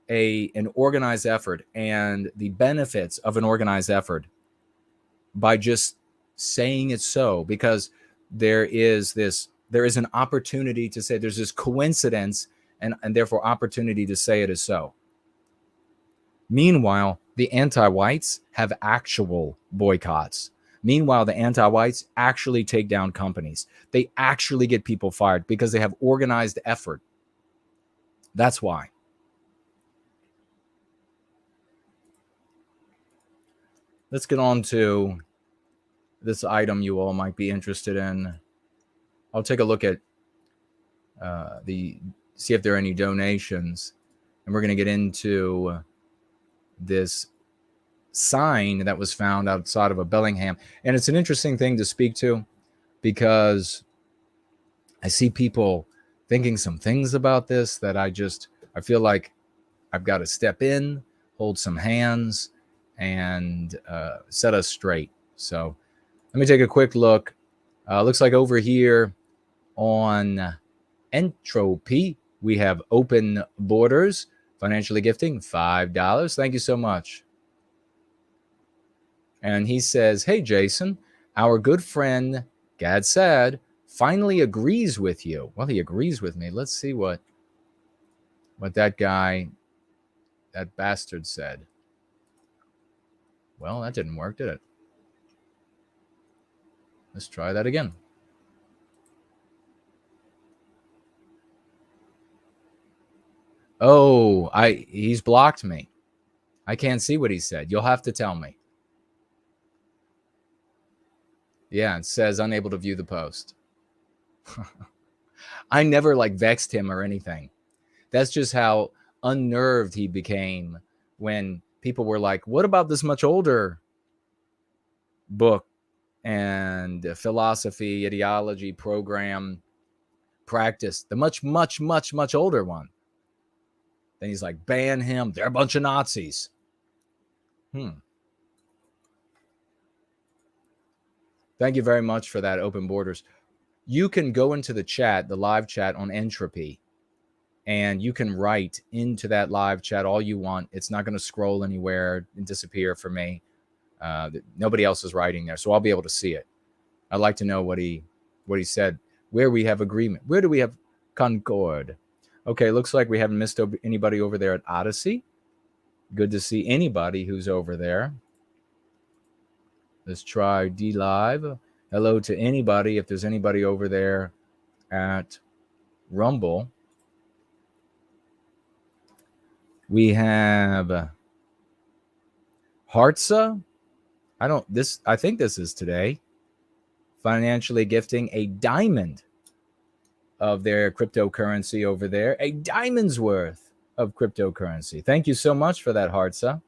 an organized effort and the benefits of an organized effort by just saying it's so, because there is an opportunity to say, there's this coincidence and therefore opportunity to say it is so. Meanwhile, the anti-whites have actual boycotts. Meanwhile, the anti-whites actually take down companies. They actually get people fired because they have organized effort. That's why. Let's get on to this item you all might be interested in. I'll take a look at see if there are any donations. And we're going to get into this sign that was found outside of a Bellingham. And it's an interesting thing to speak to because I see people thinking some things about this that I feel like I've got to step in, hold some hands, and set us straight. So let me take a quick look. Looks like over here on Entropy, we have Open Borders, financially gifting $5. Thank you so much. And he says, hey, Jason, our good friend Gad Sad finally agrees with you. Well, he agrees with me. Let's see what that guy, that bastard said. Well, that didn't work, did it? Let's try that again. Oh, he's blocked me. I can't see what he said. You'll have to tell me. Yeah, it says unable to view the post. I never vexed him or anything. That's just how unnerved he became when people were like, what about this much older book and philosophy, ideology, program, practice, the much, much, much, much older one. Then he's like, ban him. They're a bunch of Nazis. Thank you very much for that, Open Borders. You can go into the chat, the live chat on Entropy, and you can write into that live chat all you want. It's not going to scroll anywhere and disappear for me. Nobody else is writing there, so I'll be able to see it. I'd like to know what he said, where we have agreement. Where do we have concord? Okay, looks like we haven't missed anybody over there at Odyssey. Good to see anybody who's over there. Let's try D Live. Hello to anybody, if there's anybody over there at Rumble. We have Hartza. I think this is today. Financially gifting a diamond of their cryptocurrency over there. A diamond's worth of cryptocurrency. Thank you so much for that, Hartza.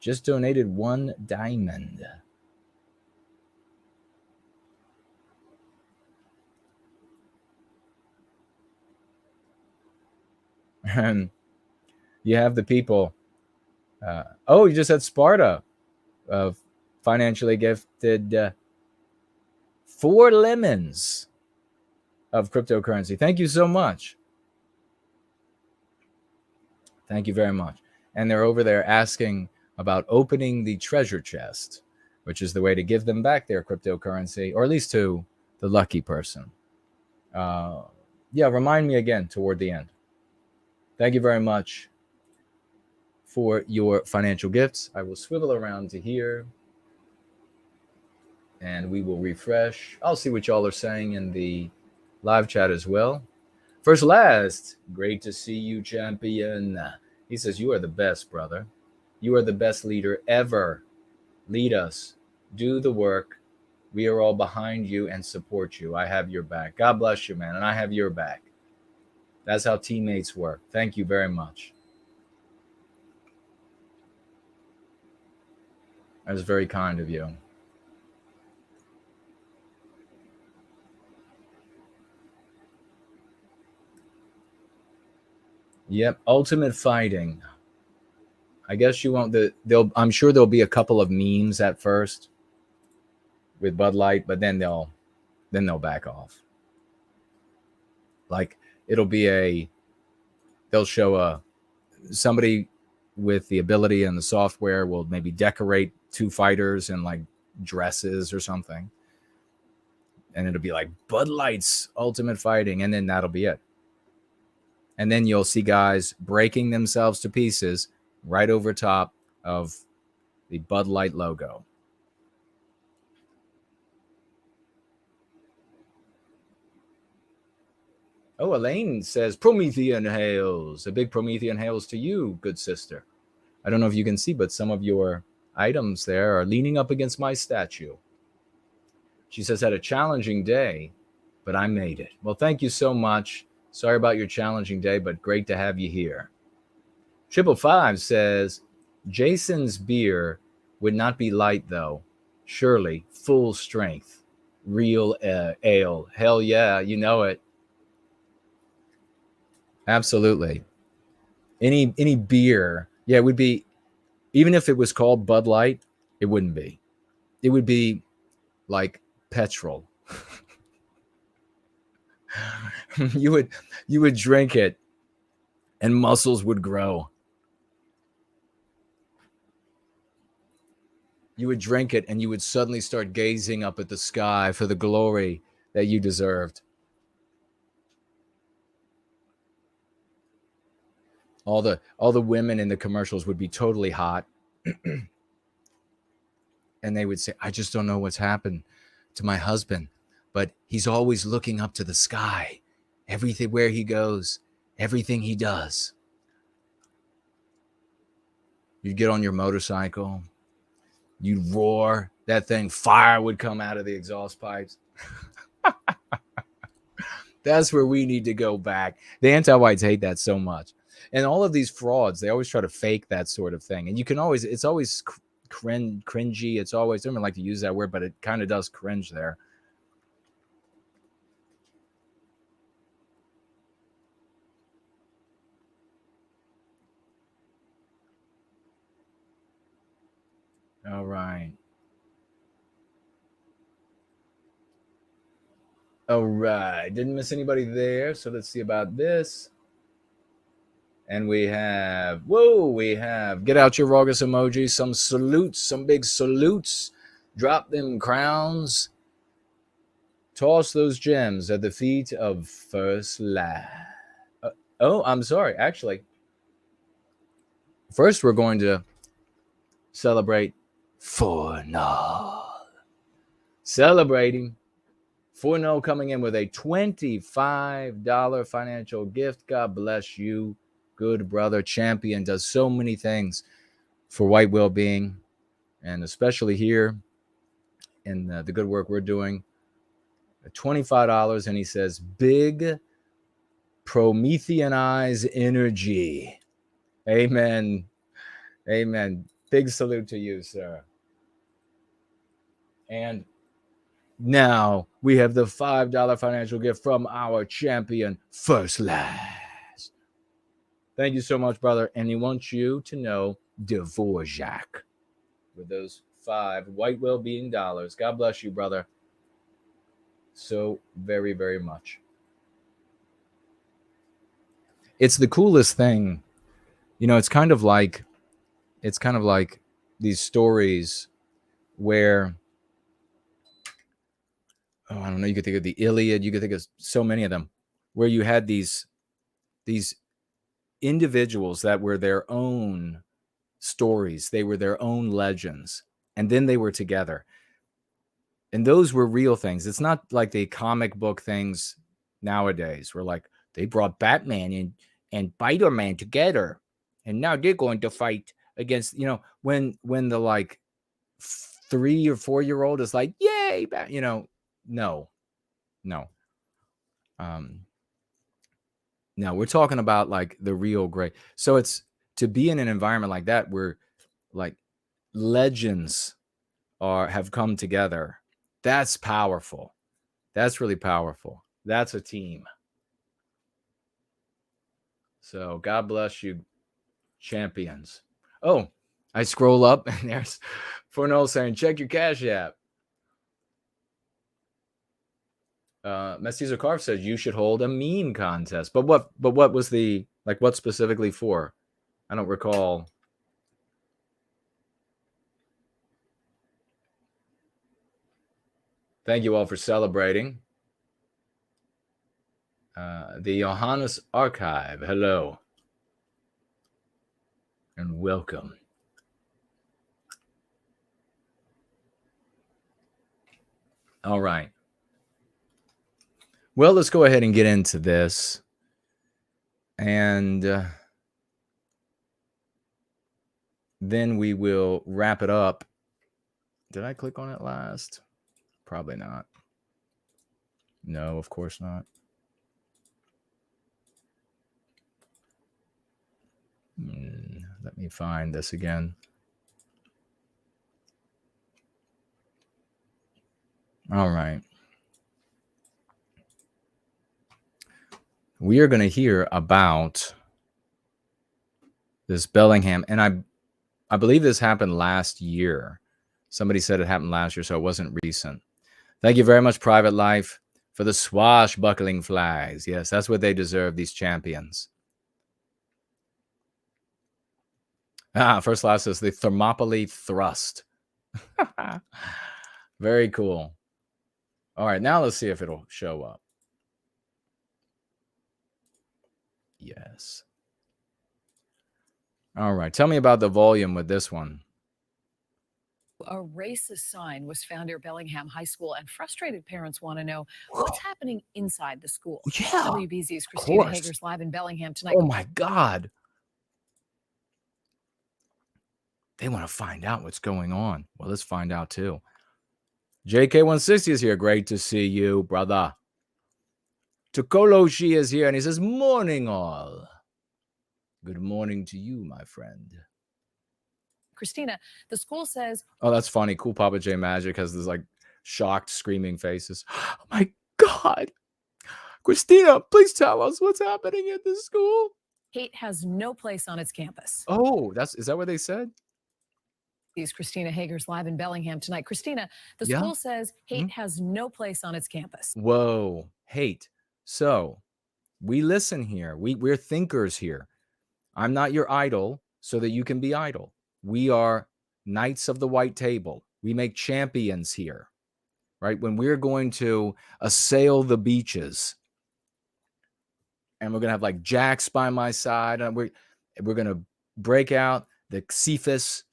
Just donated 1 diamond. And you have the people. You just had Sparta of financially gifted 4 lemons of cryptocurrency. Thank you so much. Thank you very much. And they're over there asking about opening the treasure chest, which is the way to give them back their cryptocurrency, or at least to the lucky person. Remind me again toward the end. Thank you very much for your financial gifts. I will swivel around to here and we will refresh. I'll see what y'all are saying in the live chat as well. First last, great to see you, champion. He says, you are the best, brother. You are the best leader ever. Lead us. Do the work. We are all behind you and support you. I have your back. God bless you, man. And I have your back. That's how teammates work. Thank you very much. That was very kind of you. Yep, ultimate fighting. I guess you won't. I'm sure there'll be a couple of memes at first with Bud Light, but then they'll then they'll back off. Like they'll show somebody with the ability and the software will maybe decorate two fighters in like dresses or something. And it'll be like Bud Light's Ultimate Fighting. And then that'll be it. And then you'll see guys breaking themselves to pieces right over top of the Bud Light logo. Oh, Elaine says, Promethean hails. A big Promethean hails to you, good sister. I don't know if you can see, but some of your items there are leaning up against my statue. She says, had a challenging day, but I made it. Well, thank you so much. Sorry about your challenging day, but great to have you here. 555 says, Jason's beer would not be light, though. Surely, full strength. Real ale. Hell yeah, you know it. Absolutely. Any beer, yeah, it would be, even if it was called Bud Light, it wouldn't be. It would be like petrol. You would drink it and muscles would grow. You would drink it and you would suddenly start gazing up at the sky for the glory that you deserved. All the women in the commercials would be totally hot. And they would say, I just don't know what's happened to my husband, but he's always looking up to the sky. Everything where he goes, everything he does. You'd get on your motorcycle, you'd roar, that thing, fire would come out of the exhaust pipes. That's where we need to go back. The anti-whites hate that so much. And all of these frauds, they always try to fake that sort of thing. And you can always, it's always cringy. It's always, I don't like to use that word, but it kind of does cringe there. All right. All right. Didn't miss anybody there. So let's see about this. And we have, get out your August emojis, some salutes, some big salutes. Drop them crowns. Toss those gems at the feet of First Lad. I'm sorry. Actually, first we're going to celebrate FourCornersG.F.C. Celebrating FourCornersG.F.C. coming in with a $25 financial gift. God bless you. Good brother, champion, does so many things for white well-being, and especially here in the good work we're doing. $25, and he says, big Prometheanized energy. Amen. Amen. Big salute to you, sir. And now we have the $5 financial gift from our champion, First Lad. Thank you so much, brother. And he wants you to know Dvorak with those 5 white well-being dollars. God bless you, brother. So very, very much. It's the coolest thing. You know, it's kind of like these stories where, I don't know, you could think of the Iliad, you could think of so many of them, where you had these individuals that were their own stories, they were their own legends, and then they were together, and those were real things. It's not like the comic book things nowadays where like they brought Batman and Spider-Man together and now they're going to fight against, you know, when the like 3 or 4 year old is like, yay, you know, no. No, we're talking about like the real great. So it's to be in an environment like that where like legends have come together. That's powerful. That's really powerful. That's a team. So God bless you, champions. Oh, I scroll up and there's FourCornersG.F.C. saying, check your Cash App. Mestizo Carve says you should hold a meme contest. But what was the, like, what specifically for? I don't recall. Thank you all for celebrating. The Johannes Archive, hello. And welcome. All right. Well, let's go ahead and get into this. And then we will wrap it up. Did I click on it last? Probably not. No, of course not. Let me find this again. All right. We are going to hear about this Bellingham, and I believe this happened last year. Somebody said it happened last year, so it wasn't recent. Thank you very much, Private Life, for the swashbuckling flags. Yes, that's what they deserve, these champions. First Laugh says the Thermopylae thrust. Very cool. All right, now let's see if it'll show up. Yes. All right, tell me about the volume with this one. A racist sign was found near Bellingham High School, and frustrated parents want to know what's happening inside the school. Yeah, WBZ's Christina Hager's live in Bellingham tonight. Oh my God. They want to find out what's going on. Well, let's find out too. JK160 is here. Great to see you, brother. Tokoloshi is here, and he says, morning all. Good morning to you, my friend. Christina, the school says... Oh, that's funny. Cool Papa J Magic has this, like, shocked, screaming faces. Oh, my God. Christina, please tell us what's happening at this school. Hate has no place on its campus. Oh, is that what they said? Is Christina Hager's live in Bellingham tonight. Christina, the school says hate has no place on its campus. Whoa, hate. So we listen here. We're thinkers here. I'm not your idol so that you can be idle. We are knights of the white table. We make champions here, right? When we're going to assail the beaches and we're going to have like Jax by my side, and we're going to break out the Cephas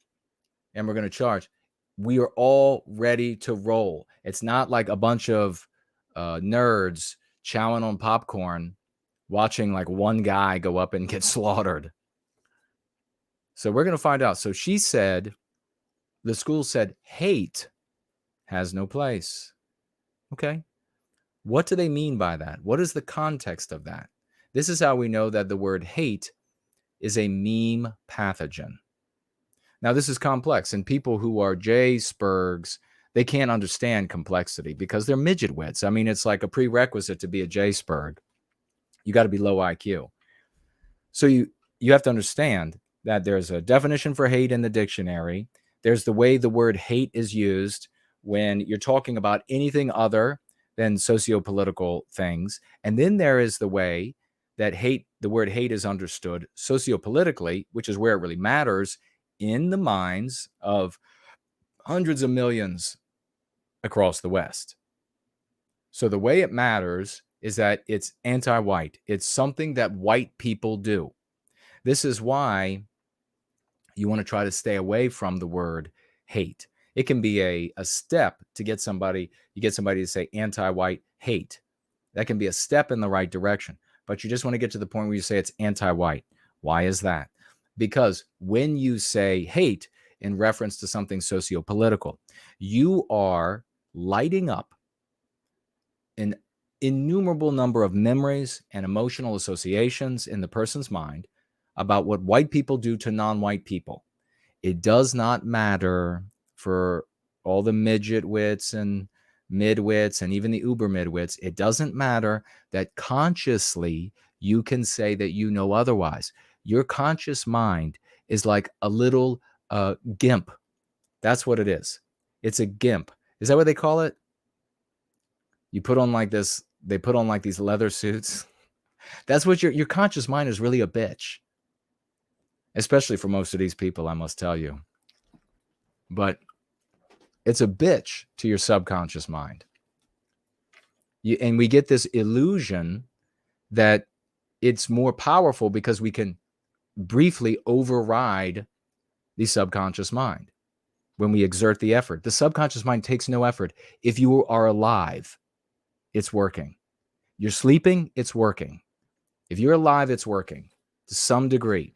and we're going to charge. We are all ready to roll. It's not like a bunch of nerds chowing on popcorn, watching like one guy go up and get slaughtered. So we're going to find out. So she said, the school said, hate has no place. Okay. What do they mean by that? What is the context of that? This is how we know that the word hate is a meme pathogen. Now, this is complex, and people who are J-Spurgs, they can't understand complexity because they're midget wits. I mean, it's like a prerequisite to be a J-Spurg. You got to be low IQ. So you have to understand that there's a definition for hate in the dictionary. There's the way the word hate is used when you're talking about anything other than socio-political things. And then there is the way that the word hate is understood socio-politically, which is where it really matters, in the minds of hundreds of millions across the West. So the way it matters is that it's anti-white. It's something that white people do. This is why you want to try to stay away from the word hate. It can be a step to get somebody, you get somebody to say anti-white hate. That can be a step in the right direction. But you just want to get to the point where you say it's anti-white. Why is that? Because when you say hate in reference to something socio-political, you are lighting up an innumerable number of memories and emotional associations in the person's mind about what white people do to non-white people. It does not matter for all the midget wits and midwits and even the uber midwits. It doesn't matter that consciously you can say that you know otherwise. Your conscious mind is like a little GIMP. That's what it is. It's a GIMP. Is that what they call it? You put on like this, they put on like these leather suits. That's what your conscious mind is really a bitch. Especially for most of these people, I must tell you. But it's a bitch to your subconscious mind. And we get this illusion that it's more powerful because we can briefly override the subconscious mind when we exert the effort. The subconscious mind takes no effort. If you are alive, it's working. You're sleeping, it's working. If you're alive, it's working to some degree.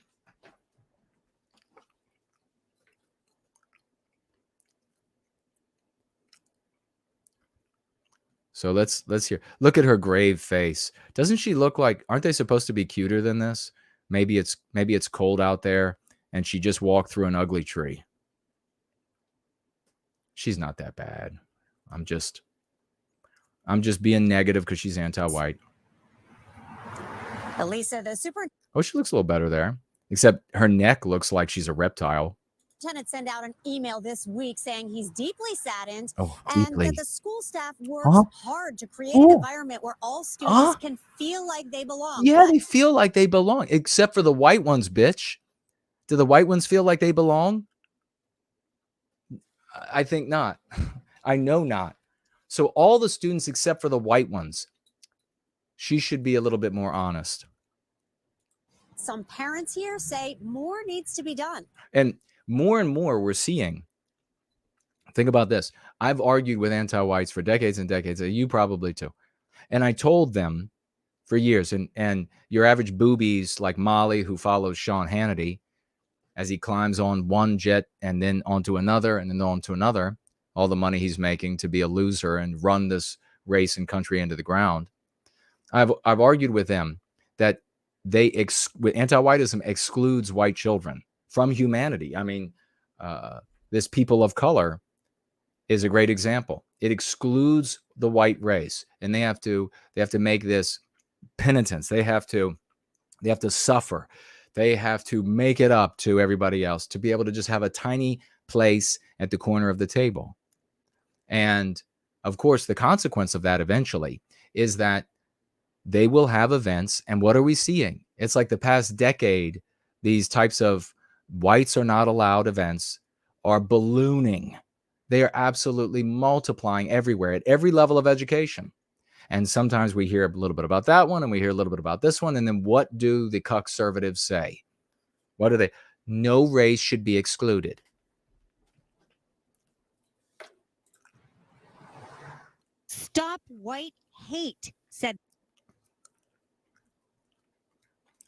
So let's hear. Look at her grave face. Doesn't she look like, aren't they supposed to be cuter than this? Maybe it's cold out there and she just walked through an ugly tree. She's not that bad. I'm just being negative because she's anti-white. Elisa, the Oh, she looks a little better there. Except her neck looks like she's a reptile. superintendent sent out an email this week saying he's deeply saddened deeply. and that the school staff works hard to create an environment where all students can feel like they belong. Yeah, they feel like they belong, except for the white ones, bitch. Do the white ones feel like they belong? I think not. I know not. So all the students except for the white ones, she should be a little bit more honest. Some parents here say more needs to be done. And more we're seeing. Think about this. I've argued with anti-whites for decades and decades. You probably too. And I told them for years, and your average boobies like Molly, who follows Sean Hannity as he climbs on one jet and then onto another and then onto another, all the money he's making to be a loser and run this race and country into the ground. I've argued with them that anti-whiteism excludes white children from humanity. I mean, this people of color is a great example. It excludes the white race, and they have to make this penitence. They have to suffer. They have to make it up to everybody else to be able to just have a tiny place at the corner of the table. And of course, the consequence of that eventually is that they will have events. And what are we seeing? It's like the past decade, these types of whites are not allowed events are ballooning. They are absolutely multiplying everywhere at every level of education. And sometimes we hear a little bit about that one and we hear a little bit about this one. And then what do the conservatives say? What do they? No race should be excluded. Stop white hate, said.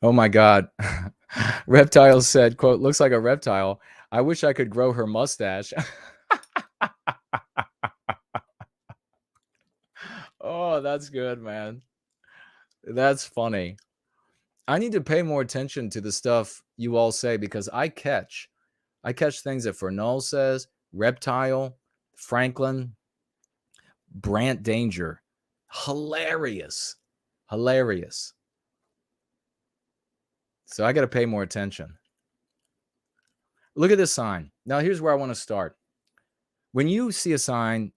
Oh my God. Reptile said, quote, looks like a reptile. I wish I could grow her mustache. Oh, that's good, man. That's funny. I need to pay more attention to the stuff you all say because I catch things that Fernald says, Reptile, Franklin, Brant Danger. Hilarious. So I got to pay more attention. Look at this sign. Now, here's where I want to start. When you see a sign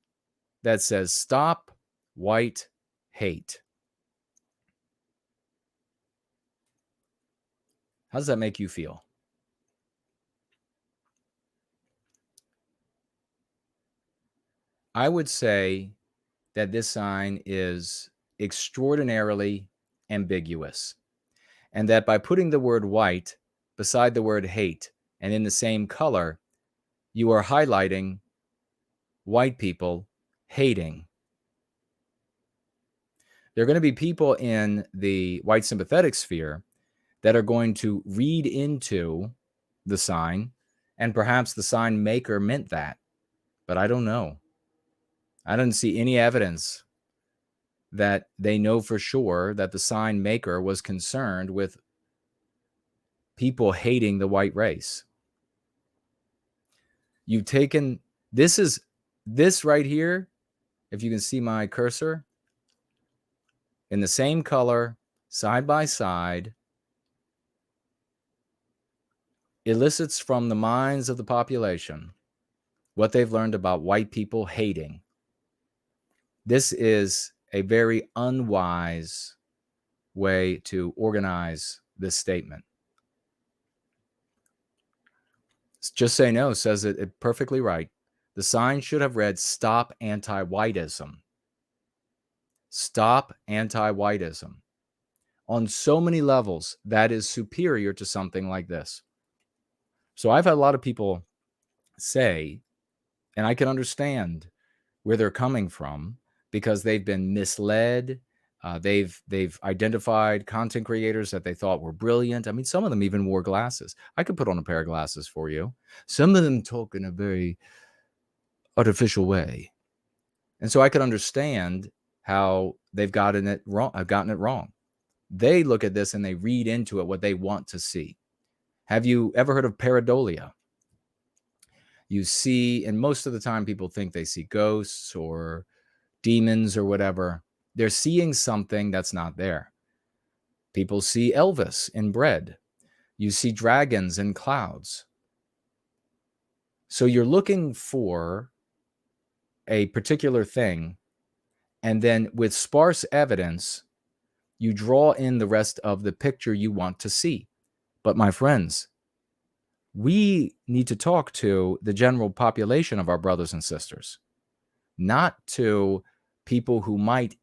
that says, stop white hate, how does that make you feel? I would say that this sign is extraordinarily ambiguous, and that by putting the word white beside the word hate and in the same color, you are highlighting white people hating. There are going to be people in the white sympathetic sphere that are going to read into the sign, and perhaps the sign maker meant that, but I don't know. I didn't see any evidence that they know for sure that the sign maker was concerned with people hating the white race. You've taken, this right here, if you can see my cursor, in the same color, side by side, elicits from the minds of the population what they've learned about white people hating. This is a very unwise way to organize this statement. Just Say No says it perfectly right. The sign should have read, "Stop anti-whiteism." Stop anti-whiteism. On so many levels, that is superior to something like this. So I've had a lot of people say, and I can understand where they're coming from, because they've been misled. They've identified content creators that they thought were brilliant. I mean, some of them even wore glasses. I could put on a pair of glasses for you. Some of them talk in a very artificial way. And so I could understand how they've gotten it wrong. They look at this and they read into it what they want to see. Have you ever heard of pareidolia? You see, and most of the time people think they see ghosts or demons or whatever. They're seeing something that's not there. People see Elvis in bread. You see dragons in clouds. So you're looking for a particular thing, and then with sparse evidence, you draw in the rest of the picture you want to see. But my friends, we need to talk to the general population of our brothers and sisters, not to people who might,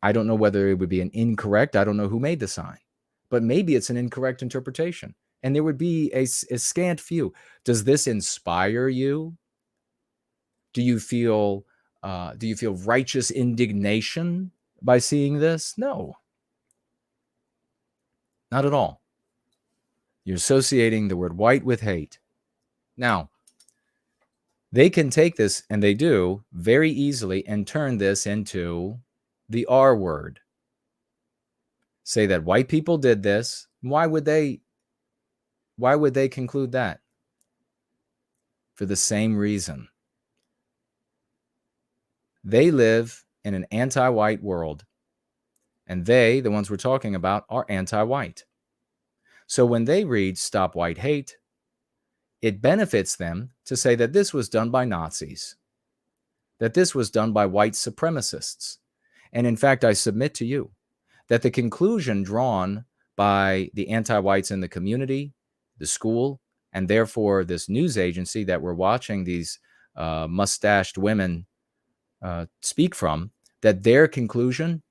I don't know whether it would be an incorrect, I don't know who made the sign, but maybe it's an incorrect interpretation. And there would be a scant few. Does this inspire you? Do you feel righteous indignation by seeing this? No, not at all. You're associating the word white with hate. Now, they can take this, and they do very easily, and turn this into the R word. Say that white people did this. Why would they conclude that? For the same reason. They live in an anti-white world, and they, the ones we're talking about, are anti-white. So when they read "Stop White Hate," it benefits them to say that this was done by Nazis, that this was done by white supremacists. And in fact, I submit to you that the conclusion drawn by the anti-whites in the community, the school, and therefore this news agency that we're watching these mustached women speak from, that their conclusion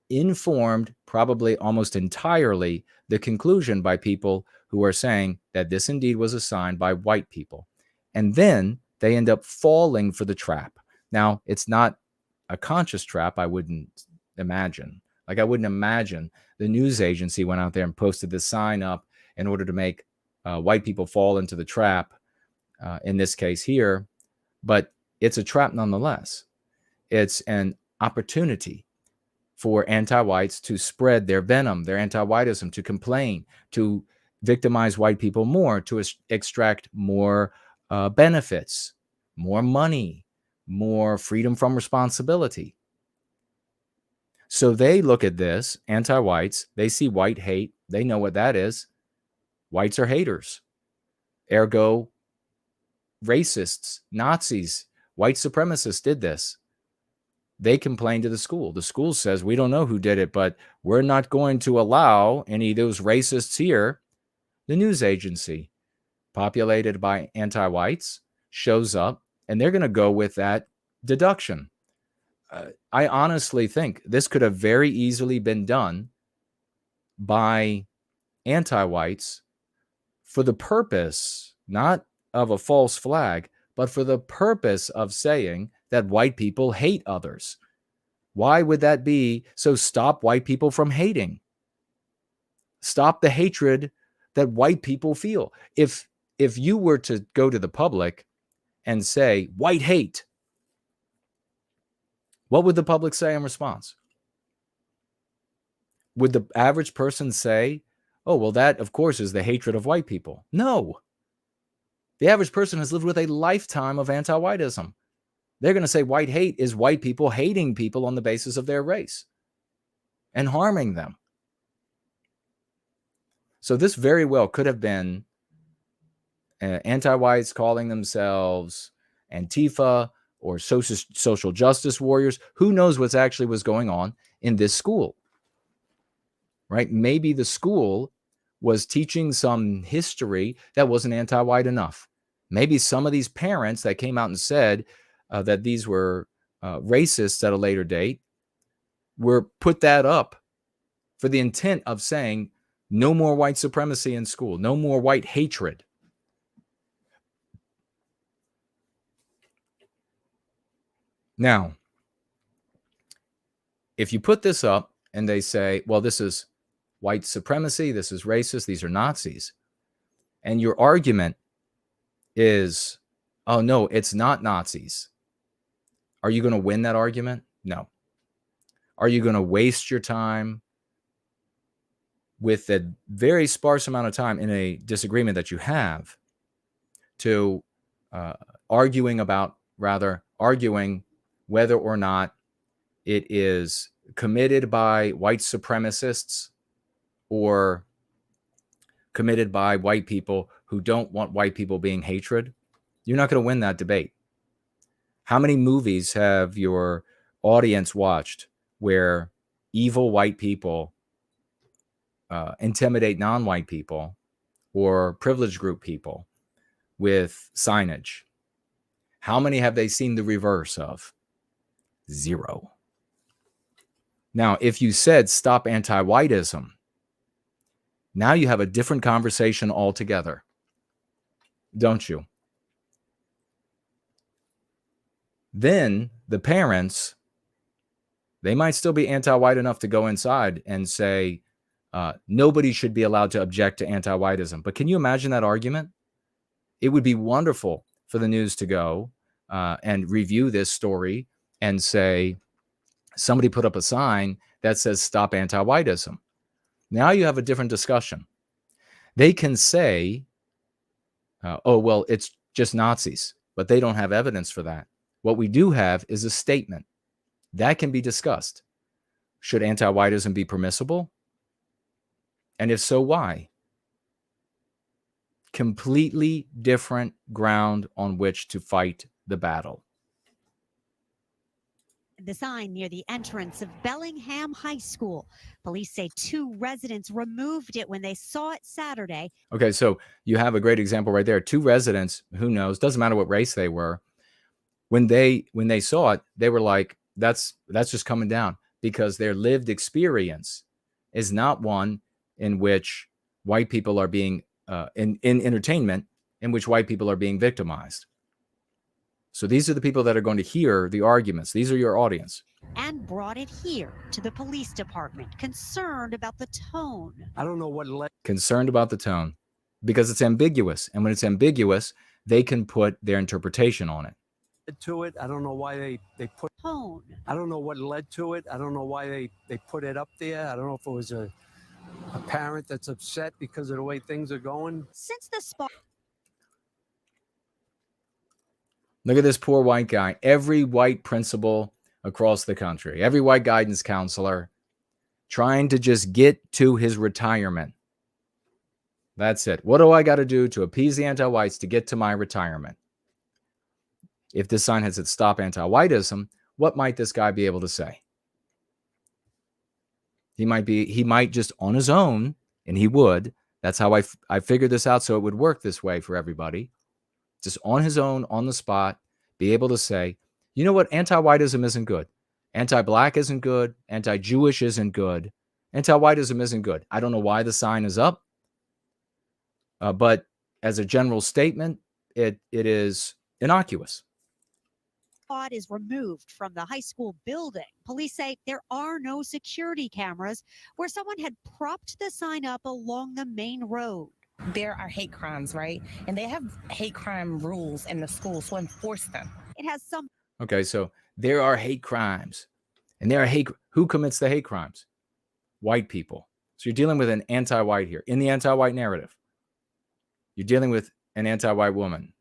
informed probably almost entirely the conclusion by people who are saying that this indeed was a sign by white people. And then they end up falling for the trap. Now, it's not a conscious trap, I wouldn't imagine. Like, I wouldn't imagine the news agency went out there and posted this sign up in order to make white people fall into the trap, in this case here. But it's a trap nonetheless. It's an opportunity for anti-whites to spread their venom, their anti-whiteism, to complain, to victimize white people more, to extract more benefits, more money, more freedom from responsibility. So they look at this, anti-whites, they see white hate, they know what that is. Whites are haters. Ergo, racists, Nazis, white supremacists did this. They complain to the school. The school says, we don't know who did it, but we're not going to allow any of those racists here. The news agency, populated by anti-whites, shows up, and they're going to go with that deduction. I honestly think this could have very easily been done by anti-whites for the purpose, not of a false flag, but for the purpose of saying that white people hate others. Why would that be? So stop white people from hating. Stop the hatred that white people feel. If you were to go to the public and say white hate, what would the public say in response? Would the average person say, oh, well, that, of course, is the hatred of white people? No. The average person has lived with a lifetime of anti-whiteism. They're going to say white hate is white people hating people on the basis of their race and harming them. So this very well could have been anti-whites calling themselves Antifa or social justice warriors. Who knows what's actually was going on in this school, right? Maybe the school was teaching some history that wasn't anti-white enough. Maybe some of these parents that came out and said that these were racists at a later date were put that up for the intent of saying no more white supremacy in school, no more white hatred. Now, if you put this up and they say, well, this is white supremacy, this is racist, these are Nazis, and your argument is, oh, no, it's not Nazis. Are you going to win that argument? No. Are you going to waste your time with a very sparse amount of time in a disagreement that you have to arguing whether or not it is committed by white supremacists or committed by white people who don't want white people being hatred? You're not going to win that debate. How many movies have your audience watched where evil white people intimidate non-white people or privileged group people with signage? How many have they seen the reverse of? 0. Now, if you said stop anti-whiteism, now you have a different conversation altogether, don't you? Then the parents, they might still be anti-white enough to go inside and say, nobody should be allowed to object to anti-whiteism. But can you imagine that argument? It would be wonderful for the news to go and review this story and say, somebody put up a sign that says stop anti-whiteism. Now you have a different discussion. They can say, oh, well, it's just Nazis, but they don't have evidence for that. What we do have is a statement that can be discussed. Should anti-whiteism be permissible? And if so, why? Completely different ground on which to fight the battle. The sign near the entrance of Bellingham High School. Police say 2 residents removed it when they saw it Saturday. Okay, so you have a great example right there. 2 residents, who knows, doesn't matter what race they were. When they saw it, they were like, that's just coming down, because their lived experience is not one in which white people are being, in entertainment, in which white people are being victimized. So these are the people that are going to hear the arguments. These are your audience. And brought it here to the police department, concerned about the tone. I don't know what led. Concerned about the tone, because it's ambiguous. And when it's ambiguous, they can put their interpretation on it. To it. I don't know why they put tone. I don't know what led to it. I don't know why they put it up there. I don't know if it was a parent that's upset because of the way things are going. Since the spot. Look at this poor white guy. Every white principal across the country, every white guidance counselor trying to just get to his retirement. That's it. What do I got to do to appease the anti-whites to get to my retirement? If this sign had said stop anti-whiteism, what might this guy be able to say? He might just on his own, and he would. That's how I figured this out, so it would work this way for everybody. Just on his own, on the spot, be able to say, you know what? Anti-whiteism isn't good. Anti-black isn't good. Anti-Jewish isn't good. Anti-whiteism isn't good. I don't know why the sign is up. But as a general statement, it is innocuous. Is removed from the high school building. Police say there are no security cameras where someone had propped the sign up along the main road. There are hate crimes, right? And they have hate crime rules in the school, so enforce them. It has some. Okay, so there are hate crimes. And there are who commits the hate crimes? White people. So you're dealing with an anti-white here. In the anti-white narrative, you're dealing with an anti-white woman.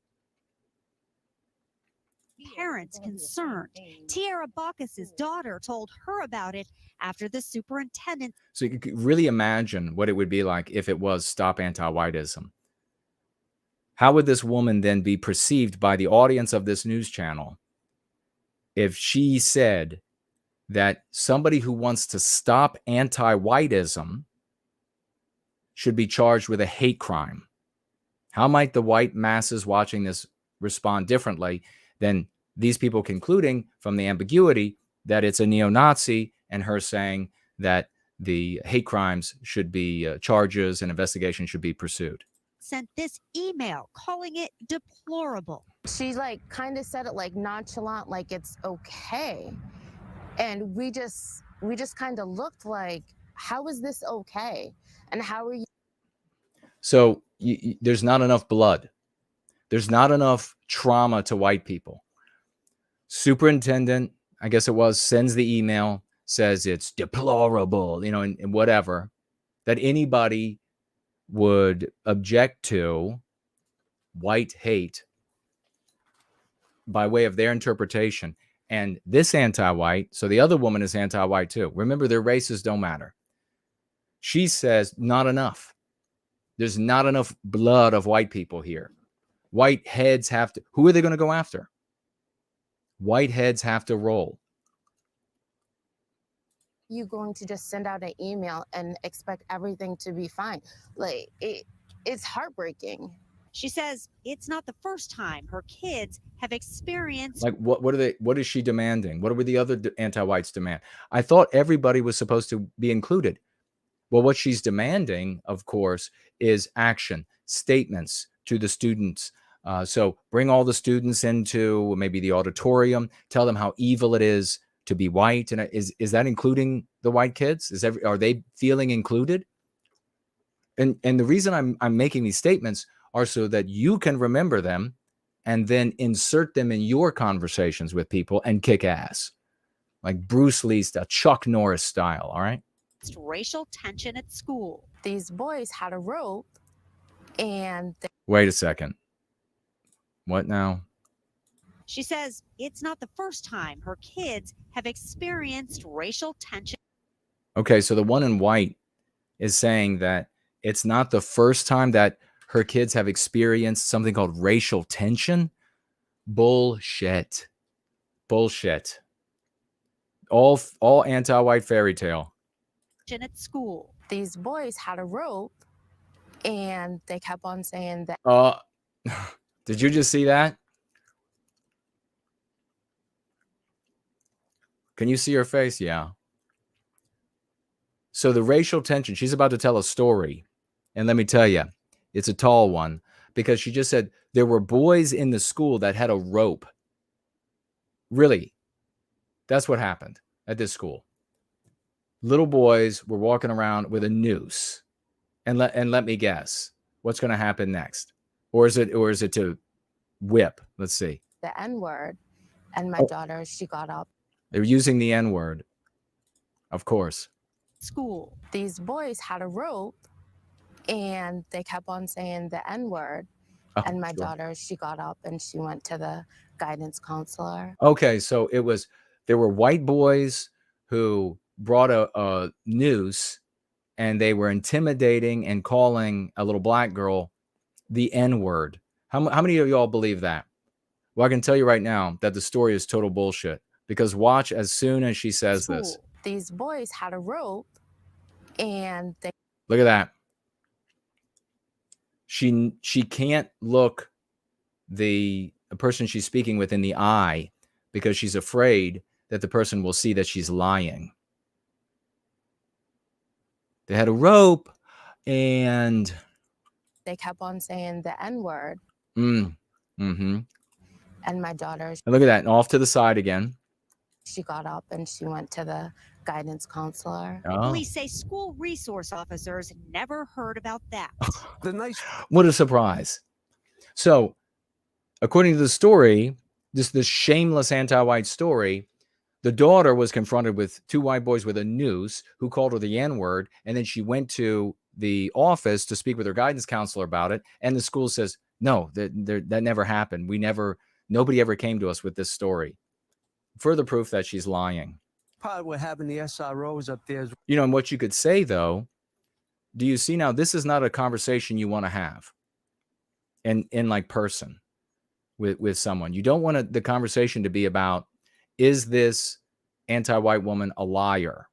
Parents concerned. Tiara Bacchus's daughter told her about it after the superintendent. So you could really imagine what it would be like if it was stop anti-whiteism. How would this woman then be perceived by the audience of this news channel if she said that somebody who wants to stop anti-whiteism should be charged with a hate crime. How might the white masses watching this respond differently than these people concluding from the ambiguity that it's a neo-Nazi and her saying that the hate crimes should be charges and investigation should be pursued? Sent this email calling it deplorable. She like kind of said it like nonchalant, like it's okay. And we just kind of looked like, how is this okay? And how are you? So there's not enough blood. There's not enough trauma to white people. Superintendent, I guess it was, sends the email, says it's deplorable, and whatever, that anybody would object to white hate by way of their interpretation. And this anti-white, so the other woman is anti-white too. Remember, their races don't matter. She says, not enough. There's not enough blood of white people here. White heads have to, who are they going to go after? White heads have to roll. You going to just send out an email and expect everything to be fine? Like, it's heartbreaking. She says it's not the first time her kids have experienced. Like, what is she demanding? What were the other anti-whites demand? I thought everybody was supposed to be included. Well, what she's demanding, of course, is action, statements to the students. So bring all the students into maybe the auditorium, tell them how evil it is to be white. And is that including the white kids? Are they feeling included? And the reason I'm making these statements are so that you can remember them and then insert them in your conversations with people and kick ass, like Bruce Lee style, Chuck Norris style. All right. Racial tension at school. These boys had a rope and wait a second. What now? She says it's not the first time her kids have experienced racial tension. Okay, so the one in white is saying that it's not the first time that her kids have experienced something called racial tension. Bullshit. Bullshit. All anti-white fairy tale. At school. These boys had a rope and they kept on saying that. Did you just see that? Can you see her face? Yeah. So the racial tension, she's about to tell a story. And let me tell you, it's a tall one, because she just said there were boys in the school that had a rope. Really? That's what happened at this school. Little boys were walking around with a noose. And let me guess, what's going to happen next? Or is it to whip? Let's see. The N-word. And my daughter, she got up. They're using the N-word. Of course. School. These boys had a rope and they kept on saying the N-word. And my daughter, she got up and she went to the guidance counselor. Okay, so there were white boys who brought a noose and they were intimidating and calling a little black girl the N-word. How many of y'all believe that? Well, I can tell you right now that the story is total bullshit, because watch as soon as she says this. These boys had a rope and they... Look at that. She can't look the person she's speaking with in the eye because she's afraid that the person will see that she's lying. They had a rope and they kept on saying the N-word. Mm-hmm. And my daughter... And look at that. And off to the side again. She got up and she went to the guidance counselor. Oh. Police say school resource officers never heard about that. What a surprise. So, according to the story, this shameless anti-white story, the daughter was confronted with two white boys with a noose who called her the N-word, and then she went to the office to speak with her guidance counselor about it, and the school says, no, that never happened. Nobody ever came to us with this story. Further proof that she's lying. Part of what having the SROs up there is... You know, and what you could say, though, do you see now, this is not a conversation you want to have in like person with someone. You don't want the conversation to be about, is this anti-white woman a liar?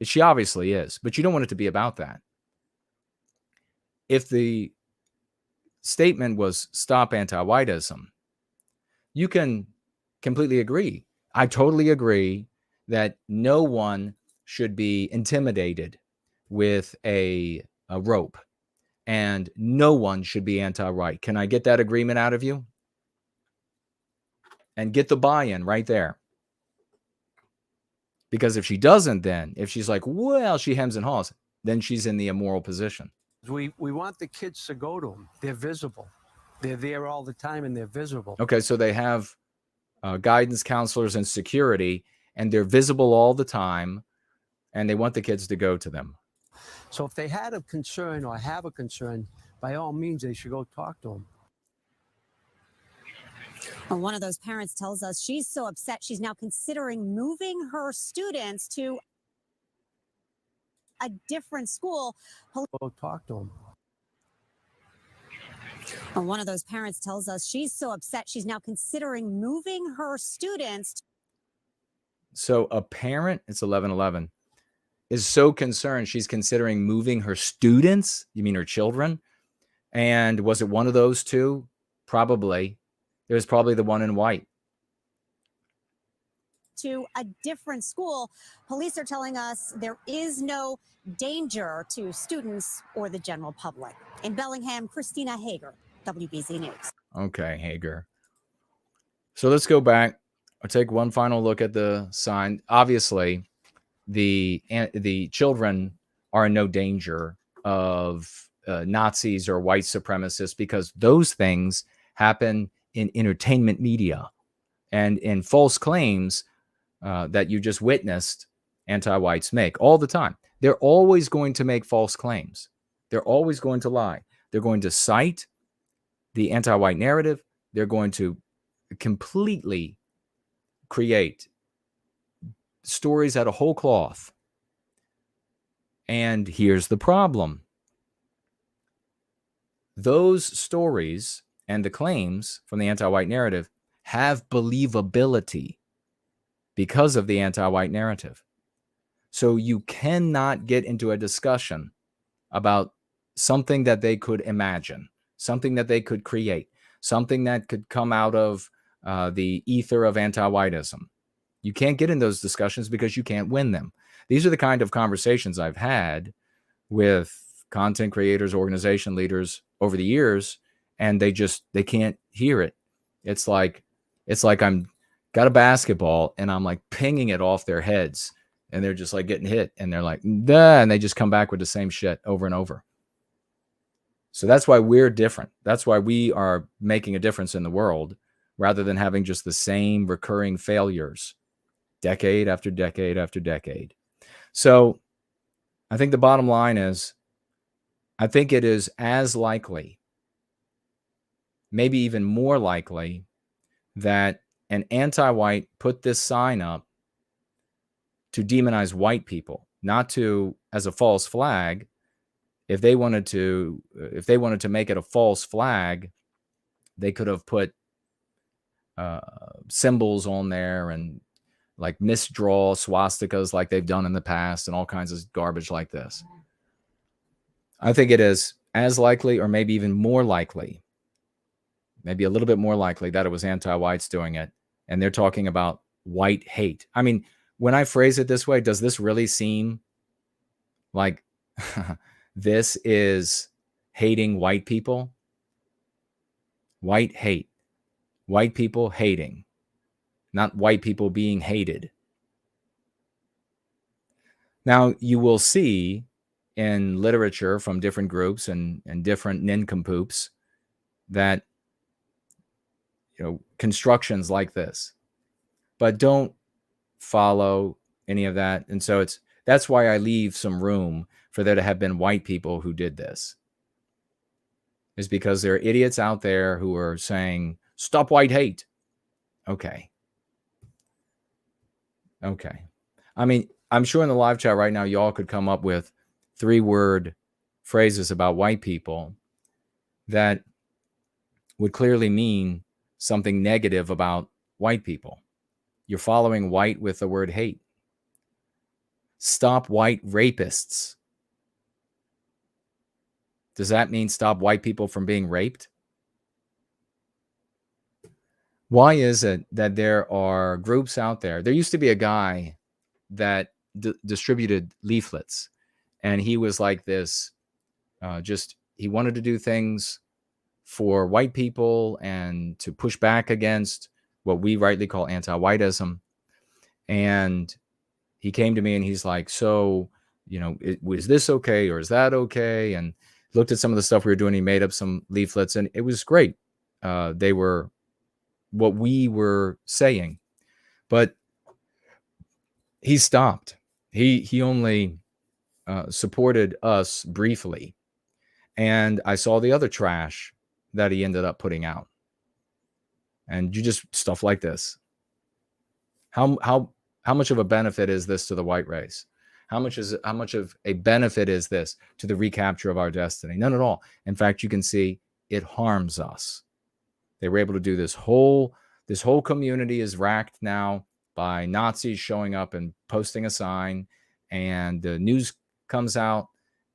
She obviously is, but you don't want it to be about that. If the statement was stop anti-whiteism, you can completely agree. I totally agree that no one should be intimidated with a rope, and no one should be anti-white. Can I get that agreement out of you? And get the buy-in right there. Because if she doesn't, then if she's like, well, she hems and haws, then she's in the immoral position. We want the kids to go to them. They're visible. They're there all the time and they're visible. Okay, so they have guidance counselors and security, and they're visible all the time, and they want the kids to go to them. So if they had a concern or have a concern, by all means, they should go talk to them. Well, one of those parents tells us she's so upset she's now considering moving her students to a different school. Go talk to them. Well, one of those parents tells us she's so upset she's now considering moving her students. So a parent, it's 11:11, is so concerned she's considering moving her students. You mean her children? And was it one of those two? Probably. It was probably the one in white. To a different school. Police are telling us there is no danger to students or the general public. In Bellingham, Christina Hager, WBZ News. Okay, Hager. So let's go back. I'll take one final look at the sign. Obviously, the children are in no danger of Nazis or white supremacists, because those things happen in entertainment media and in false claims that you just witnessed anti-whites make all the time. They're always going to make false claims. They're always going to lie. They're going to cite the anti-white narrative. They're going to completely create stories out of whole cloth. And here's the problem. Those stories and the claims from the anti-white narrative have believability because of the anti-white narrative. So you cannot get into a discussion about something that they could imagine, something that they could create, something that could come out of the ether of anti-whiteism. You can't get in those discussions because you can't win them. These are the kind of conversations I've had with content creators, organization leaders over the years, and they can't hear it. It's like I'm got a basketball and I'm like pinging it off their heads, and they're just like getting hit, and they're like, duh, and they just come back with the same shit over and over. So that's why we're different. That's why we are making a difference in the world, rather than having just the same recurring failures decade after decade after decade. So I think the bottom line is, I think it is as likely, maybe even more likely, that an anti-white put this sign up to demonize white people, not to as a false flag. If they wanted to make it a false flag, they could have put symbols on there and like misdraw swastikas like they've done in the past and all kinds of garbage like this. I think it is as likely, or maybe even more likely, maybe a little bit more likely, that it was anti-whites doing it. And they're talking about white hate. I mean, when I phrase it this way, does this really seem like this is hating white people? White hate. White people hating. Not white people being hated. Now, you will see in literature from different groups and different nincompoops that, constructions like this, but don't follow any of that. And so that's why I leave some room for there to have been white people who did this, is because there are idiots out there who are saying, stop white hate. Okay. I mean, I'm sure in the live chat right now, y'all could come up with 3-word phrases about white people that would clearly mean something negative about white people. you're following white with the word hate. Stop white rapists. Does that mean stop white people from being raped? Why is it that there are groups out there? There used to be a guy that distributed leaflets, and he was like this, he wanted to do things for white people and to push back against what we rightly call anti-whiteism. And he came to me and he's like, so, was this okay or is that okay? And looked at some of the stuff we were doing. He made up some leaflets and it was great. They were what we were saying, but he stopped. He only supported us briefly. And I saw the other trash that he ended up putting out. And you just stuff like this. How much of a benefit is this to the white race? How much of a benefit is this to the recapture of our destiny? None at all. In fact, you can see it harms us. They were able to do this whole community is racked now by Nazis showing up and posting a sign, and the news comes out.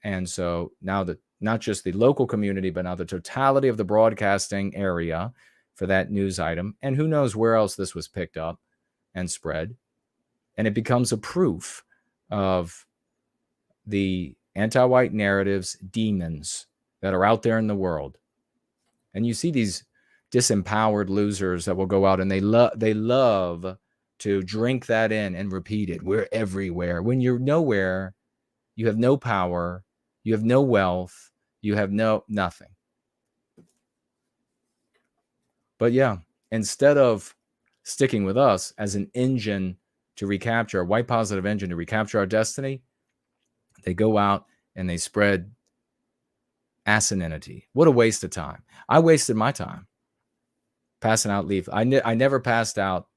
And so now not just the local community, but now the totality of the broadcasting area for that news item. And who knows where else this was picked up and spread. And it becomes a proof of the anti-white narratives, demons that are out there in the world. And you see these disempowered losers that will go out and they love to drink that in and repeat it. We're everywhere. When you're nowhere, you have no power, you have no wealth, you have nothing. But yeah, instead of sticking with us as an engine to recapture, a white positive engine to recapture our destiny, they go out and they spread asininity. What a waste of time. I wasted my time passing out leaf. I never passed out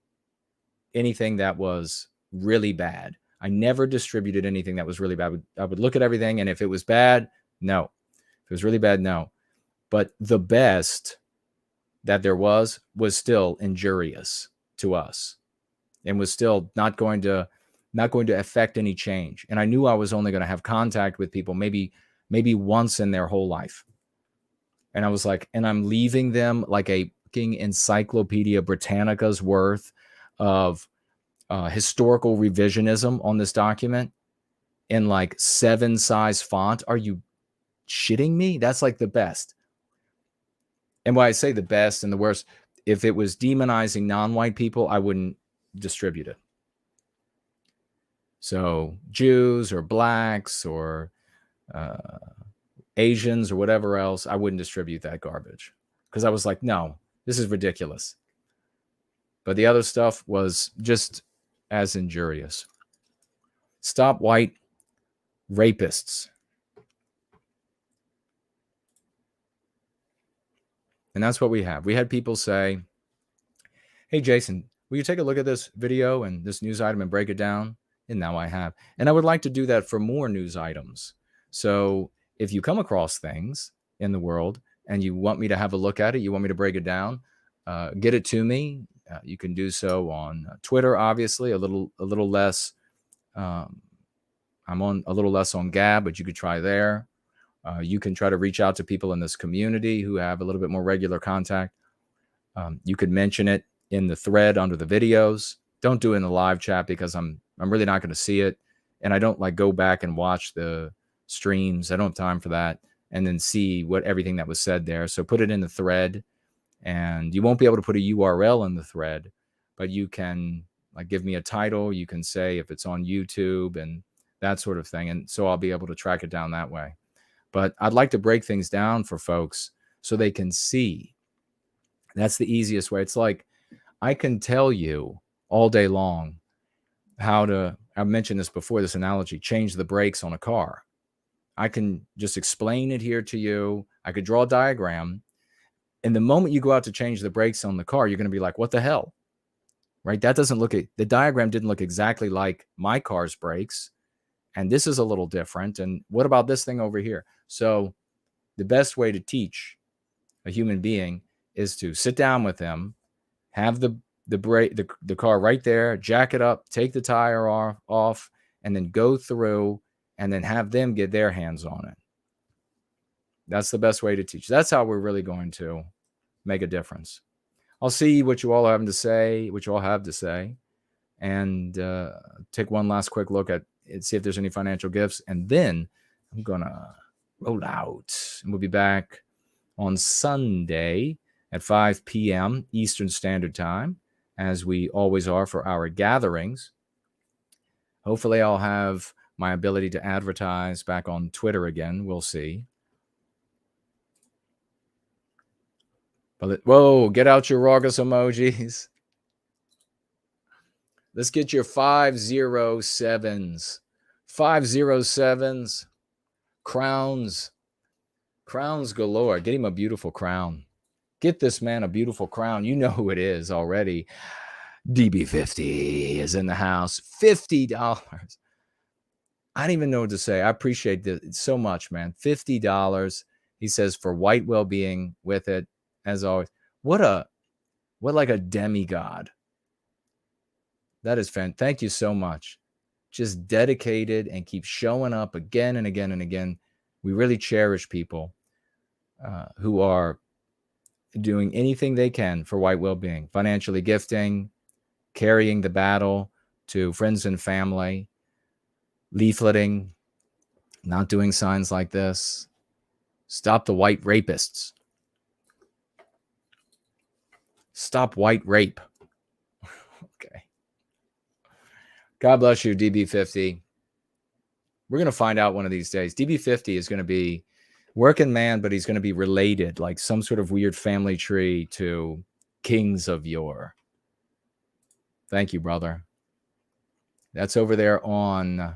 anything that was really bad. I never distributed anything that was really bad. I would look at everything, and if it was bad, no. If it was really bad, no. But the best that there was still injurious to us and was still not going to affect any change. And I knew I was only going to have contact with people maybe once in their whole life. And I was like, and I'm leaving them like a Encyclopedia Britannica's worth of historical revisionism on this document in like 7-size font. Are you shitting me? That's like the best. And why I say the best and the worst, if it was demonizing non-white people, I wouldn't distribute it. So Jews or blacks or Asians or whatever else, I wouldn't distribute that garbage because I was like, no, this is ridiculous. But the other stuff was just as injurious. Stop white rapists. And that's what we have. We had people say, hey, Jason, will you take a look at this video and this news item and break it down? And now I have. And I would like to do that for more news items. So if you come across things in the world and you want me to have a look at it, you want me to break it down, get it to me. You can do so on Twitter, obviously, a little less. I'm on a little less on Gab, but you could try there. You can try to reach out to people in this community who have a little bit more regular contact. You could mention it in the thread under the videos. Don't do it in the live chat because I'm really not going to see it. And I don't like go back and watch the streams. I don't have time for that. And then see everything that was said there. So put it in the thread. And you won't be able to put a URL in the thread, but you can like give me a title. You can say if it's on YouTube and that sort of thing. And so I'll be able to track it down that way. But I'd like to break things down for folks so they can see. That's the easiest way. It's like I can tell you all day long how to, I've mentioned this before, this analogy, change the brakes on a car. I can just explain it here to you. I could draw a diagram. And the moment you go out to change the brakes on the car, you're going to be like, what the hell? Right? That doesn't look, the diagram didn't look exactly like my car's brakes. And this is a little different. And what about this thing over here? So the best way to teach a human being is to sit down with them, have the the car right there, jack it up, take the tire off, and then go through and then have them get their hands on it. That's the best way to teach. That's how we're really going to make a difference. I'll see what you all have to say, and take one last quick look at it, see if there's any financial gifts, and then I'm gonna roll out, and we'll be back on Sunday at 5 p.m. Eastern Standard Time, as we always are for our gatherings. Hopefully, I'll have my ability to advertise back on Twitter again. We'll see. But whoa, get out your Raucous emojis. Let's get your 507s. 507s. Crowns. Crowns galore. Get him a beautiful crown. Get this man a beautiful crown. You know who it is already. DB50 is in the house. $50. I don't even know what to say. I appreciate it so much, man. $50. He says for white well-being with it. As always, what like a demigod. That is fantastic. Thank you so much. Just dedicated and keep showing up again and again and again. We really cherish people who are doing anything they can for white well-being, financially gifting, carrying the battle to friends and family, leafleting, not doing signs like this. Stop the white rapists. Stop white rape. Okay. God bless you, DB50. We're going to find out one of these days. DB50 is going to be working man, but he's going to be related, like some sort of weird family tree to kings of yore. Thank you, brother. That's over there on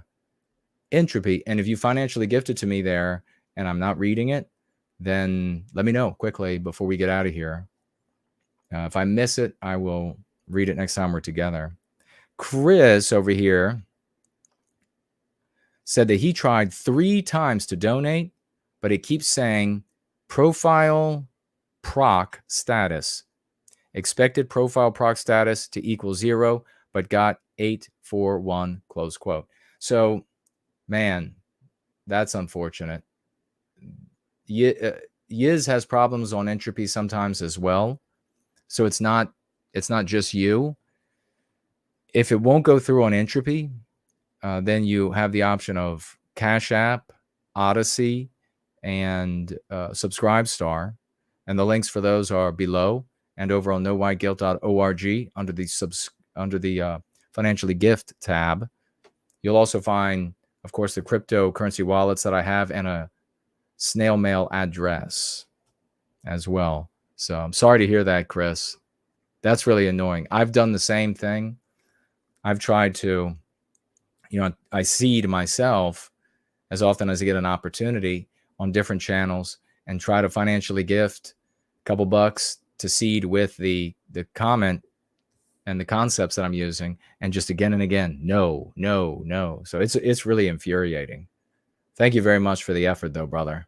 Entropy. And if you financially gifted to me there and I'm not reading it, then let me know quickly before we get out of here. If I miss it, I will read it next time we're together. Chris over here said that he tried 3 times to donate, but it keeps saying profile proc status. Expected profile proc status to equal 0, but got 841, close quote. So, man, that's unfortunate. Yiz has problems on Entropy sometimes as well. So it's not just you. If it won't go through on Entropy, then you have the option of Cash App, Odyssey, and Subscribestar. And the links for those are below and over on nowhiteguilt.org under the financially gift tab. You'll also find, of course, the cryptocurrency wallets that I have and a snail mail address as well. So I'm sorry to hear that, Chris. That's really annoying. I've done the same thing. I've tried to, I seed myself as often as I get an opportunity on different channels and try to financially gift a couple bucks to seed with the comment and the concepts that I'm using, and just again and again, no. So it's really infuriating. Thank you very much for the effort, though, brother.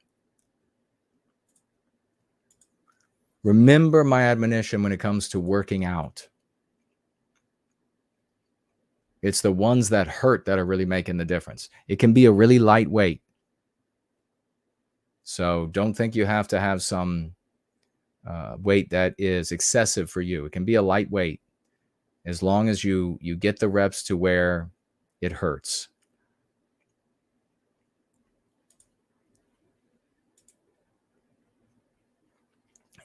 Remember my admonition when it comes to working out. It's the ones that hurt that are really making the difference. It can be a really light weight. So don't think you have to have some weight that is excessive for you. It can be a light weight as long as you get the reps to where it hurts.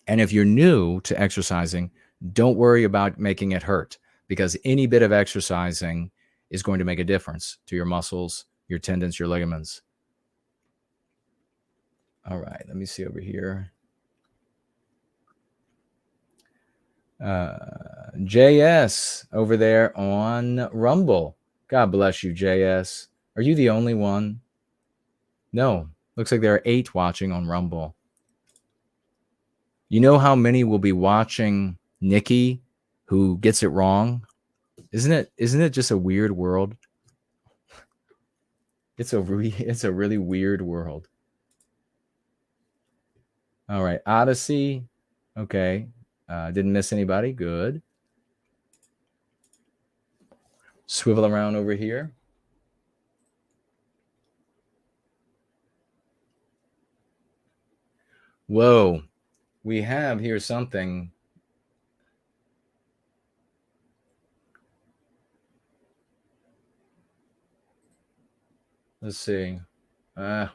And if you're new to exercising, don't worry about making it hurt, because any bit of exercising is going to make a difference to your muscles, your tendons, your ligaments. All right, let me see over here. JS over there on Rumble. God bless you, JS. Are you the only one? No, looks like there are 8 watching on Rumble. You know how many will be watching Nikki, who gets it wrong? Isn't it just a weird world? It's a really weird world. All right, Odyssey. Okay, didn't miss anybody. Good. Swivel around over here. Whoa, we have here something. Let's see. The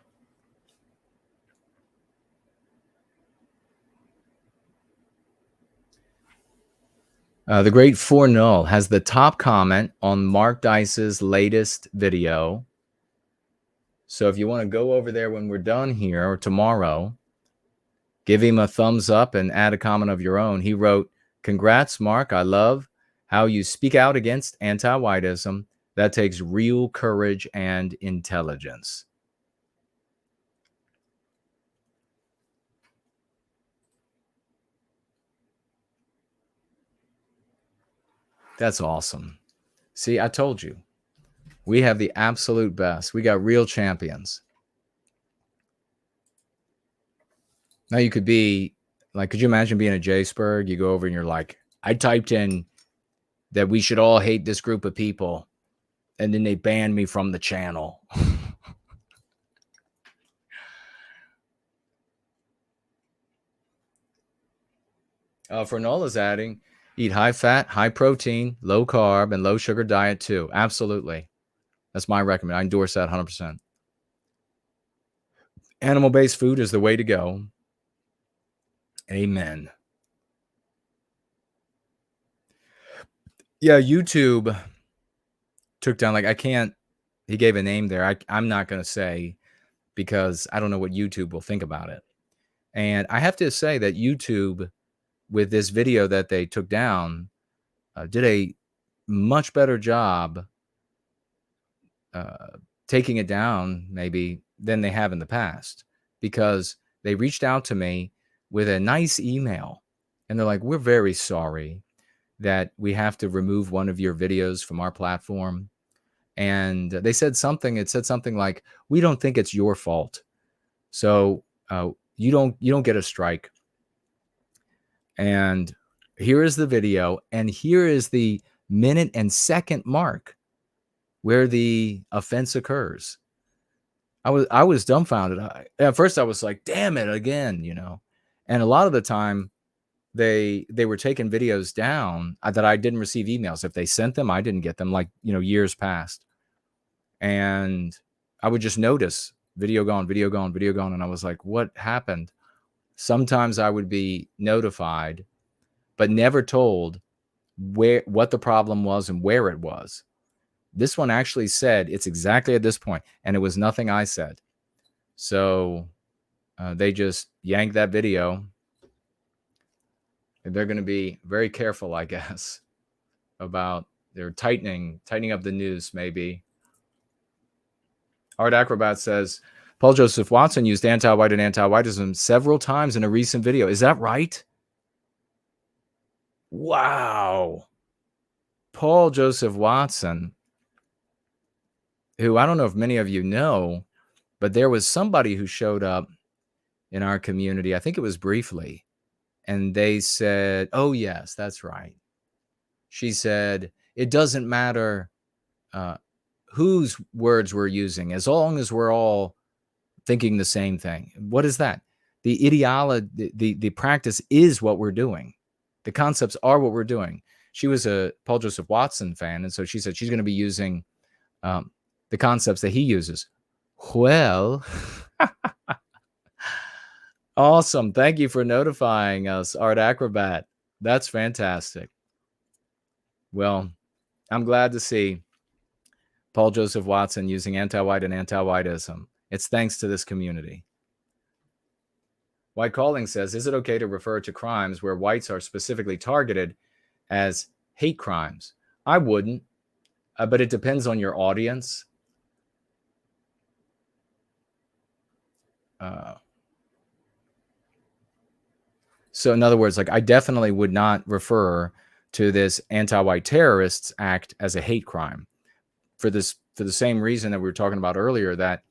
great Four Null has the top comment on Mark Dice's latest video. So if you want to go over there when we're done here or tomorrow, give him a thumbs up and add a comment of your own. He wrote, "Congrats, Mark. I love how you speak out against anti-whiteism. That takes real courage and intelligence." That's awesome. See, I told you. We have the absolute best. We got real champions. Now you could be like, could you imagine being a J-Spurg? You go over and you're like, I typed in that we should all hate this group of people, and then they banned me from the channel. Fernola's adding, eat high fat, high protein, low carb, and low sugar diet too. Absolutely. That's my recommendation. I endorse that 100%. Animal-based food is the way to go. Amen. Yeah, YouTube took down, like, I can't, he gave a name there. I'm not going to say, because I don't know what YouTube will think about it. And I have to say that YouTube, with this video that they took down, did a much better job taking it down maybe than they have in the past, because they reached out to me with a nice email and they're like, we're very sorry that we have to remove one of your videos from our platform. And they said something, it said something like, we don't think it's your fault, so you don't get a strike. And here is the video, and here is the minute and second mark where the offense occurs. I was dumbfounded. At first I was like, damn it again, you know. And a lot of the time they were taking videos down that I didn't receive emails. If they sent them, I didn't get them, like, you know, years past. And I would just notice video gone, video gone, video gone. And I was like, what happened? Sometimes I would be notified, but never told what the problem was and where it was. This one actually said it's exactly at this point, and it was nothing I said. So they just yanked that video. They're going to be very careful, I guess, about their tightening up the news, maybe. Art Acrobat says, Paul Joseph Watson used anti-white and anti-whiteism several times in a recent video. Is that right? Wow. Paul Joseph Watson, who I don't know if many of you know, but there was somebody who showed up in our community, I think it was briefly, and they said, oh, yes, that's right. She said, it doesn't matter whose words we're using, as long as we're all thinking the same thing. What is that? The ideology, the practice is what we're doing. The concepts are what we're doing. She was a Paul Joseph Watson fan, and so she said she's going to be using the concepts that he uses. Well, awesome. Thank you for notifying us, Art Acrobat. That's fantastic. Well, I'm glad to see Paul Joseph Watson using anti-white and anti-whiteism. It's thanks to this community. White Calling says, is it okay to refer to crimes where whites are specifically targeted as hate crimes? I wouldn't, but it depends on your audience. So in other words, like, I definitely would not refer to this anti-white terrorists act as a hate crime for the same reason that we were talking about earlier, that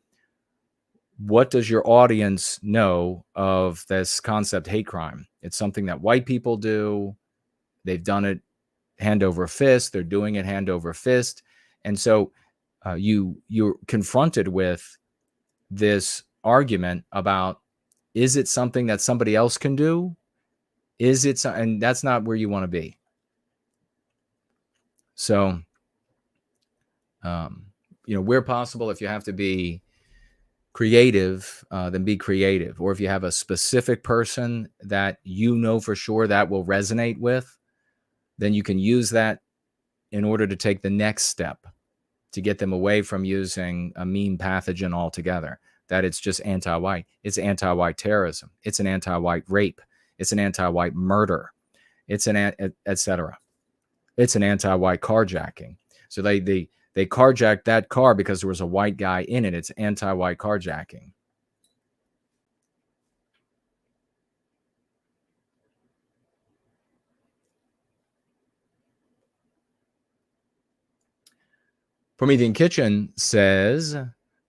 what does your audience know of this concept hate crime? It's something that white people do. They've done it hand over fist. They're doing it hand over fist. And so you're confronted with this argument about, is it something that somebody else can do? Is it, and that's not where you want to be. So, where possible, if you have to be creative, then be creative. Or if you have a specific person that you know for sure that will resonate with, then you can use that in order to take the next step to get them away from using a mean pathogen altogether. That it's just anti-white. It's anti-white terrorism. It's an anti-white rape. It's an anti-white murder. It's an etc. It's an anti-white carjacking. So they carjacked that car because there was a white guy in it. It's anti-white carjacking. Promethean Kitchen says,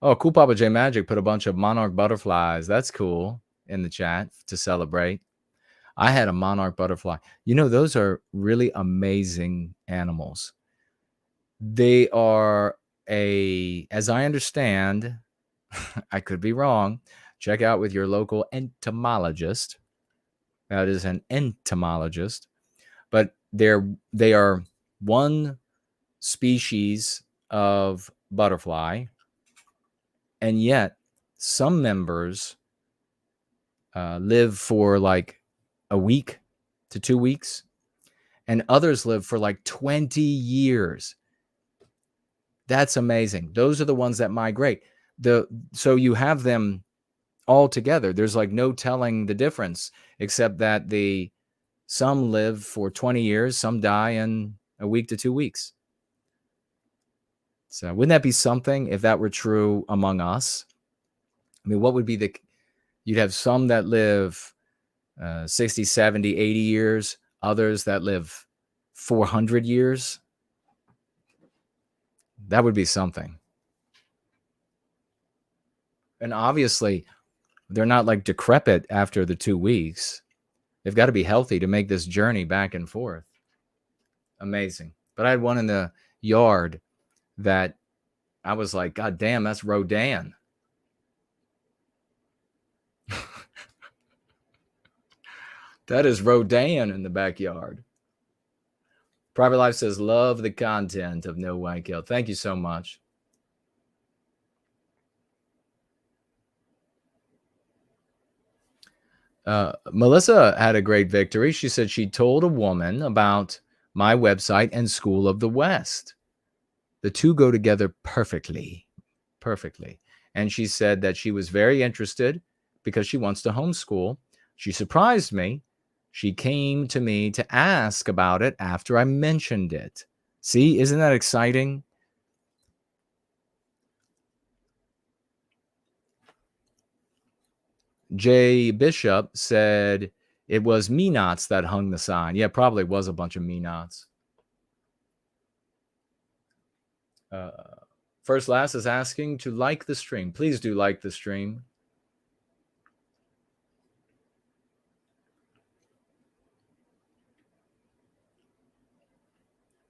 oh, Cool Papa J Magic put a bunch of monarch butterflies. That's cool in the chat to celebrate. I had a monarch butterfly. Those are really amazing animals. They are as I understand, I could be wrong, check out with your local entomologist. That is an entomologist. But they are one species of butterfly, and yet some members live for like a week to 2 weeks, and others live for like 20 years. That's amazing. Those are the ones that migrate. So you have them all together. There's like no telling the difference, except that some live for 20 years, some die in a week to 2 weeks. So wouldn't that be something if that were true among us? I mean, what would be you'd have some that live 60, 70, 80 years, others that live 400 years. That would be something. And obviously, they're not like decrepit after the 2 weeks. They've got to be healthy to make this journey back and forth. Amazing. But I had one in the yard that I was like, God damn, that's Rodan. That is Rodan in the backyard. Private Life says, love the content of No White Kill. Thank you so much. Melissa had a great victory. She said she told a woman about my website and School of the West. The two go together perfectly. Perfectly. And she said that she was very interested because she wants to homeschool. She surprised me. She came to me to ask about it after I mentioned it. See, isn't that exciting? Jay Bishop said it was me-nots that hung the sign. Yeah, probably was a bunch of me-nots. First Last is asking to like the stream. Please do like the stream.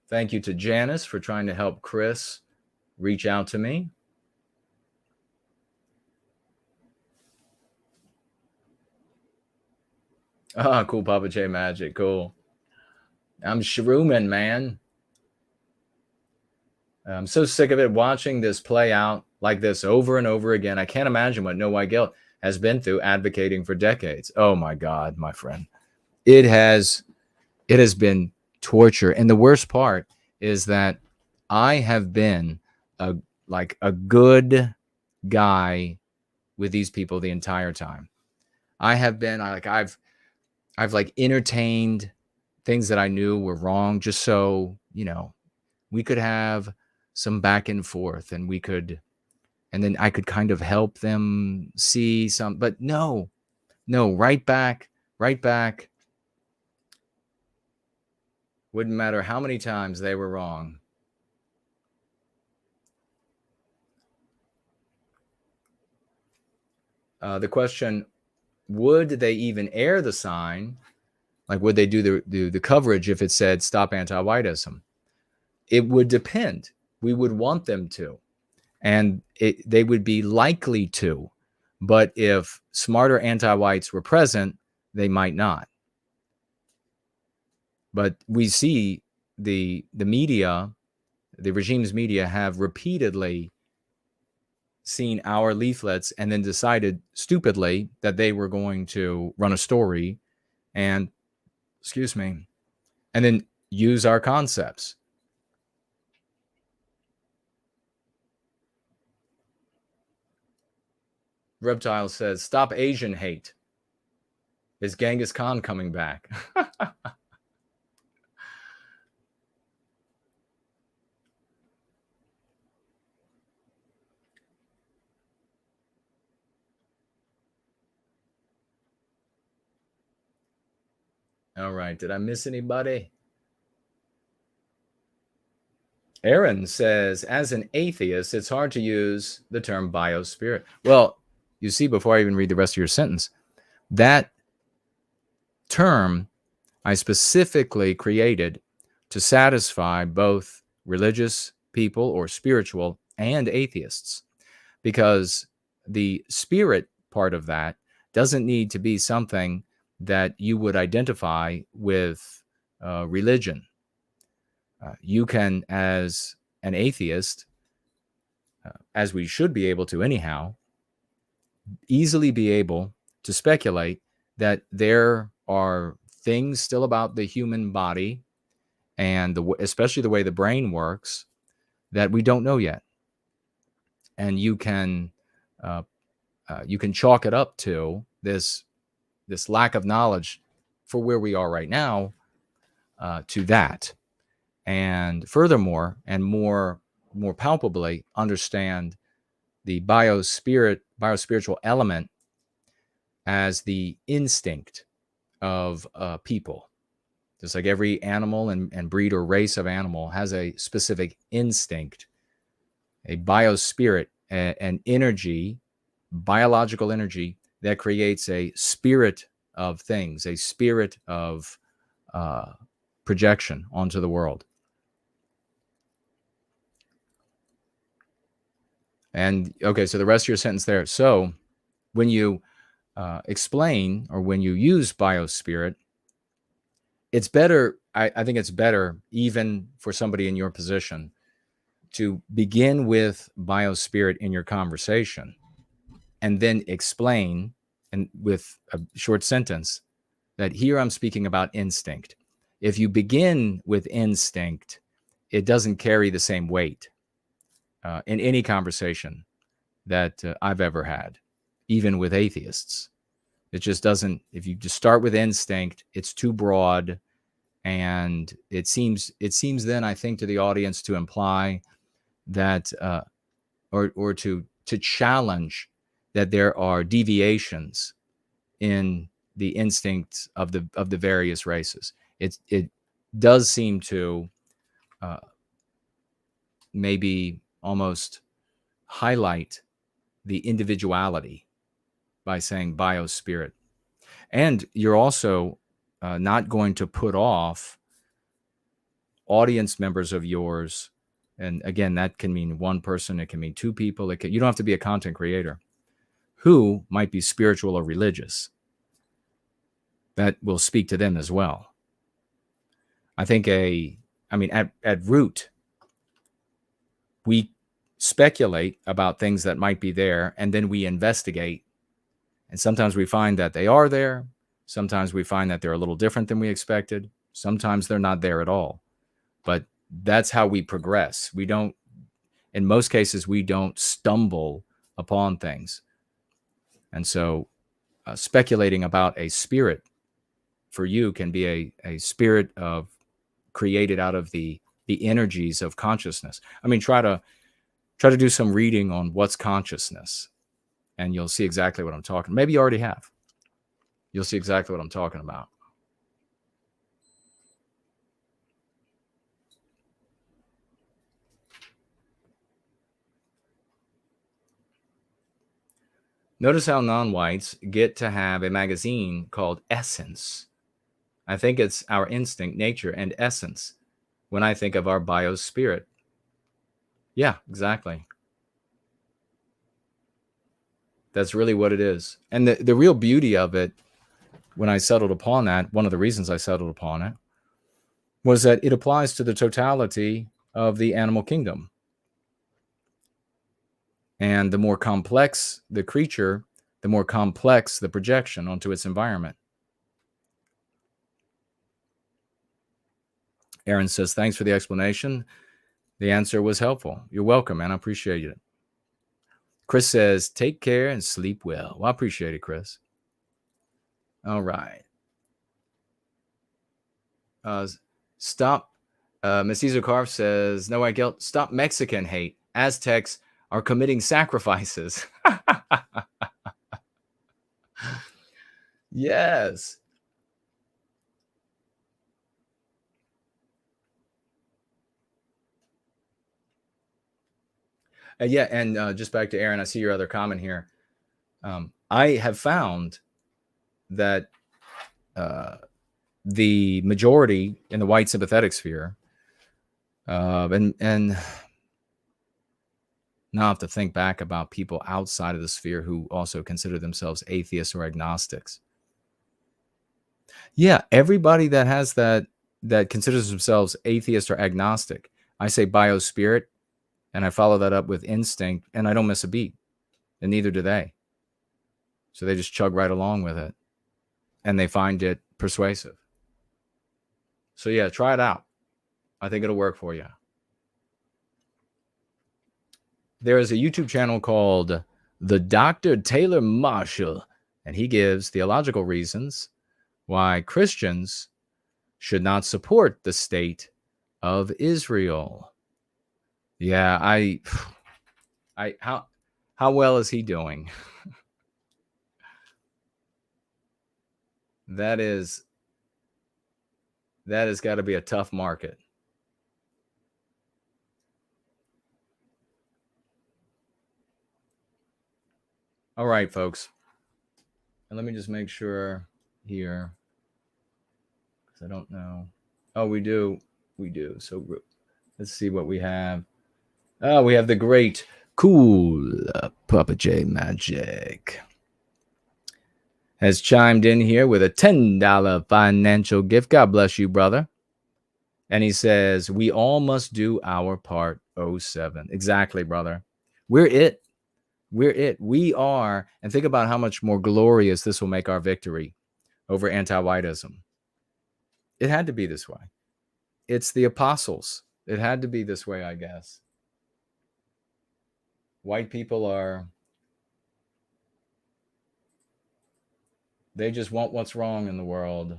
Thank you to Janice for trying to help Chris reach out to me. Ah, cool, Papa J Magic. Cool. I'm shrooming, man. I'm so sick of it watching this play out like this over and over again. I can't imagine what No White Guilt has been through advocating for decades. Oh my God, my friend. It has been torture. And the worst part is that I have been a good guy with these people the entire time. I have been I've entertained things that I knew were wrong just so, we could have some back and forth and then I could kind of help them see some, but no, right back. Wouldn't matter how many times they were wrong. The question, would they even air the sign? Like, would they do the coverage if it said stop anti-whiteism? It would depend. We would want them to, and they would be likely to. But if smarter anti-whites were present, they might not. But we see the media, the regime's media, have repeatedly seen our leaflets and then decided stupidly that they were going to run a story and, and then use our concepts. Reptile says, stop Asian hate. Is Genghis Khan coming back? All right. Did I miss anybody? Aaron says, as an atheist, it's hard to use the term biospirit. Well, you see, before I even read the rest of your sentence, that term I specifically created to satisfy both religious people or spiritual and atheists, because the spirit part of that doesn't need to be something that you would identify with religion. You can, as an atheist, as we should be able to anyhow, easily be able to speculate that there are things still about the human body and especially the way the brain works that we don't know yet. And you can chalk it up to this lack of knowledge for where we are right now, to that. And furthermore, and more palpably, understand the biospiritual element as the instinct of people. Just like every animal and breed or race of animal has a specific instinct, a biospirit, an energy, biological energy that creates a spirit of things, a spirit of projection onto the world. And okay, so the rest of your sentence there. So when you explain, or when you use biospirit, it's better, I think it's better, even for somebody in your position, to begin with biospirit in your conversation and then explain, and with a short sentence, that here I'm speaking about instinct. If you begin with instinct, it doesn't carry the same weight in any conversation that I've ever had, even with atheists. It just doesn't. If you just start with instinct, it's too broad, and it seems then, I think, to the audience to imply that or to challenge that there are deviations in the instincts of the various races. It does seem to maybe almost highlight the individuality by saying biospirit. And you're also not going to put off audience members of yours. And again, that can mean one person, it can mean two people. You don't have to be a content creator who might be spiritual or religious. That will speak to them as well. I think at root, we speculate about things that might be there, and then we investigate. And sometimes we find that they are there. Sometimes we find that they're a little different than we expected. Sometimes they're not there at all. But that's how we progress. In most cases, we don't stumble upon things. And so speculating about a spirit for you can be a spirit of created out of the energies of consciousness. I mean, try to do some reading on what's consciousness, and you'll see exactly what I'm talking. Maybe you already have. You'll see exactly what I'm talking about. Notice how non-whites get to have a magazine called Essence. I think it's our instinct, nature, and essence when I think of our biospirit. Yeah, exactly. That's really what it is. And the real beauty of it, when I settled upon that, one of the reasons I settled upon it, was that it applies to the totality of the animal kingdom. And the more complex the creature, the more complex the projection onto its environment. Aaron says, thanks for the explanation. The answer was helpful. You're welcome, man. I appreciate it. Chris says, take care and sleep well. Well, I appreciate it, Chris. All right. Stop. Miss Carf says, no white guilt. Stop Mexican hate. Aztecs are committing sacrifices. Yes. Yeah, and just back to Aaron, I see your other comment here. I have found that the majority in the white sympathetic sphere, and now I have to think back about people outside of the sphere who also consider themselves atheists or agnostics. Yeah, everybody that has that considers themselves atheist or agnostic, I say biospirit, and I follow that up with instinct, and I don't miss a beat, and neither do they. So they just chug right along with it, and they find it persuasive. So yeah, try it out. I think it'll work for you. There is a YouTube channel called The Dr. Taylor Marshall, and he gives theological reasons why Christians should not support the state of Israel. Yeah, how well is he doing? That has got to be a tough market. All right, folks. And let me just make sure here, because I don't know. Oh, we do. So let's see what we have. Oh, we have the great cool Papa J Magic has chimed in here with a $10 financial gift. God bless you, brother. And he says, we all must do our part, 07. Exactly, brother. We're it. We are. And think about how much more glorious this will make our victory over anti-whiteism. It had to be this way. It's the apostles. It had to be this way, I guess. White people they just want what's wrong in the world.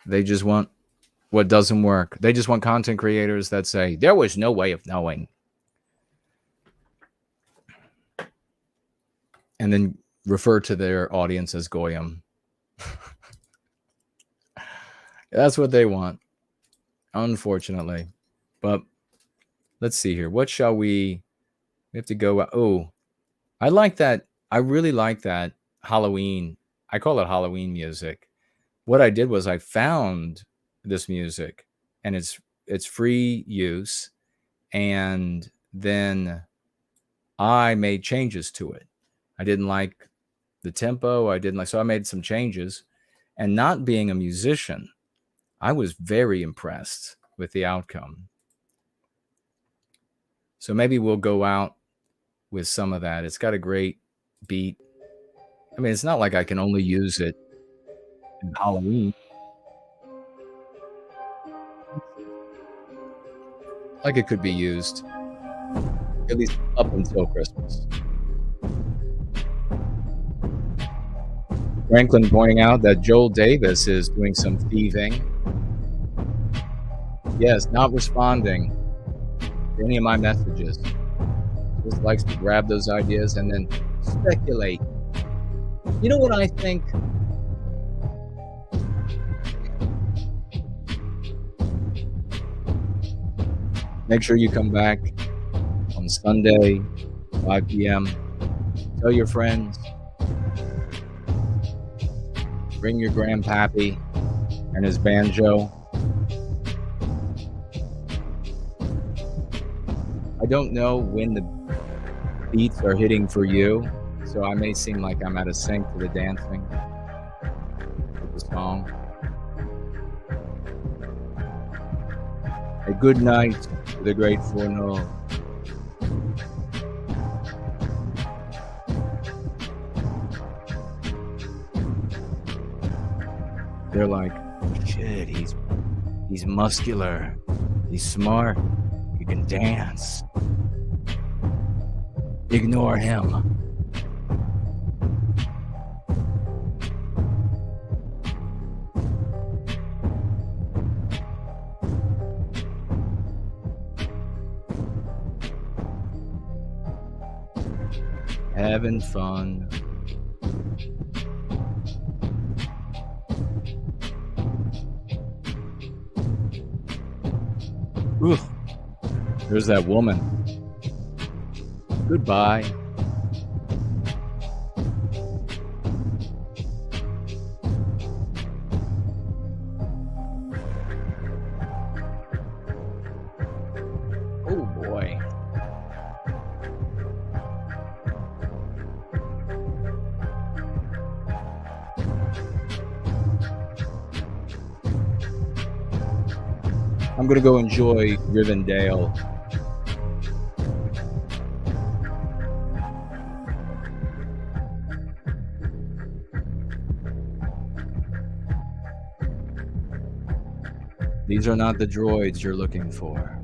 They just want what doesn't work. They just want content creators that say, there was no way of knowing. And then refer to their audience as Goyim. That's what they want, unfortunately. But let's see here. What shall we have to go? Oh, I like that. I really like that Halloween. I call it Halloween music. What I did was I found this music, and it's free use, and then I made changes to it. I didn't like the tempo. So I made some changes, and not being a musician, I was very impressed with the outcome. So maybe we'll go out with some of that. It's got a great beat. I mean, it's not like I can only use it in Halloween. Like it could be used at least up until Christmas. Franklin pointing out that Joel Davis is doing some thieving. Yes, not responding to any of my messages. Just likes to grab those ideas and then speculate. You know what I think? Make sure you come back on Sunday, 5 p.m. Tell your friends. Bring your grandpappy and his banjo. I don't know when the beats are hitting for you, so I may seem like I'm out of sync to the dancing with the song. A good night to the great Fourneau. They're like, shit, he's muscular, he's smart, he can dance. Ignore him. Having fun. Ooh, there's that woman. Goodbye. Oh boy. I'm gonna go enjoy Rivendell. These are not the droids you're looking for.